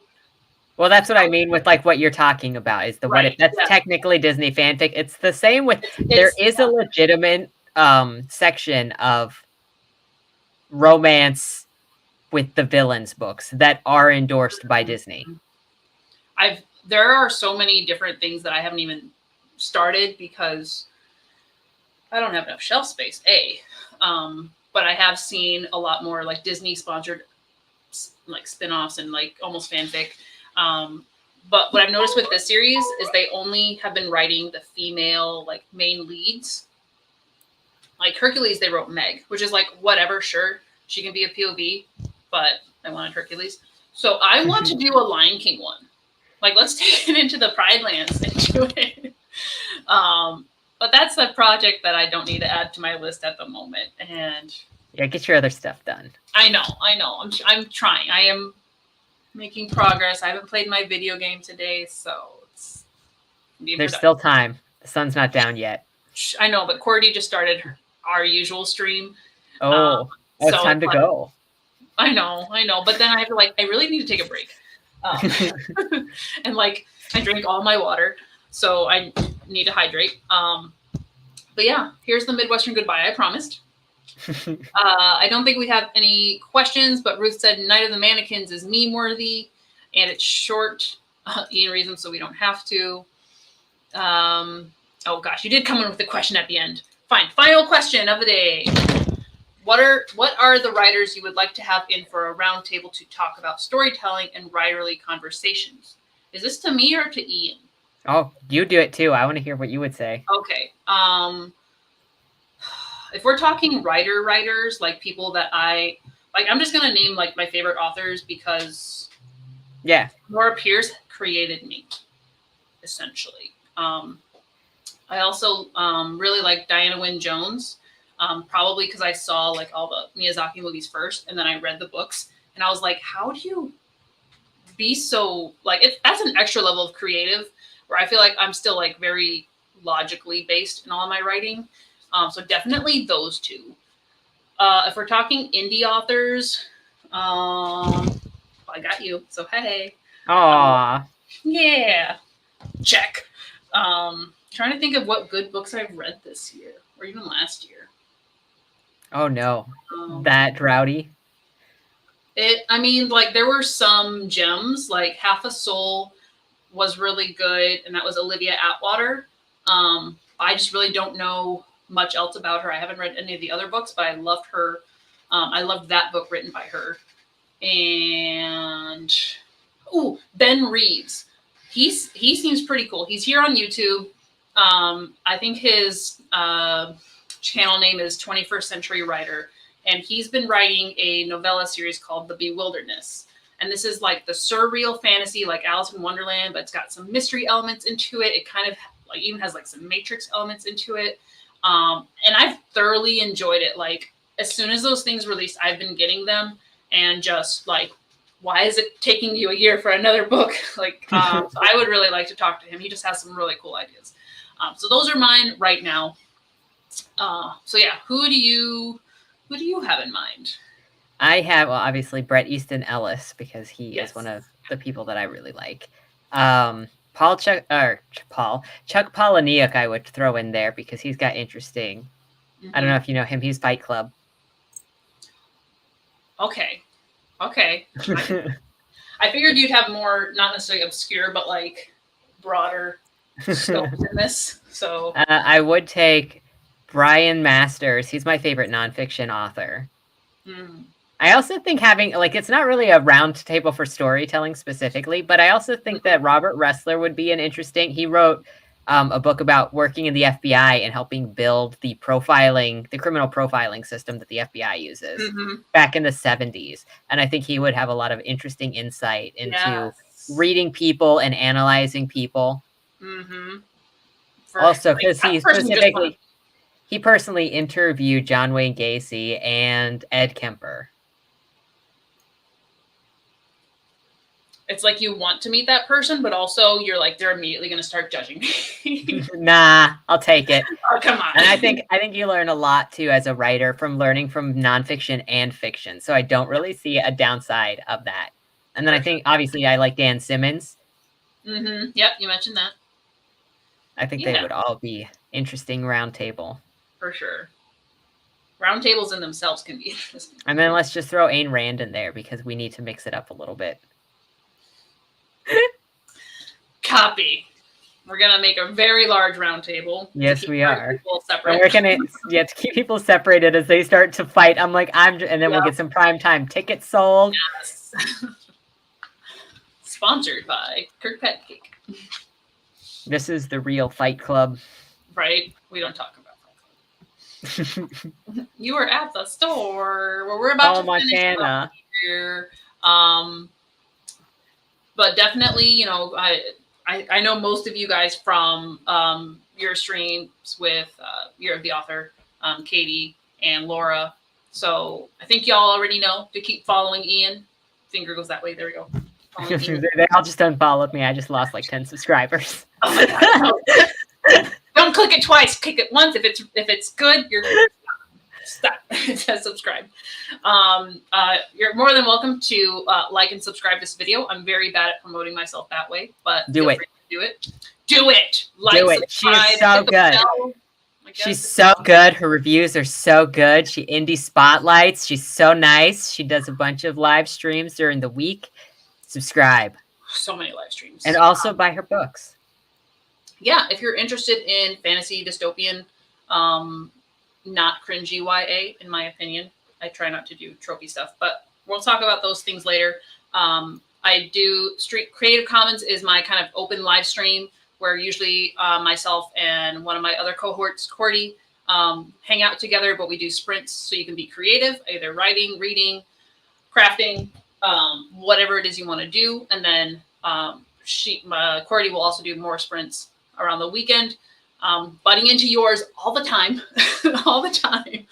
Well, that's what I mean with like what you're talking about is the what if that's technically Disney fanfic. It's the same with there is a legitimate section of romance with the villains books that are endorsed by Disney. There are so many different things that I haven't even started because I don't have enough shelf space, but I have seen a lot more like Disney sponsored like spin-offs and like almost fanfic. But what I've noticed with this series is they only have been writing the female like main leads. Like Hercules, they wrote Meg, which is like whatever, sure, she can be a POV, but I wanted Hercules. So I want to do a Lion King one. Like let's take it into the Pride Lands and do it. But that's a project that I don't need to add to my list at the moment. And yeah, get your other stuff done. I know. I'm trying. I am making progress. I haven't played my video game today, so there's still time. The sun's not down yet. I know, but Cordy just started our usual stream. It's time to go. I know. But then I have to I really need to take a break. And I drink all my water, so I need to hydrate. But yeah, here's the Midwestern goodbye. I promised. I don't think we have any questions, but Ruth said Night of the Mannequins is meme worthy and it's short. Ian reasons so we don't have to. Oh gosh, you did come in with a question at the end. Fine. Final question of the day. What are the writers you would like to have in for a round table to talk about storytelling and writerly conversations? Is this to me or to Ian? Oh, you do it too. I want to hear what you would say. Okay. If we're talking writers, like people that I'm just going to name my favorite authors because Nora Pierce created me, essentially. I also really like Diana Wynne Jones, probably because I saw all the Miyazaki movies first, and then I read the books, and I was like, how do you be so that's an extra level of creative where I feel like I'm still very logically based in all of my writing. So definitely those two. If we're talking indie authors, I got you. So hey. Aww. Yeah. Check. Trying to think of what good books I've read this year or even last year. Oh no. That droughty. There were some gems, Half a Soul was really good, and that was Olivia Atwater. I just really don't know much else about her. I haven't read any of the other books, but I loved her. I loved that book written by her. And Ben Reeves. He seems pretty cool. He's here on YouTube. I think his channel name is 21st Century Writer, and he's been writing a novella series called The Bewilderness. And this is the surreal fantasy, like Alice in Wonderland, but it's got some mystery elements into it. It kind of even has some Matrix elements into it. And I've thoroughly enjoyed it. As soon as those things released, I've been getting them and just why is it taking you a year for another book? So I would really like to talk to him. He just has some really cool ideas. So those are mine right now. So yeah, who do you have in mind? I have, obviously Bret Easton Ellis, because he is one of the people that I really like. Chuck Palahniuk I would throw in there because he's got interesting. Mm-hmm. I don't know if you know him. He's Fight Club. Okay. I figured you'd have more, not necessarily obscure, but broader scope in this. So I would take Brian Masters. He's my favorite nonfiction author. Mm. I also think having it's not really a round table for storytelling specifically, but I also think that Robert Ressler would be an interesting. He wrote a book about working in the FBI and helping build the criminal profiling system that the FBI uses back in the 70s. And I think he would have a lot of interesting insight into reading people and analyzing people. Mm-hmm. Also, because he personally interviewed John Wayne Gacy and Ed Kemper. it's like you want to meet that person, but also you're like, they're immediately going to start judging me. Nah, I'll take it. Oh, come on. And I think you learn a lot too as a writer from learning from nonfiction and fiction. So I don't really see a downside of that. And then I think obviously I like Dan Simmons. Mm-hmm. Yep, you mentioned that. I think they would all be interesting roundtable. For sure. Roundtables in themselves can be interesting. And then let's just throw Ayn Rand in there because we need to mix it up a little bit. Copy. We're gonna make a very large roundtable. Yes, we are. And we're gonna to keep people separated as they start to fight. I'm like, and then we'll get some prime time tickets sold. Yes. Sponsored by Kirkpatrick. This is the real Fight Club. Right? We don't talk about Fight Club. You were at the store where we're about to Montana. Here. But definitely, you know, I know most of you guys from your streams with Year of the Author, Katie and Laura. So I think y'all already know to keep following Ian. Finger goes that way. There we go. They all just unfollowed me. I just lost like 10 subscribers. Oh my God, no. Don't click it twice. Click it once. If it's good, you're stop. It says subscribe. You're more than welcome to like and subscribe this video. I'm very bad at promoting myself that way, but do it. Do it. Do it. Like, do it. She is so good. She's so good. Her reviews are so good. She indie spotlights. She's so nice. She does a bunch of live streams during the week. Subscribe. So many live streams. And also buy her books. Yeah, if you're interested in fantasy dystopian, not cringy YA, in my opinion. I try not to do tropey stuff, but we'll talk about those things later. I do Creative Commons is my kind of open live stream where usually myself and one of my other cohorts, Cordy, hang out together, but we do sprints so you can be creative, either writing, reading, crafting, whatever it is you want to do. And then Cordy will also do more sprints around the weekend, butting into yours all the time, all the time.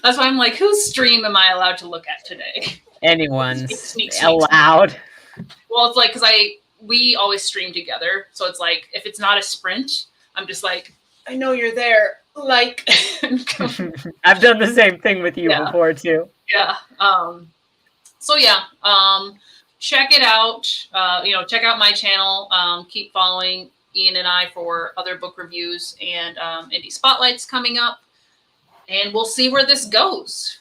That's why I'm like, whose stream am I allowed to look at today? Anyone's allowed. Well, it's like, because we always stream together. So it's like, if it's not a sprint, I'm just like, I know you're there. Like, I've done the same thing with you before too. Yeah. So yeah, check it out. Check out my channel. Keep following Ian and I for other book reviews and indie spotlights coming up. And we'll see where this goes.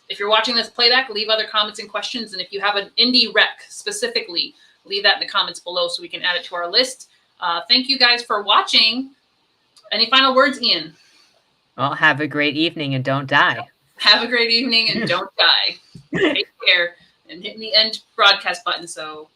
If you're watching this playback, leave other comments and questions. And if you have an indie rec specifically, leave that in the comments below so we can add it to our list. Thank you guys for watching. Any final words, Ian? Well, have a great evening and don't die. Have a great evening and don't die. Take care and hit the end broadcast button so